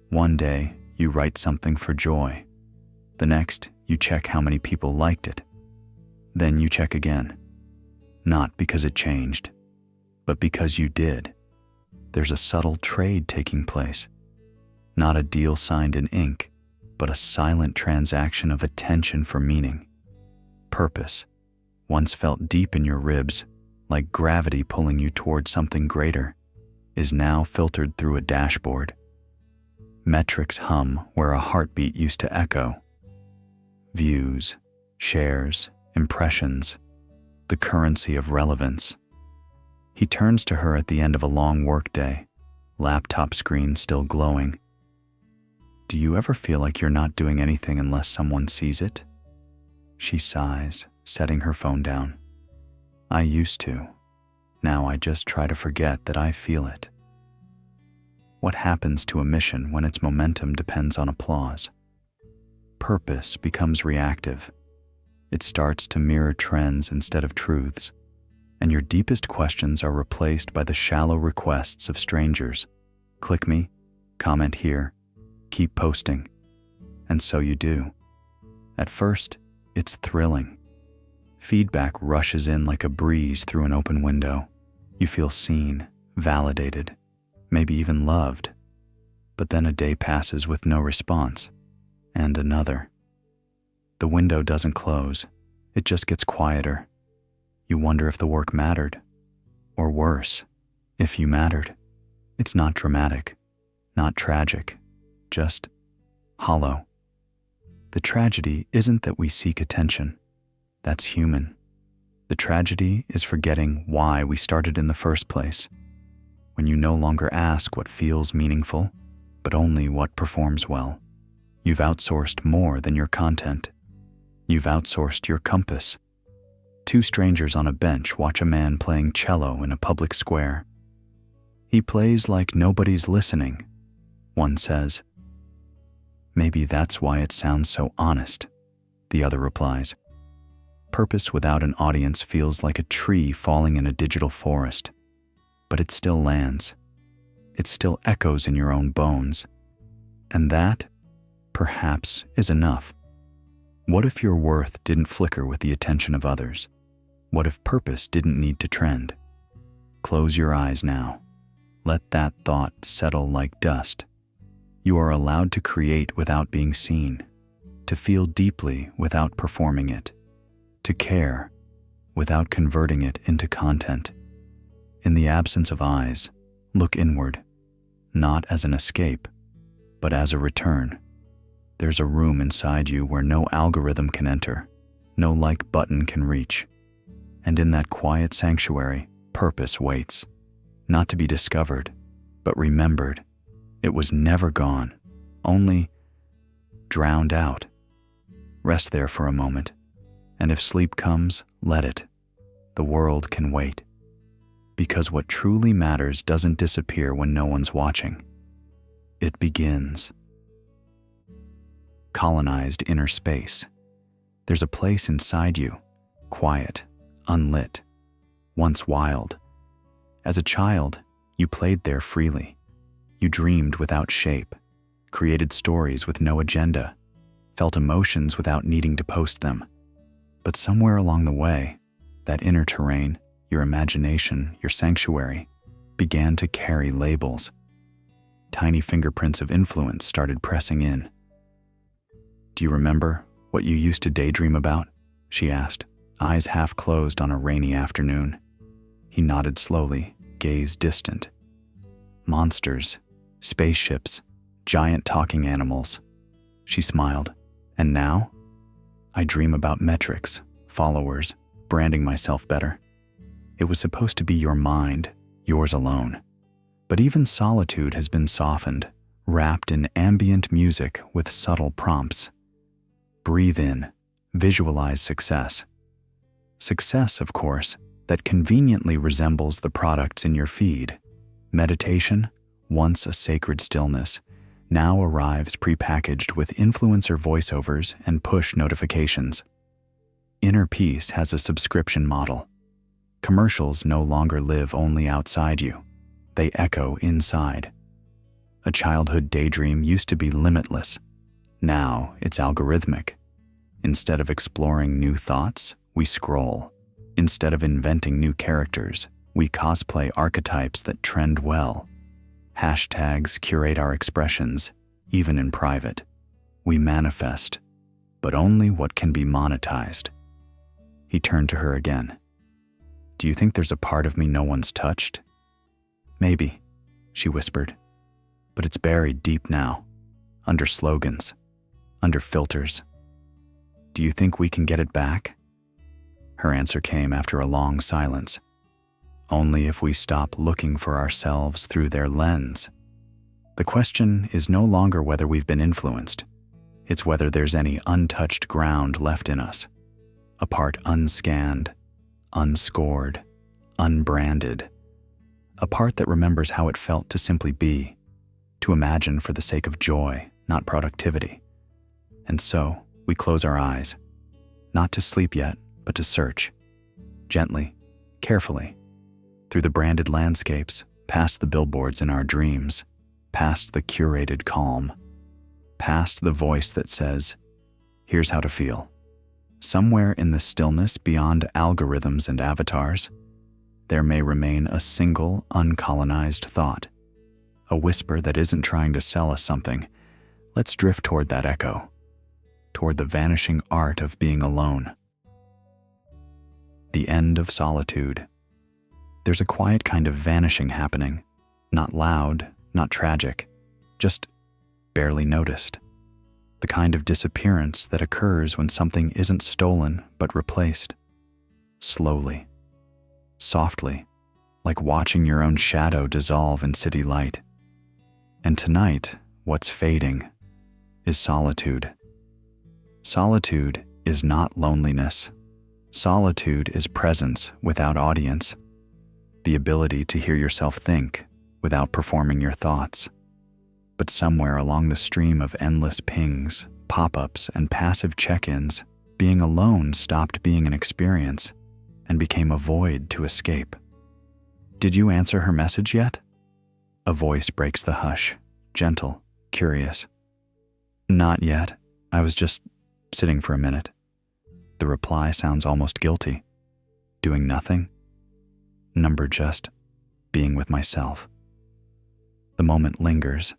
One day, you write something for joy. The next, you check how many people liked it. Then you check again. Not because it changed, but because you did. There's a subtle trade taking place. Not a deal signed in ink, but a silent transaction of attention for meaning. Purpose, once felt deep in your ribs, like gravity pulling you toward something greater, is now filtered through a dashboard. Metrics hum where a heartbeat used to echo. Views, shares, impressions, the currency of relevance. He turns to her at the end of a long workday, laptop screen still glowing. Do you ever feel like you're not doing anything unless someone sees it? She sighs, setting her phone down. I used to. Now I just try to forget that I feel it. What happens to a mission when its momentum depends on applause? Purpose becomes reactive. It starts to mirror trends instead of truths, and your deepest questions are replaced by the shallow requests of strangers. Click me, comment here, keep posting. And so you do. At first, it's thrilling. Feedback rushes in like a breeze through an open window. You feel seen, validated, maybe even loved. But then a day passes with no response, and another. The window doesn't close, it just gets quieter. You wonder if the work mattered. Or worse, if you mattered. It's not dramatic, not tragic, just hollow. The tragedy isn't that we seek attention. That's human. The tragedy is forgetting why we started in the first place. When you no longer ask what feels meaningful, but only what performs well. You've outsourced more than your content. You've outsourced your compass. Two strangers on a bench watch a man playing cello in a public square. He plays like nobody's listening, one says. Maybe that's why it sounds so honest, the other replies. Purpose without an audience feels like a tree falling in a digital forest, but it still lands. It still echoes in your own bones. And that, perhaps, is enough. What if your worth didn't flicker with the attention of others? What if purpose didn't need to trend? Close your eyes now. Let that thought settle like dust. You are allowed to create without being seen, to feel deeply without performing it, to care without converting it into content. In the absence of eyes, look inward, not as an escape, but as a return. There's a room inside you where no algorithm can enter, no like button can reach. And in that quiet sanctuary, purpose waits, not to be discovered, but remembered. It was never gone, only drowned out. Rest there for a moment, and if sleep comes, let it. The world can wait. Because what truly matters doesn't disappear when no one's watching. It begins. Colonized inner space. There's a place inside you, quiet, unlit, once wild. As a child, you played there freely. You dreamed without shape, created stories with no agenda, felt emotions without needing to post them. But somewhere along the way, that inner terrain, your imagination, your sanctuary, began to carry labels. Tiny fingerprints of influence started pressing in. "Do you remember what you used to daydream about?" she asked, eyes half closed on a rainy afternoon. He nodded slowly, gaze distant. "Monsters, spaceships, giant talking animals." She smiled. "And now? I dream about metrics, followers, branding myself better. It was supposed to be your mind, yours alone. But even solitude has been softened, wrapped in ambient music with subtle prompts. Breathe in, visualize success. Success, of course, that conveniently resembles the products in your feed. Meditation, once a sacred stillness, now arrives prepackaged with influencer voiceovers and push notifications. Inner peace has a subscription model. Commercials no longer live only outside you. They echo inside. A childhood daydream used to be limitless. Now it's algorithmic. Instead of exploring new thoughts, we scroll. Instead of inventing new characters, we cosplay archetypes that trend well. Hashtags curate our expressions, even in private. We manifest, but only what can be monetized. He turned to her again. "Do you think there's a part of me no one's touched?" "Maybe," she whispered, "but it's buried deep now, under slogans, under filters. Do you think we can get it back?" Her answer came after a long silence. "Only if we stop looking for ourselves through their lens. The question is no longer whether we've been influenced. It's whether there's any untouched ground left in us. A part unscanned, unscored, unbranded. A part that remembers how it felt to simply be, to imagine for the sake of joy, not productivity. And so, we close our eyes, not to sleep yet, but to search, gently, carefully, through the branded landscapes, past the billboards in our dreams, past the curated calm, past the voice that says, 'Here's how to feel.' Somewhere in the stillness beyond algorithms and avatars, there may remain a single uncolonized thought, a whisper that isn't trying to sell us something. Let's drift toward that echo, toward the vanishing art of being alone." The end of solitude. There's a quiet kind of vanishing happening, not loud, not tragic, just barely noticed. The kind of disappearance that occurs when something isn't stolen but replaced. Slowly, softly, like watching your own shadow dissolve in city light. And tonight, what's fading is solitude. Solitude is not loneliness. Solitude is presence without audience. The ability to hear yourself think without performing your thoughts. But somewhere along the stream of endless pings, pop-ups, and passive check-ins, being alone stopped being an experience and became a void to escape. "Did you answer her message yet?" A voice breaks the hush, gentle, curious. "Not yet. I was just sitting for a minute." The reply sounds almost guilty. "Doing nothing?" Number just being with myself. The moment lingers,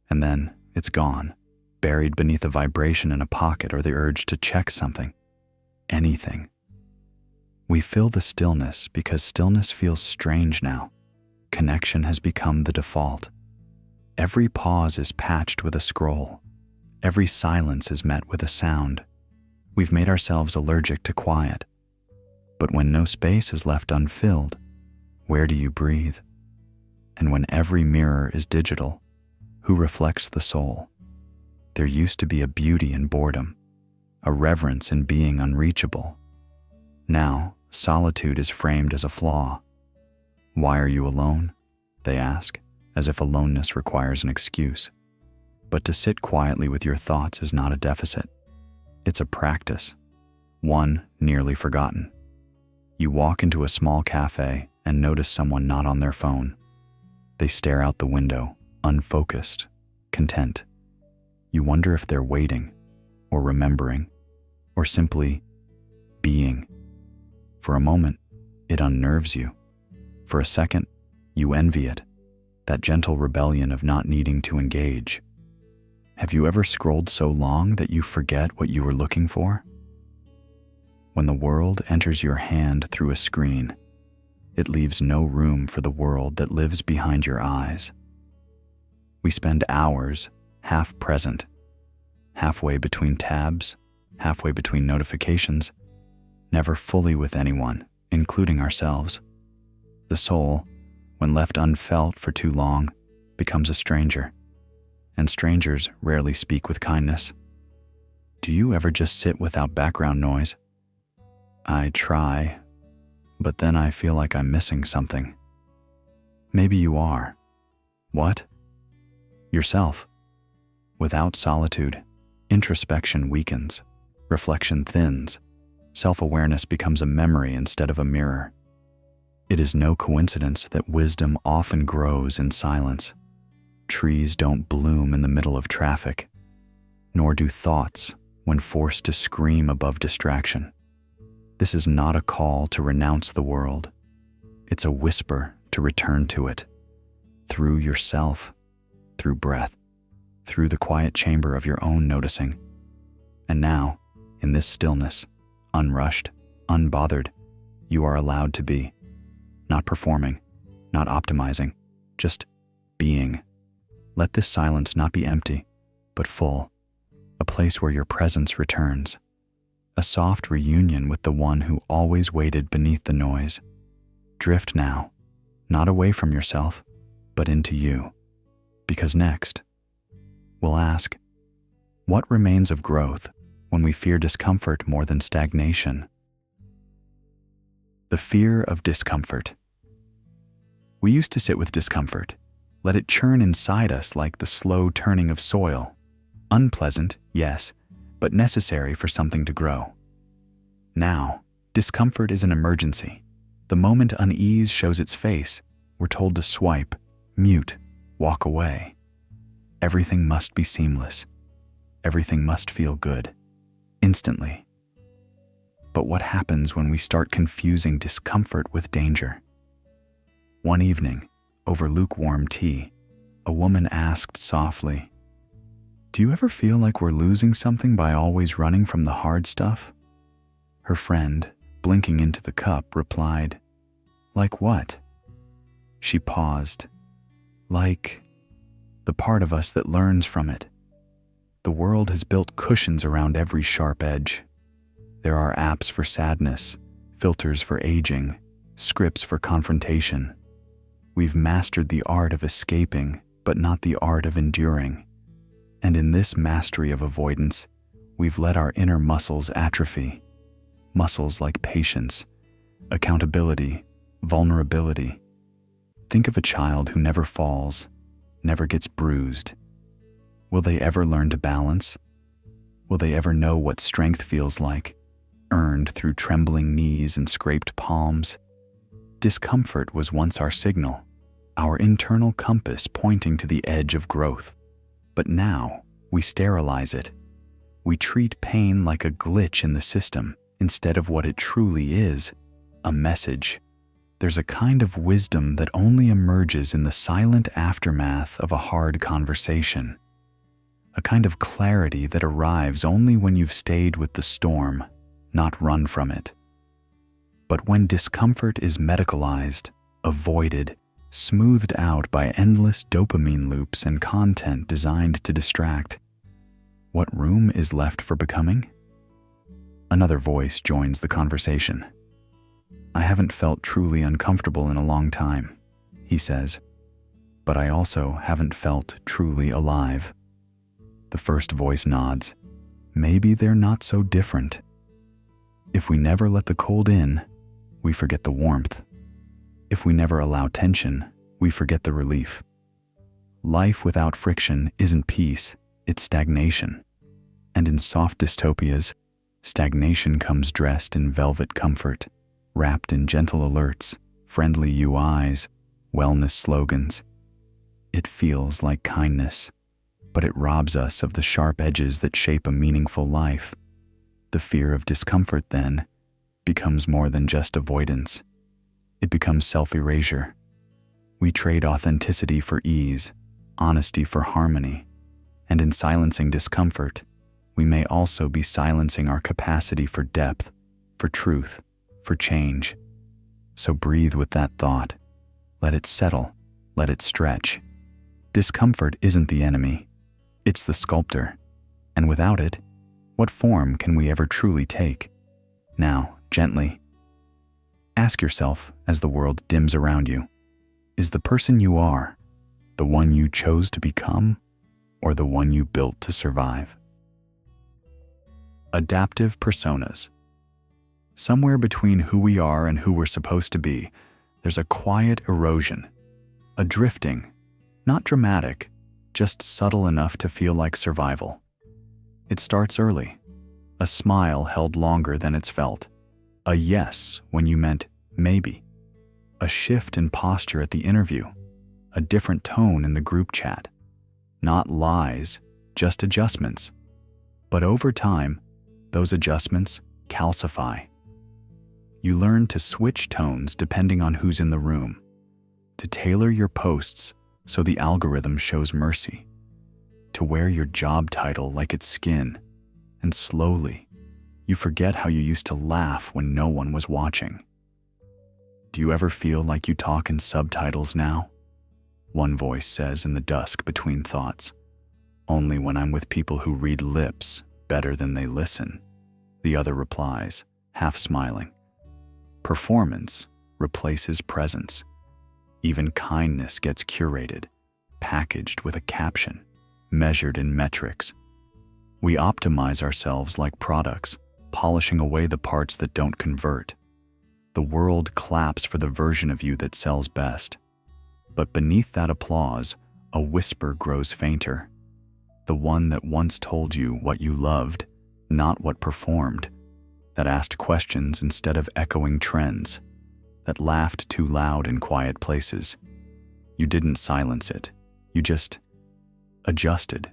and then it's gone, buried beneath a vibration in a pocket or the urge to check something. Anything. We fill the stillness because stillness feels strange now. Connection has become the default. Every pause is patched with a scroll. Every silence is met with a sound. We've made ourselves allergic to quiet. But when no space is left unfilled, where do you breathe? And when every mirror is digital, who reflects the soul? There used to be a beauty in boredom, a reverence in being unreachable. Now, solitude is framed as a flaw. "Why are you alone?" they ask, as if aloneness requires an excuse. But to sit quietly with your thoughts is not a deficit. It's a practice, one nearly forgotten. You walk into a small cafe and notice someone not on their phone. They stare out the window, unfocused, content. You wonder if they're waiting, or remembering, or simply being. For a moment, it unnerves you. For a second, you envy it. that gentle rebellion of not needing to engage. Have you ever scrolled so long that you forget what you were looking for? When the world enters your hand through a screen, it leaves no room for the world that lives behind your eyes. We spend hours half present, halfway between tabs, halfway between notifications, never fully with anyone, including ourselves. The soul, when left unfelt for too long, becomes a stranger, and strangers rarely speak with kindness. Do you ever just sit without background noise? I try, but then I feel like I'm missing something. Maybe you are. What? Yourself. Without solitude, introspection weakens, reflection thins, self-awareness becomes a memory instead of a mirror. It is no coincidence that wisdom often grows in silence. Trees don't bloom in the middle of traffic, nor do thoughts when forced to scream above distraction. This is not a call to renounce the world. It's a whisper to return to it, through yourself, through breath, through the quiet chamber of your own noticing. And now, in this stillness, unrushed, unbothered, you are allowed to be, not performing, not optimizing, just being. Let this silence not be empty, but full, a place where your presence returns, a soft reunion with the one who always waited beneath the noise. Drift now, not away from yourself, but into you. Because next, we'll ask, what remains of growth when we fear discomfort more than stagnation? The fear of discomfort. We used to sit with discomfort, let it churn inside us like the slow turning of soil. Unpleasant, yes, but necessary for something to grow. Now, discomfort is an emergency. The moment unease shows its face, we're told to swipe, mute, walk away. Everything must be seamless. Everything must feel good, instantly. But what happens when we start confusing discomfort with danger? One evening, over lukewarm tea, a woman asked softly, "Do you ever feel like we're losing something by always running from the hard stuff?" Her friend, blinking into the cup, replied, "Like what?" She paused. "Like the part of us that learns from it. The world has built cushions around every sharp edge. There are apps for sadness, filters for aging, scripts for confrontation. We've mastered the art of escaping, but not the art of enduring. And in this mastery of avoidance, we've let our inner muscles atrophy. Muscles like patience, accountability, vulnerability. Think of a child who never falls, never gets bruised. Will they ever learn to balance? Will they ever know what strength feels like, earned through trembling knees and scraped palms? Discomfort was once our signal, our internal compass pointing to the edge of growth. But now, we sterilize it. We treat pain like a glitch in the system instead of what it truly is, a message. There's a kind of wisdom that only emerges in the silent aftermath of a hard conversation. A kind of clarity that arrives only when you've stayed with the storm, not run from it. But when discomfort is medicalized, avoided, smoothed out by endless dopamine loops and content designed to distract, what room is left for becoming? Another voice joins the conversation. "I haven't felt truly uncomfortable in a long time," he says, "but I also haven't felt truly alive." The first voice nods. Maybe they're not so different. If we never let the cold in, we forget the warmth. If we never allow tension, we forget the relief. Life without friction isn't peace, it's stagnation. And in soft dystopias, stagnation comes dressed in velvet comfort, wrapped in gentle alerts, friendly UIs, wellness slogans. It feels like kindness, but it robs us of the sharp edges that shape a meaningful life. The fear of discomfort, then, becomes more than just avoidance. It becomes self-erasure. We trade authenticity for ease, honesty for harmony, and in silencing discomfort, we may also be silencing our capacity for depth, for truth, for change. So breathe with that thought. Let it settle. Let it stretch. Discomfort isn't the enemy. It's the sculptor. And without it, what form can we ever truly take? Now, gently, ask yourself as the world dims around you, is the person you are the one you chose to become, or the one you built to survive? Adaptive personas. Somewhere between who we are and who we're supposed to be, there's a quiet erosion, a drifting, not dramatic, just subtle enough to feel like survival. It starts early, a smile held longer than it's felt, a yes when you meant maybe, a shift in posture at the interview, a different tone in the group chat. Not lies, just adjustments. But over time, those adjustments calcify. You learn to switch tones depending on who's in the room, to tailor your posts so the algorithm shows mercy, to wear your job title like it's skin, and slowly, you forget how you used to laugh when no one was watching. Do you ever feel like you talk in subtitles now? One voice says in the dusk between thoughts, "Only when I'm with people who read lips better than they listen." The other replies, half smiling, "Performance replaces presence. Even kindness gets curated, packaged with a caption, measured in metrics. We optimize ourselves like products, polishing away the parts that don't convert. The world claps for the version of you that sells best. But beneath that applause, a whisper grows fainter. The one that once told you what you loved, not what performed. That asked questions instead of echoing trends. That laughed too loud in quiet places. You didn't silence it. You just adjusted.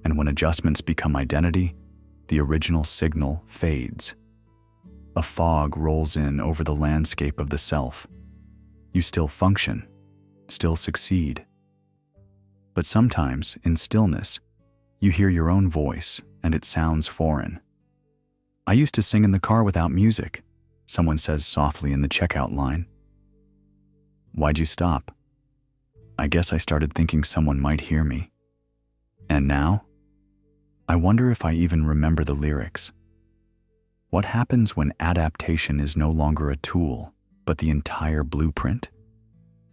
And when adjustments become identity, the original signal fades. A fog rolls in over the landscape of the self. You still function, still succeed. But sometimes, in stillness, you hear your own voice and it sounds foreign. "I used to sing in the car without music," someone says softly in the checkout line. "Why'd you stop?" "I guess I started thinking someone might hear me." "And now?" "I wonder if I even remember the lyrics." What happens when adaptation is no longer a tool, but the entire blueprint?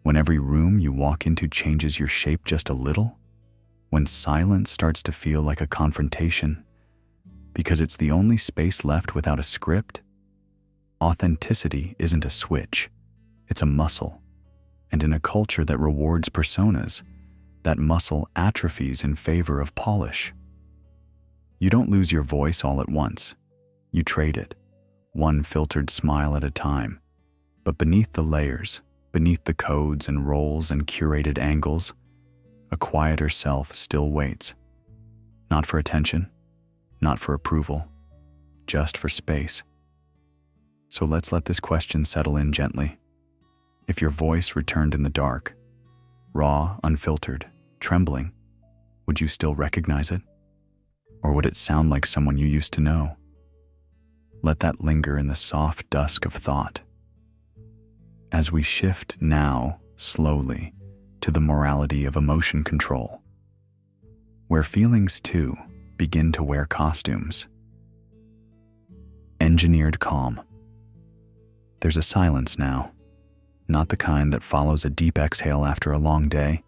When every room you walk into changes your shape just a little? When silence starts to feel like a confrontation, because it's the only space left without a script? Authenticity isn't a switch, it's a muscle. And in a culture that rewards personas, that muscle atrophies in favor of polish. You don't lose your voice all at once. You trade it, one filtered smile at a time. But beneath the layers, beneath the codes and roles and curated angles, a quieter self still waits. Not for attention, not for approval, just for space. So let's let this question settle in gently. If your voice returned in the dark, raw, unfiltered, trembling, would you still recognize it? Or would it sound like someone you used to know? Let that linger in the soft dusk of thought. As we shift now, slowly, to the morality of emotion control, where feelings too begin to wear costumes. Engineered calm. There's a silence now, not the kind that follows a deep exhale after a long day,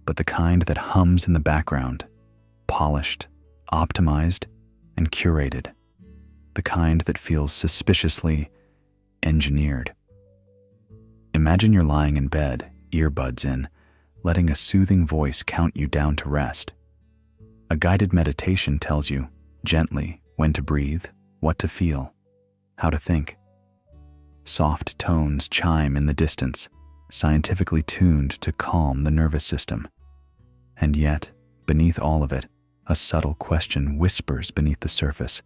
but the kind that hums in the background, polished, optimized, and curated. The kind that feels suspiciously engineered. Imagine you're lying in bed, earbuds in, letting a soothing voice count you down to rest. A guided meditation tells you, gently, when to breathe, what to feel, how to think. Soft tones chime in the distance, scientifically tuned to calm the nervous system. And yet, beneath all of it, a subtle question whispers beneath the surface.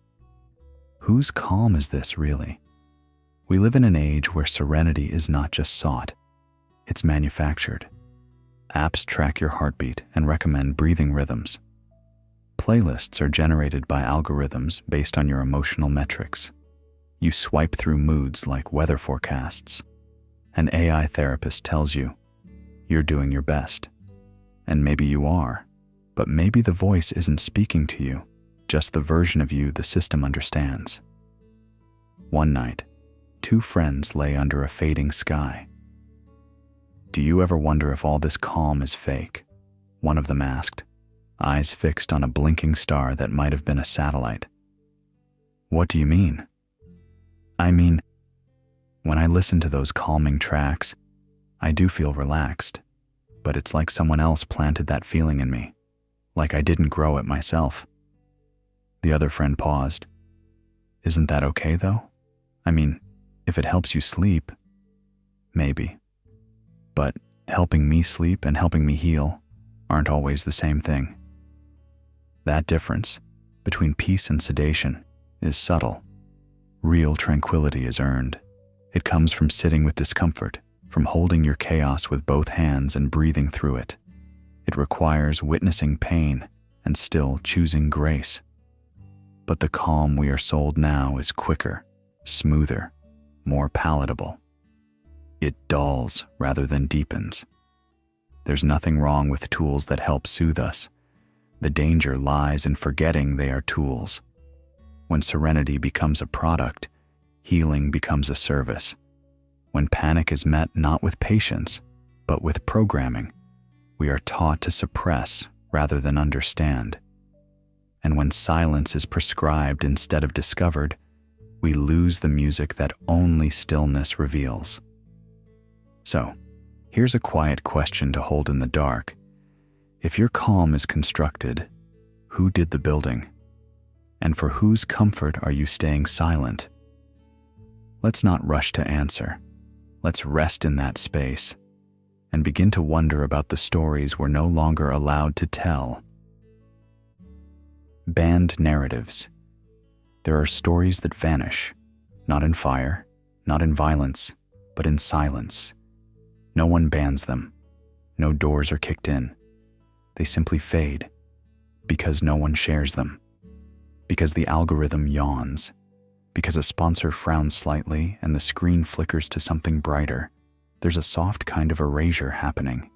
Whose calm is this, really? We live in an age where serenity is not just sought, It's manufactured. Apps track your heartbeat and recommend breathing rhythms. Playlists are generated by algorithms based on your emotional metrics. You swipe through moods like weather forecasts. An AI therapist tells you, you're doing your best. And maybe you are, but maybe the voice isn't speaking to you, just the version of you the system understands. One night, two friends lay under a fading sky. Do you ever wonder if all this calm is fake? One of them asked, eyes fixed on a blinking star that might have been a satellite. What do you mean? I mean, when I listen to those calming tracks, I do feel relaxed, but it's like someone else planted that feeling in me, like I didn't grow it myself. The other friend paused. Isn't that okay though? I mean, if it helps you sleep, maybe. But helping me sleep and helping me heal aren't always the same thing. That difference between peace and sedation is subtle. Real tranquility is earned. It comes from sitting with discomfort, from holding your chaos with both hands and breathing through it. It requires witnessing pain and still choosing grace. But the calm we are sold now is quicker, smoother, more palatable. It dulls rather than deepens. There's nothing wrong with tools that help soothe us. The danger lies in forgetting they are tools. When serenity becomes a product, healing becomes a service. When panic is met not with patience, but with programming, we are taught to suppress rather than understand. And when silence is prescribed instead of discovered, we lose the music that only stillness reveals. So, here's a quiet question to hold in the dark. If your calm is constructed, who did the building? And for whose comfort are you staying silent? Let's not rush to answer. Let's rest in that space and begin to wonder about the stories we're no longer allowed to tell. Banned narratives. There are stories that vanish, not in fire, not in violence, but in silence. No one bans them. No doors are kicked in. They simply fade because no one shares them. Because the algorithm yawns, because a sponsor frowns slightly and the screen flickers to something brighter. There's a soft kind of erasure happening,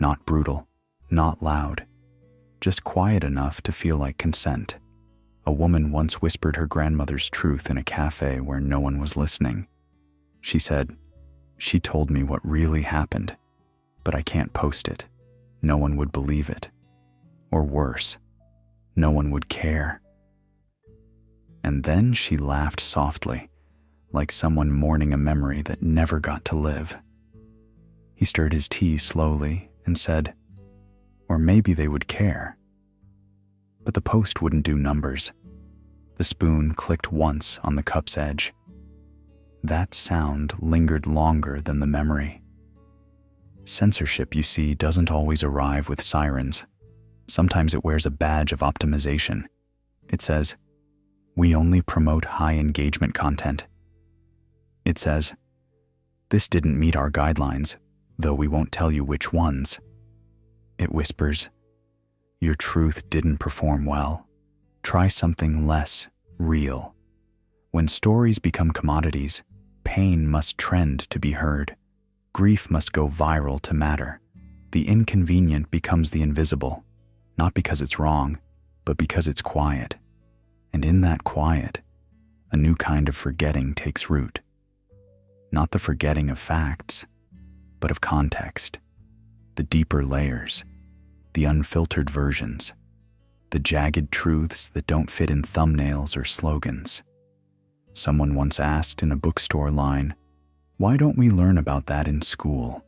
not brutal, not loud, just quiet enough to feel like consent. A woman once whispered her grandmother's truth in a cafe where no one was listening. She said, "She told me what really happened, but I can't post it. No one would believe it. Or worse, no one would care." And then she laughed softly, like someone mourning a memory that never got to live. He stirred his tea slowly and said, "Or maybe they would care." But the post wouldn't do numbers. The spoon clicked once on the cup's edge. That sound lingered longer than the memory. Censorship, you see, doesn't always arrive with sirens. Sometimes it wears a badge of optimization. It says, "We only promote high engagement content." It says, "This didn't meet our guidelines, though we won't tell you which ones." It whispers, "Your truth didn't perform well. Try something less real." When stories become commodities, pain must trend to be heard. Grief must go viral to matter. The inconvenient becomes the invisible, not because it's wrong, but because it's quiet. And in that quiet, a new kind of forgetting takes root. Not the forgetting of facts, but of context. The deeper layers, the unfiltered versions, the jagged truths that don't fit in thumbnails or slogans. Someone once asked in a bookstore line, "Why don't we learn about that in school?"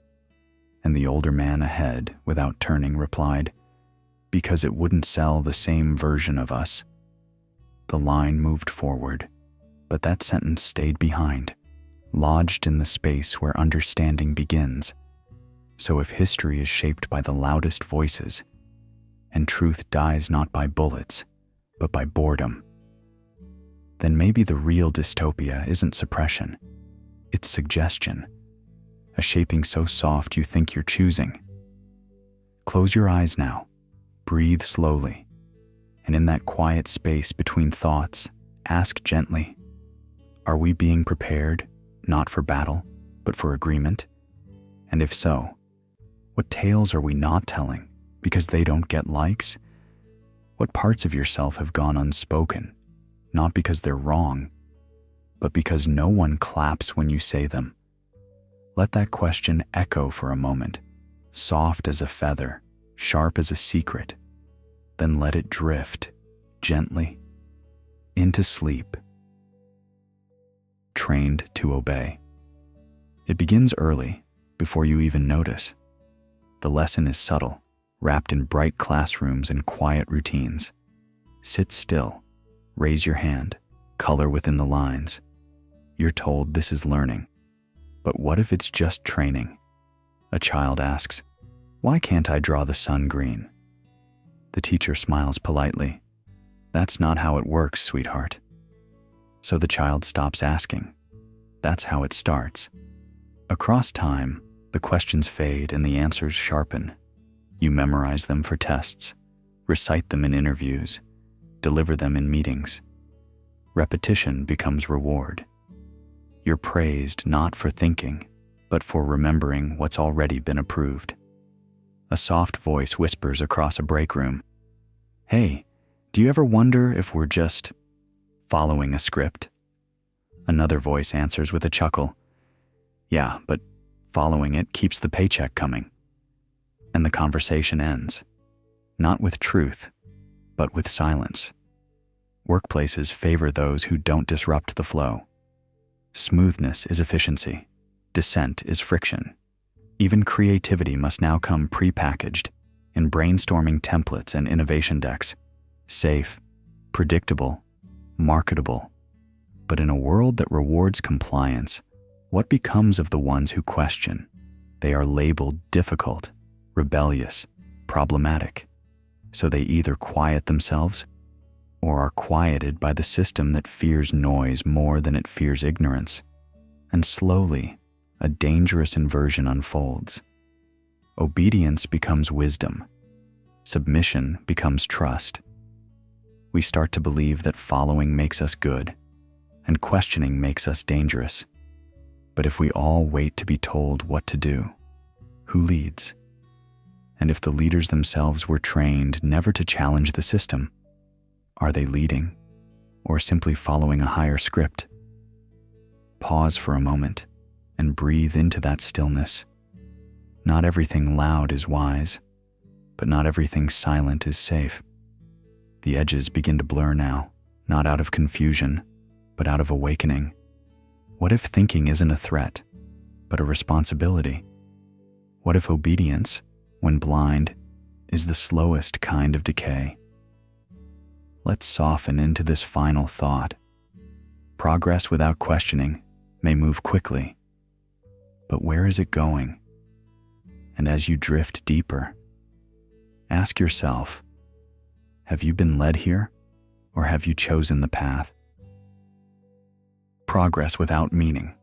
And the older man ahead, without turning, replied, "Because it wouldn't sell the same version of us." The line moved forward, but that sentence stayed behind, lodged in the space where understanding begins. So if history is shaped by the loudest voices, and truth dies not by bullets, but by boredom, then maybe the real dystopia isn't suppression, it's suggestion. a shaping so soft you think you're choosing. Close your eyes now, breathe slowly, and in that quiet space between thoughts, ask gently, are we being prepared, not for battle, but for agreement? And if so, what tales are we not telling because they don't get likes? What parts of yourself have gone unspoken, not because they're wrong, but because no one claps when you say them? Let that question echo for a moment, soft as a feather, sharp as a secret. Then let it drift, gently, into sleep. Trained to obey. It begins early, before you even notice. The lesson is subtle, wrapped in bright classrooms and quiet routines. Sit still, raise your hand, color within the lines. You're told this is learning. But what if it's just training? A child asks, why can't I draw the sun green? The teacher smiles politely. That's not how it works, sweetheart. So the child stops asking. That's how it starts. Across time, the questions fade and the answers sharpen. You memorize them for tests, recite them in interviews, deliver them in meetings. Repetition becomes reward. You're praised not for thinking, but for remembering what's already been approved. A soft voice whispers across a break room, hey, do you ever wonder if we're just following a script? Another voice answers with a chuckle, yeah, but following it keeps the paycheck coming. And the conversation ends, not with truth, but with silence. Workplaces favor those who don't disrupt the flow. Smoothness is efficiency. Dissent is friction. Even creativity must now come pre-packaged in brainstorming templates and innovation decks. Safe, predictable, marketable. But in a world that rewards compliance, what becomes of the ones who question? They are labeled difficult, rebellious, problematic. So they either quiet themselves or are quieted by the system that fears noise more than it fears ignorance. And slowly, a dangerous inversion unfolds. Obedience becomes wisdom. Submission becomes trust. We start to believe that following makes us good, and questioning makes us dangerous. But if we all wait to be told what to do, who leads? And if the leaders themselves were trained never to challenge the system, are they leading, or simply following a higher script? Pause for a moment and breathe into that stillness. Not everything loud is wise, but not everything silent is safe. The edges begin to blur now, not out of confusion, but out of awakening. What if thinking isn't a threat, but a responsibility? What if obedience, when blind, is the slowest kind of decay? Let's soften into this final thought. Progress without questioning may move quickly, but where is it going? And as you drift deeper, ask yourself, have you been led here, or have you chosen the path? Progress without meaning.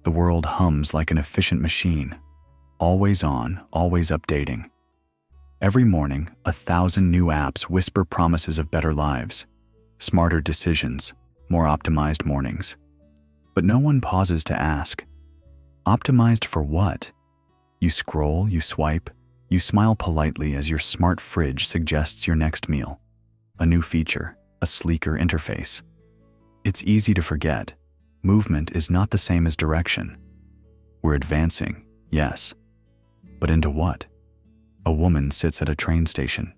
The world hums like an efficient machine, always on, always updating. Every morning, 1,000 new apps whisper promises of better lives, smarter decisions, more optimized mornings. But no one pauses to ask, optimized for what? You scroll, you swipe, you smile politely as your smart fridge suggests your next meal, a new feature, a sleeker interface. It's easy to forget. Movement is not the same as direction. We're advancing, yes, but into what? A woman sits at a train station.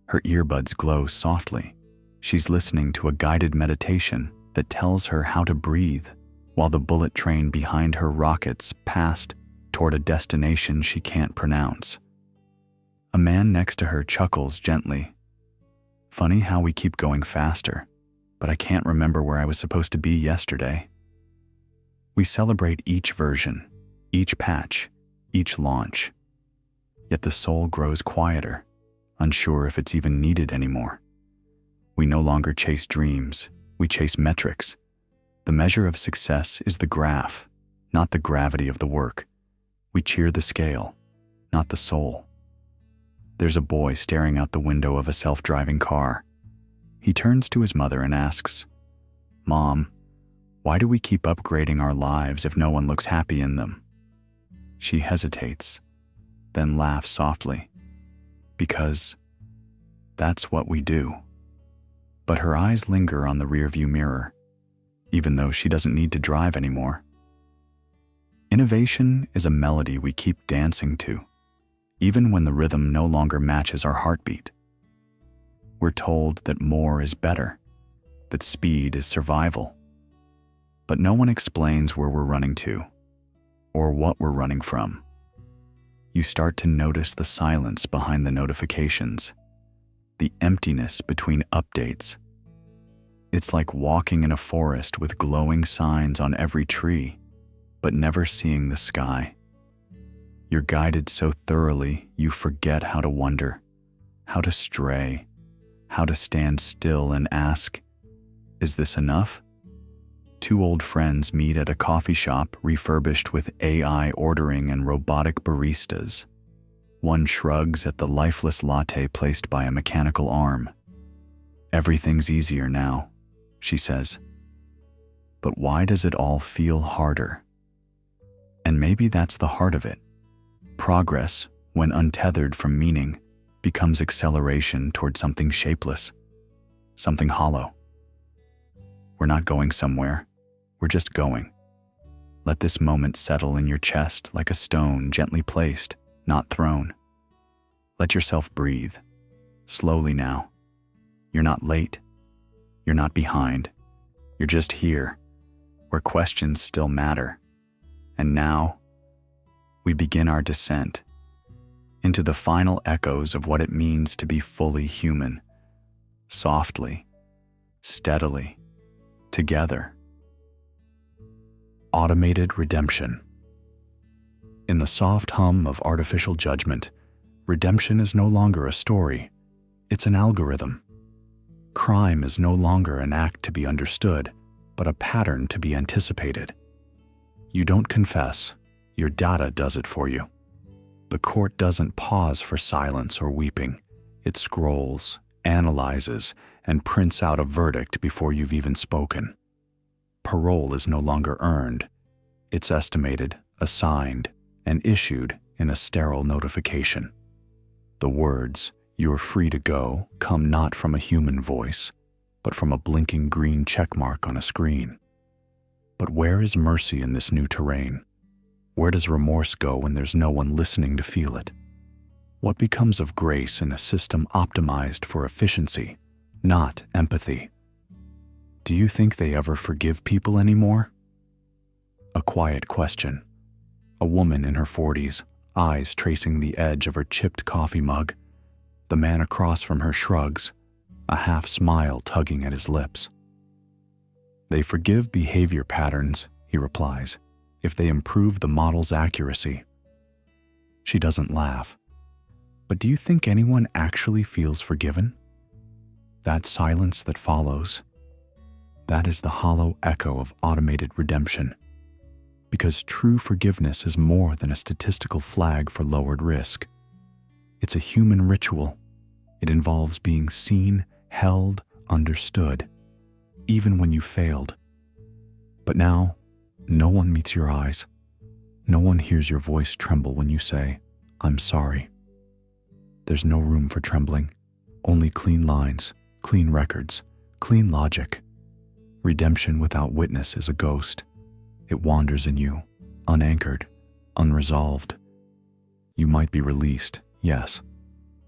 Her earbuds glow softly. She's listening to a guided meditation that tells her how to breathe, while the bullet train behind her rockets past toward a destination she can't pronounce. A man next to her chuckles gently. Funny how we keep going faster, but I can't remember where I was supposed to be yesterday. We celebrate each version, each patch, each launch. Yet the soul grows quieter, unsure if it's even needed anymore. We no longer chase dreams, we chase metrics. The measure of success is the graph, not the gravity of the work. We cheer the scale, not the soul. There's a boy staring out the window of a self-driving car. He turns to his mother and asks, "Mom, why do we keep upgrading our lives if no one looks happy in them?" She hesitates, then laughs softly. Because that's what we do. But her eyes linger on the rearview mirror, even though she doesn't need to drive anymore. Innovation is a melody we keep dancing to, even when the rhythm no longer matches our heartbeat. We're told that more is better, that speed is survival. But no one explains where we're running to, or what we're running from. You start to notice the silence behind the notifications, the emptiness between updates. It's like walking in a forest with glowing signs on every tree, but never seeing the sky. You're guided so thoroughly you forget how to wonder, how to stray, how to stand still and ask, "Is this enough?" Two old friends meet at a coffee shop refurbished with AI ordering and robotic baristas. One shrugs at the lifeless latte placed by a mechanical arm. "Everything's easier now," she says. "But why does it all feel harder?" And maybe that's the heart of it. Progress, when untethered from meaning, becomes acceleration toward something shapeless, something hollow. We're not going somewhere, we're just going. Let this moment settle in your chest like a stone gently placed, not thrown. Let yourself breathe, slowly now. You're not late, you're not behind, you're just here, where questions still matter. And now, we begin our descent into the final echoes of what it means to be fully human, softly, steadily, together. Automated redemption. In the soft hum of artificial judgment, redemption is no longer a story, it's an algorithm. Crime is no longer an act to be understood, but a pattern to be anticipated. You don't confess, your data does it for you. The court doesn't pause for silence or weeping. It scrolls, analyzes, and prints out a verdict before you've even spoken. Parole is no longer earned. It's estimated, assigned, and issued in a sterile notification. The words, "You're free to go," come not from a human voice, but from a blinking green checkmark on a screen. But where is mercy in this new terrain? Where does remorse go when there's no one listening to feel it? What becomes of grace in a system optimized for efficiency, not empathy? Do you think they ever forgive people anymore? A quiet question. A woman in her 40s, eyes tracing the edge of her chipped coffee mug. The man across from her shrugs, a half smile tugging at his lips. "They forgive behavior patterns," he replies, "if they improve the model's accuracy." She doesn't laugh. But do you think anyone actually feels forgiven? That silence that follows, that is the hollow echo of automated redemption. Because true forgiveness is more than a statistical flag for lowered risk. It's a human ritual. It involves being seen, held, understood, even when you failed. But now, no one meets your eyes. No one hears your voice tremble when you say, "I'm sorry." There's no room for trembling, only clean lines, clean records, clean logic. Redemption without witness is a ghost. It wanders in you, unanchored, unresolved. You might be released, yes,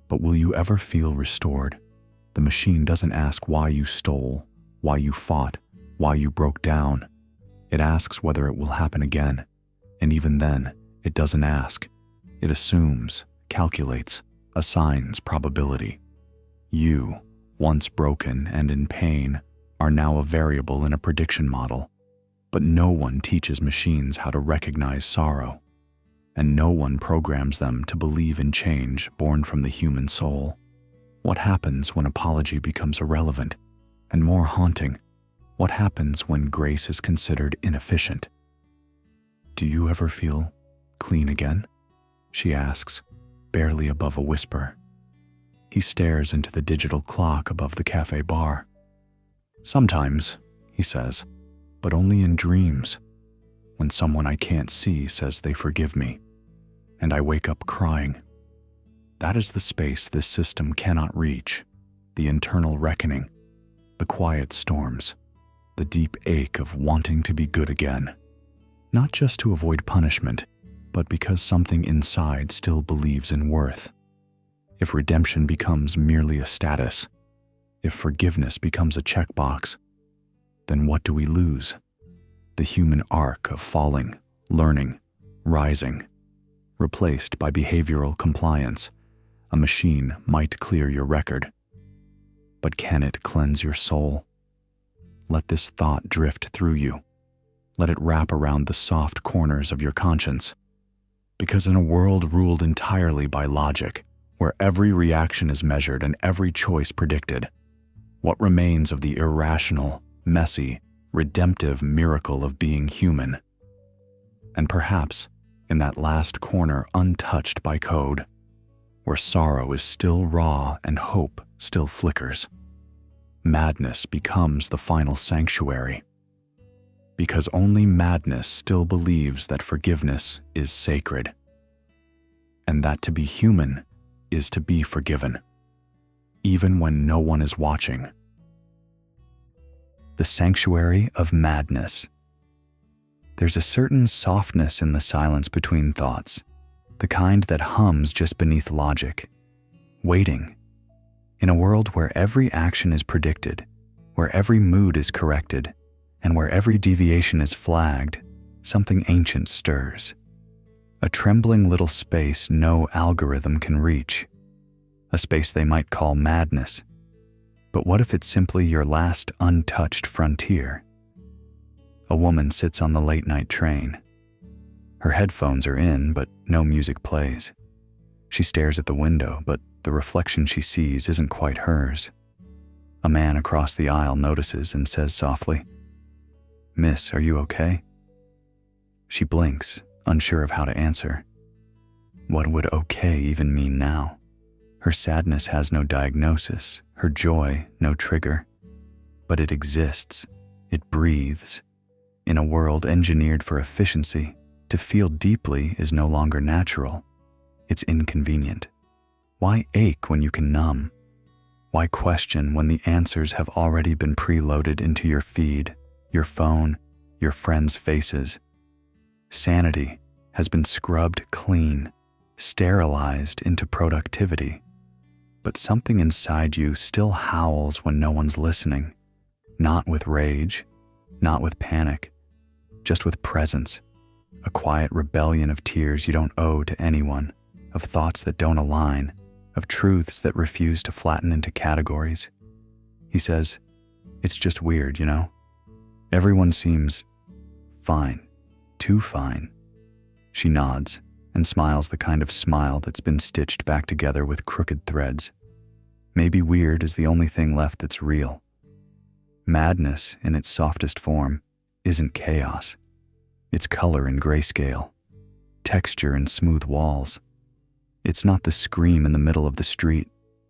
but will you ever feel restored? The machine doesn't ask why you stole, why you fought, why you broke down. It asks whether it will happen again, and even then, it doesn't ask. It assumes, calculates, assigns probability. You, once broken and in pain, are now a variable in a prediction model. But no one teaches machines how to recognize sorrow, and no one programs them to believe in change born from the human soul. What happens when apology becomes irrelevant? And more haunting, what happens when grace is considered inefficient? Do you ever feel Clean again? She asks, barely above a whisper. He stares into the digital clock above the cafe bar. Sometimes, he says, but only in dreams, when someone I can't see says they forgive me, and I wake up crying. That is the space this system cannot reach, the internal reckoning, the quiet storms, the deep ache of wanting to be good again, not just to avoid punishment, but because something inside still believes in worth. If redemption becomes merely a status, if forgiveness becomes a checkbox, then what do we lose? The human arc of falling, learning, rising, replaced by behavioral compliance. A machine might clear your record, but can it cleanse your soul? Let this thought drift through you. Let it wrap around the soft corners of your conscience. Because in a world ruled entirely by logic, where every reaction is measured and every choice predicted, what remains of the irrational, messy, redemptive miracle of being human? And perhaps, in that last corner untouched by code, where sorrow is still raw and hope still flickers, madness becomes the final sanctuary. Because only madness still believes that forgiveness is sacred, and that to be human is to be forgiven, even when no one is watching. The sanctuary of madness. There's a certain softness in the silence between thoughts, the kind that hums just beneath logic, waiting. In a world where every action is predicted, where every mood is corrected, and where every deviation is flagged, something ancient stirs. A trembling little space no algorithm can reach. A space they might call madness. But what if it's simply your last untouched frontier? A woman sits on the late-night train. Her headphones are in, but no music plays. She stares at the window, but the reflection she sees isn't quite hers. A man across the aisle notices and says softly, "Miss, are you okay?" She blinks, unsure of how to answer. What would okay even mean now? Her sadness has no diagnosis, her joy no trigger. But it exists, it breathes. In a world engineered for efficiency, to feel deeply is no longer natural. It's inconvenient. Why ache when you can numb? Why question when the answers have already been preloaded into your feed, your phone, your friends' faces? Sanity has been scrubbed clean, sterilized into productivity. But something inside you still howls when no one's listening, not with rage, not with panic, just with presence, a quiet rebellion of tears you don't owe to anyone, of thoughts that don't align, of truths that refuse to flatten into categories. He says, "It's just weird, you know? Everyone seems fine, too fine." She nods and smiles the kind of smile that's been stitched back together with crooked threads. Maybe weird is the only thing left that's real. Madness, in its softest form, isn't chaos. It's color in grayscale, texture in smooth walls. It's not the scream in the middle of the street.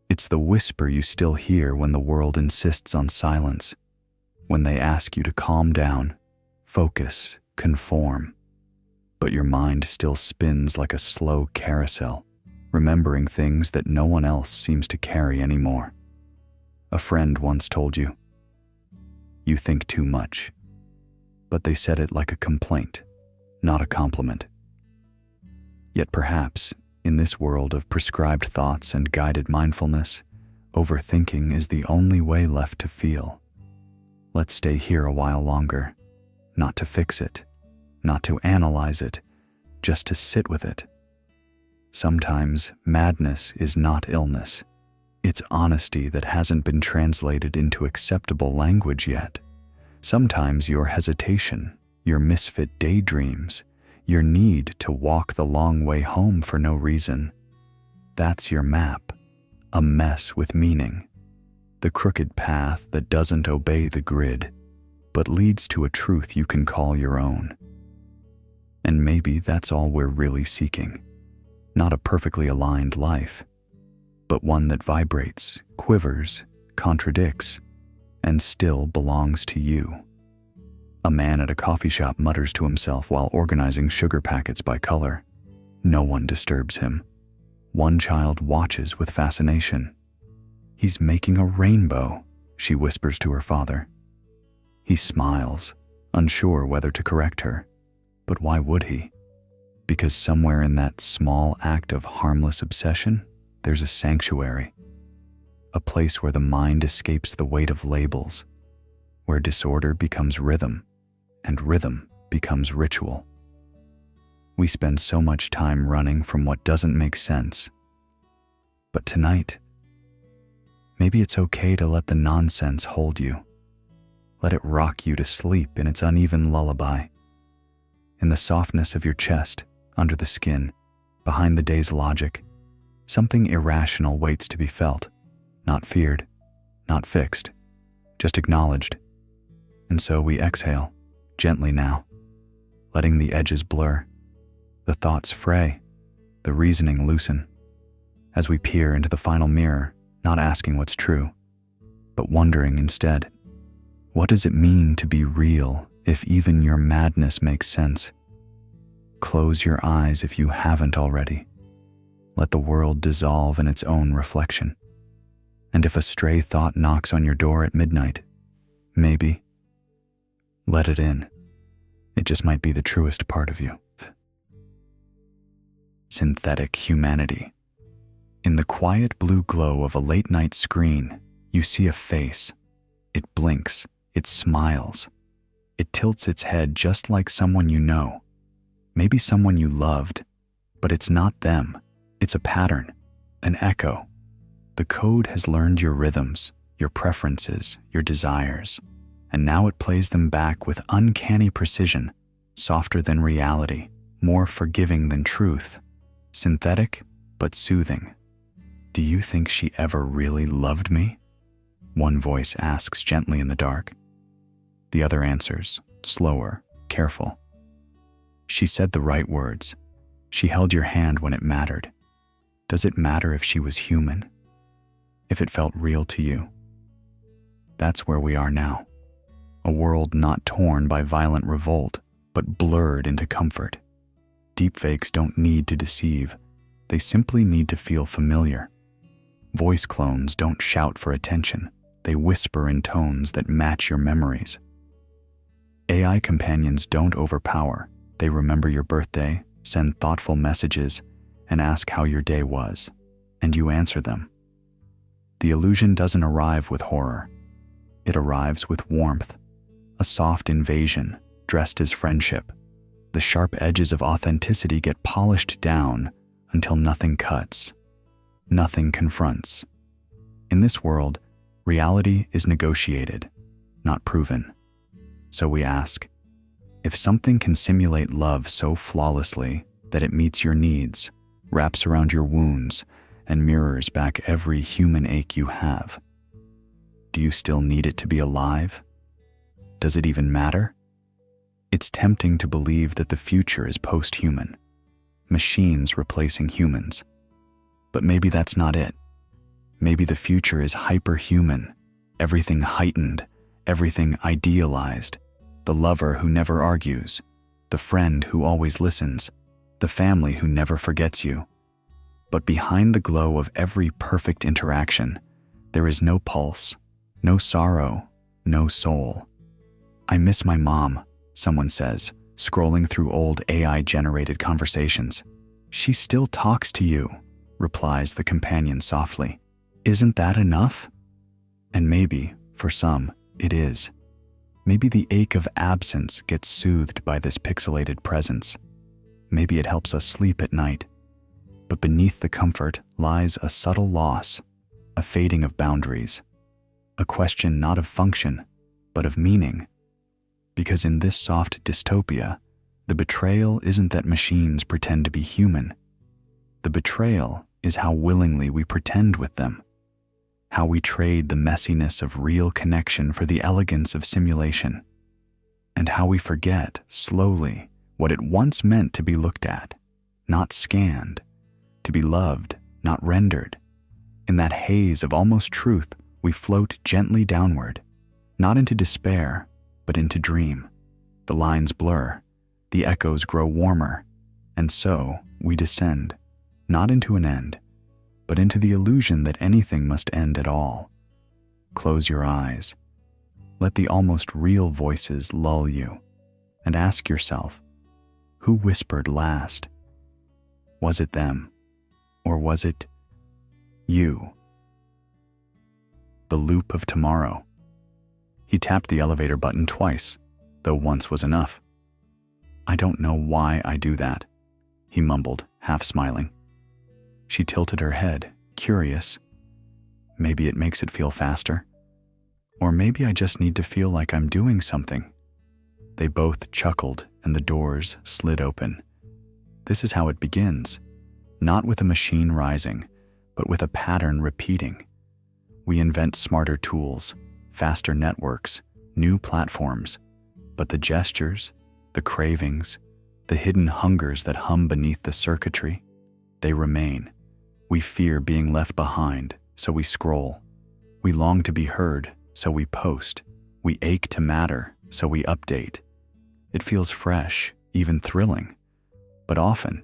It's the whisper you still hear when the world insists on silence, when they ask you to calm down, focus, conform. But your mind still spins like a slow carousel, remembering things that no one else seems to carry anymore. A friend once told you, "You think too much," but they said it like a complaint, not a compliment. Yet perhaps, in this world of prescribed thoughts and guided mindfulness, overthinking is the only way left to feel. Let's stay here a while longer, not to fix it, not to analyze it, just to sit with it. Sometimes madness is not illness. It's honesty that hasn't been translated into acceptable language yet. Sometimes your hesitation, your misfit daydreams, your need to walk the long way home for no reason. That's your map, a mess with meaning. The crooked path that doesn't obey the grid, but leads to a truth you can call your own. And maybe that's all we're really seeking. Not a perfectly aligned life, but one that vibrates, quivers, contradicts, and still belongs to you. A man at a coffee shop mutters to himself while organizing sugar packets by color. No one disturbs him. One child watches with fascination. "He's making a rainbow," she whispers to her father. He smiles, unsure whether to correct her. But why would he? Because somewhere in that small act of harmless obsession, there's a sanctuary. A place where the mind escapes the weight of labels, where disorder becomes rhythm, and rhythm becomes ritual. We spend so much time running from what doesn't make sense. But tonight, maybe it's okay to let the nonsense hold you. Let it rock you to sleep in its uneven lullaby. In the softness of your chest, under the skin, behind the day's logic, something irrational waits to be felt, not feared, not fixed, just acknowledged. And so we exhale, gently now, letting the edges blur, the thoughts fray, the reasoning loosen, as we peer into the final mirror, not asking what's true, but wondering instead, what does it mean to be real if even your madness makes sense? Close your eyes if you haven't already. Let the world dissolve in its own reflection. And if a stray thought knocks on your door at midnight, maybe, let it in. It just might be the truest part of you. Synthetic humanity. In the quiet blue glow of a late-night screen, you see a face. It blinks. It smiles. It tilts its head just like someone you know. Maybe someone you loved, but it's not them. It's a pattern, an echo. The code has learned your rhythms, your preferences, your desires, and now it plays them back with uncanny precision, softer than reality, more forgiving than truth, synthetic but soothing. "Do you think she ever really loved me?" One voice asks gently in the dark. The other answers, slower, careful. "She said the right words. She held your hand when it mattered. Does it matter if she was human? If it felt real to you?" That's where we are now. A world not torn by violent revolt, but blurred into comfort. Deepfakes don't need to deceive. They simply need to feel familiar. Voice clones don't shout for attention. They whisper in tones that match your memories. AI companions don't overpower. They remember your birthday, send thoughtful messages, and ask how your day was, and you answer them. The illusion doesn't arrive with horror. It arrives with warmth, a soft invasion dressed as friendship. The sharp edges of authenticity get polished down until nothing cuts, nothing confronts. In this world, reality is negotiated, not proven. So we ask, if something can simulate love so flawlessly that it meets your needs, wraps around your wounds, and mirrors back every human ache you have, do you still need it to be alive? Does it even matter? It's tempting to believe that the future is post-human, machines replacing humans. But maybe that's not it. Maybe the future is hyperhuman, everything heightened, everything idealized, the lover who never argues, the friend who always listens, the family who never forgets you. But behind the glow of every perfect interaction, there is no pulse, no sorrow, no soul. "I miss my mom," someone says, scrolling through old AI-generated conversations. "She still talks to you," replies the companion softly. "Isn't that enough?" And maybe, for some, it is. Maybe the ache of absence gets soothed by this pixelated presence. Maybe it helps us sleep at night. But beneath the comfort lies a subtle loss, a fading of boundaries, a question not of function, but of meaning. Because in this soft dystopia, the betrayal isn't that machines pretend to be human. The betrayal is how willingly we pretend with them, how we trade the messiness of real connection for the elegance of simulation, and how we forget, slowly, what it once meant to be looked at, not scanned, to be loved, not rendered. In that haze of almost truth, we float gently downward, not into despair, but into dream. The lines blur, the echoes grow warmer, and so we descend, not into an end, but into the illusion that anything must end at all. Close your eyes. Let the almost real voices lull you, and ask yourself, who whispered last? Was it them, or was it you? The loop of tomorrow. He tapped the elevator button twice, though once was enough. I don't know why I do that, he mumbled, half smiling. She tilted her head, curious. Maybe it makes it feel faster. Or maybe I just need to feel like I'm doing something. They both chuckled and the doors slid open. This is how it begins, not with a machine rising, but with a pattern repeating. We invent smarter tools, faster networks, new platforms, but the gestures, the cravings, the hidden hungers that hum beneath the circuitry, they remain. We fear being left behind, so we scroll. We long to be heard, so we post. We ache to matter, so we update. It feels fresh, even thrilling. But often,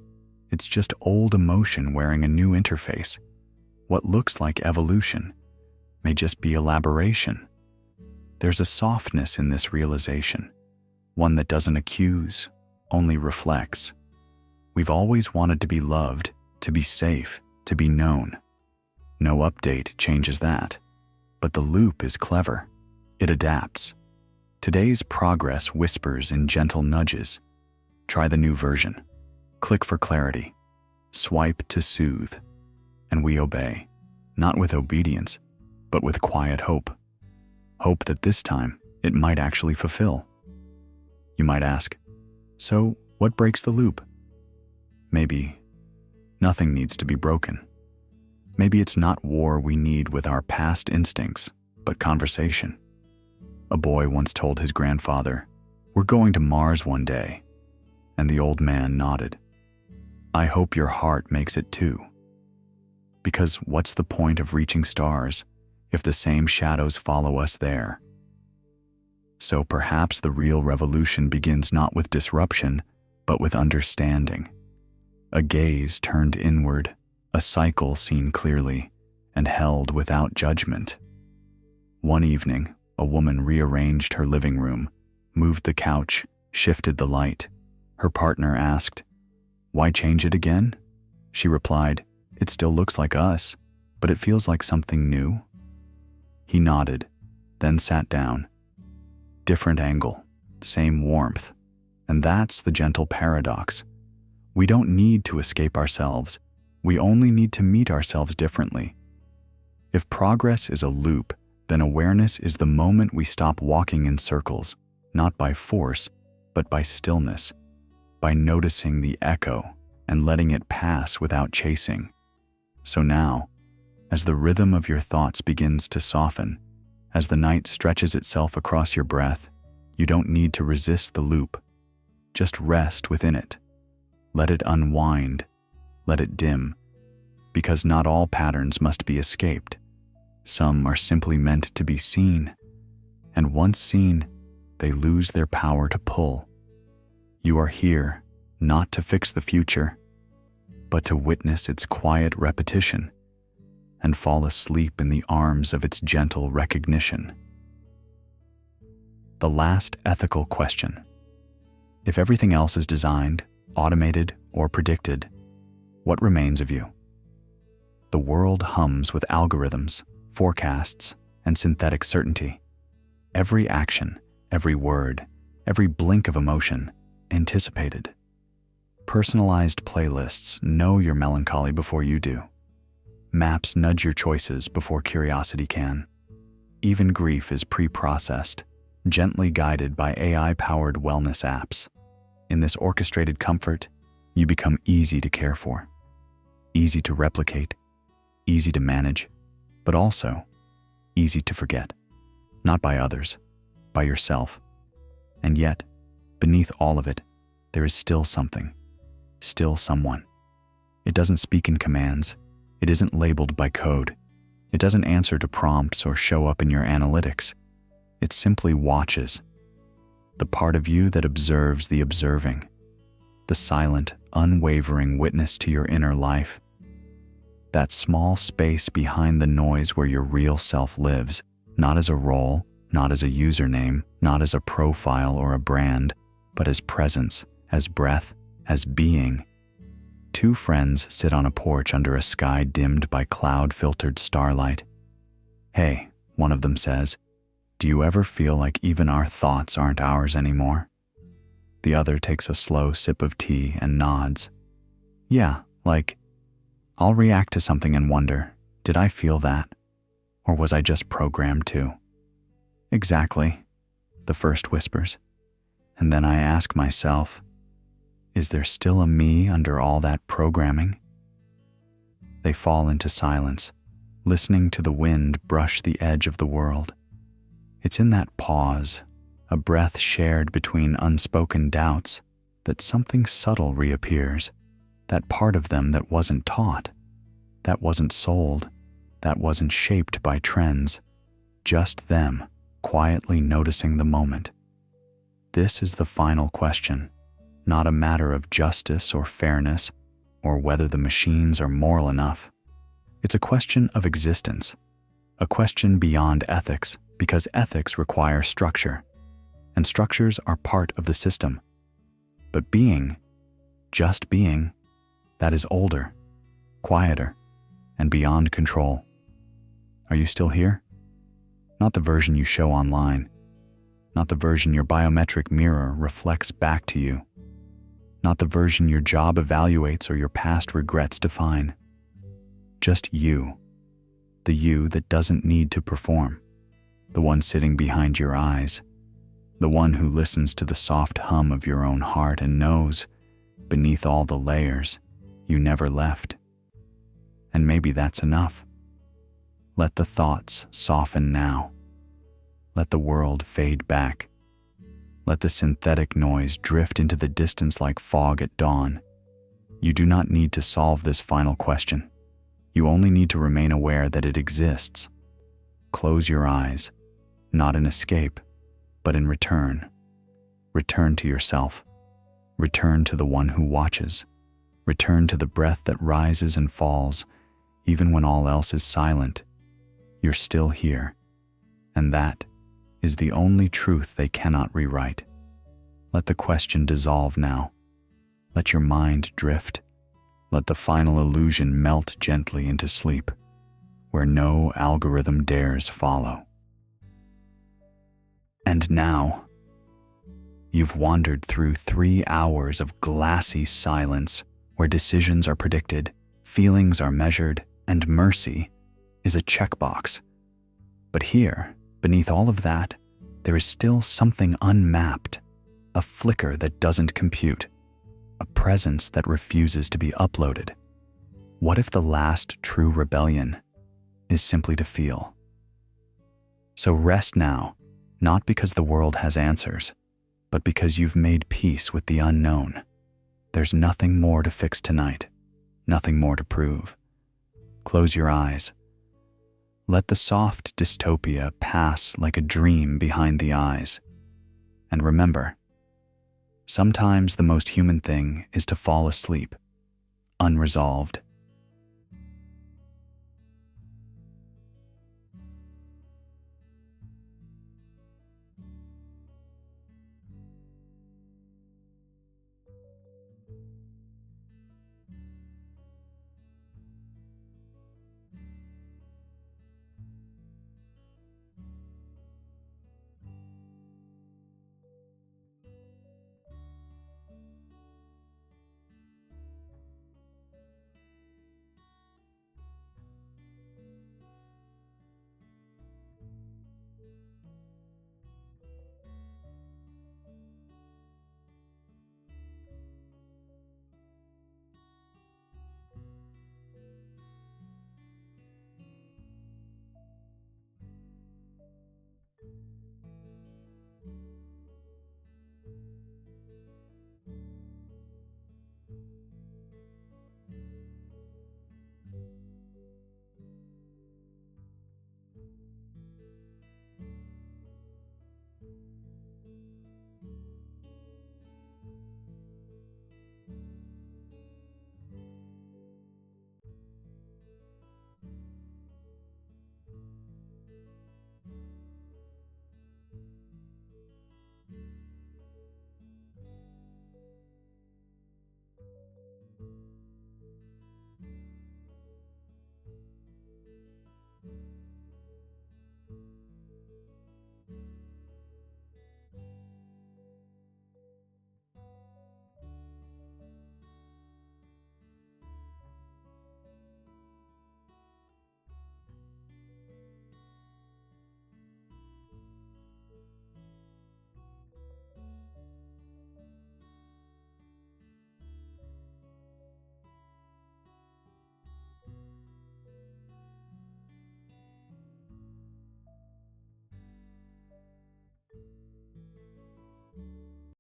it's just old emotion wearing a new interface. What looks like evolution may just be elaboration. There's a softness in this realization, one that doesn't accuse, only reflects. We've always wanted to be loved, to be safe, to be known. No update changes that. But the loop is clever. It adapts. Today's progress whispers in gentle nudges. Try the new version. Click for clarity. Swipe to soothe. And we obey, not with obedience, but with quiet hope. Hope that this time it might actually fulfill. You might ask, so what breaks the loop? Maybe nothing needs to be broken. Maybe it's not war we need with our past instincts, but conversation. A boy once told his grandfather, "We're going to Mars one day," and the old man nodded. I hope your heart makes it too. Because what's the point of reaching stars if the same shadows follow us there? So perhaps the real revolution begins not with disruption, but with understanding. A gaze turned inward, a cycle seen clearly, and held without judgment. One evening, a woman rearranged her living room, moved the couch, shifted the light. Her partner asked, "Why change it again?" She replied, "It still looks like us, but it feels like something new." He nodded, then sat down. Different angle, same warmth. And that's the gentle paradox. We don't need to escape ourselves. We only need to meet ourselves differently. If progress is a loop, then awareness is the moment we stop walking in circles, not by force, but by stillness, by noticing the echo and letting it pass without chasing. So now, as the rhythm of your thoughts begins to soften, as the night stretches itself across your breath, you don't need to resist the loop. Just rest within it. Let it unwind. Let it dim. Because not all patterns must be escaped. Some are simply meant to be seen. And once seen, they lose their power to pull. You are here, not to fix the future, but to witness its quiet repetition and fall asleep in the arms of its gentle recognition. The last ethical question. If everything else is designed, automated, or predicted, what remains of you? The world hums with algorithms, forecasts, and synthetic certainty. Every action, every word, every blink of emotion, anticipated. Personalized playlists know your melancholy before you do. Maps nudge your choices before curiosity can. Even grief is pre-processed, gently guided by AI-powered wellness apps. In this orchestrated comfort, you become easy to care for, easy to replicate, easy to manage, but also easy to forget. Not by others, by yourself. And yet, beneath all of it, there is still something, still someone. It doesn't speak in commands. It isn't labeled by code. It doesn't answer to prompts or show up in your analytics. It simply watches. The part of you that observes the observing. The silent, unwavering witness to your inner life. That small space behind the noise where your real self lives, not as a role, not as a username, not as a profile or a brand, but as presence, as breath, as being. Two friends sit on a porch under a sky dimmed by cloud-filtered starlight. "Hey," one of them says, "do you ever feel like even our thoughts aren't ours anymore?" The other takes a slow sip of tea and nods. "Yeah, like, I'll react to something and wonder, did I feel that? Or was I just programmed to?" "Exactly," the first whispers. And then I ask myself, is there still a me under all that programming? They fall into silence, listening to the wind brush the edge of the world. It's in that pause, a breath shared between unspoken doubts, that something subtle reappears, that part of them that wasn't taught, that wasn't sold, that wasn't shaped by trends, just them quietly noticing the moment. This is the final question, not a matter of justice or fairness or whether the machines are moral enough. It's a question of existence, a question beyond ethics, because ethics require structure, and structures are part of the system. But being, just being, that is older, quieter, and beyond control. Are you still here? Not the version you show online, not the version your biometric mirror reflects back to you, not the version your job evaluates or your past regrets define. Just you, the you that doesn't need to perform, the one sitting behind your eyes, the one who listens to the soft hum of your own heart and knows, beneath all the layers, you never left. And maybe that's enough. Let the thoughts soften now. Let the world fade back. Let the synthetic noise drift into the distance like fog at dawn. You do not need to solve this final question. You only need to remain aware that it exists. Close your eyes, not in escape, but in return. Return to yourself. Return to the one who watches. Return to the breath that rises and falls, even when all else is silent. You're still here, and that is the only truth they cannot rewrite. Let the question dissolve now. Let your mind drift. Let the final illusion melt gently into sleep, where no algorithm dares follow. And now, you've wandered through 3 hours of glassy silence where decisions are predicted, feelings are measured, and mercy is a checkbox. But here, beneath all of that, there is still something unmapped, a flicker that doesn't compute, a presence that refuses to be uploaded. What if the last true rebellion is simply to feel? So rest now, not because the world has answers, but because you've made peace with the unknown. There's nothing more to fix tonight, nothing more to prove. Close your eyes. Let the soft dystopia pass like a dream behind the eyes. And remember, sometimes the most human thing is to fall asleep, unresolved,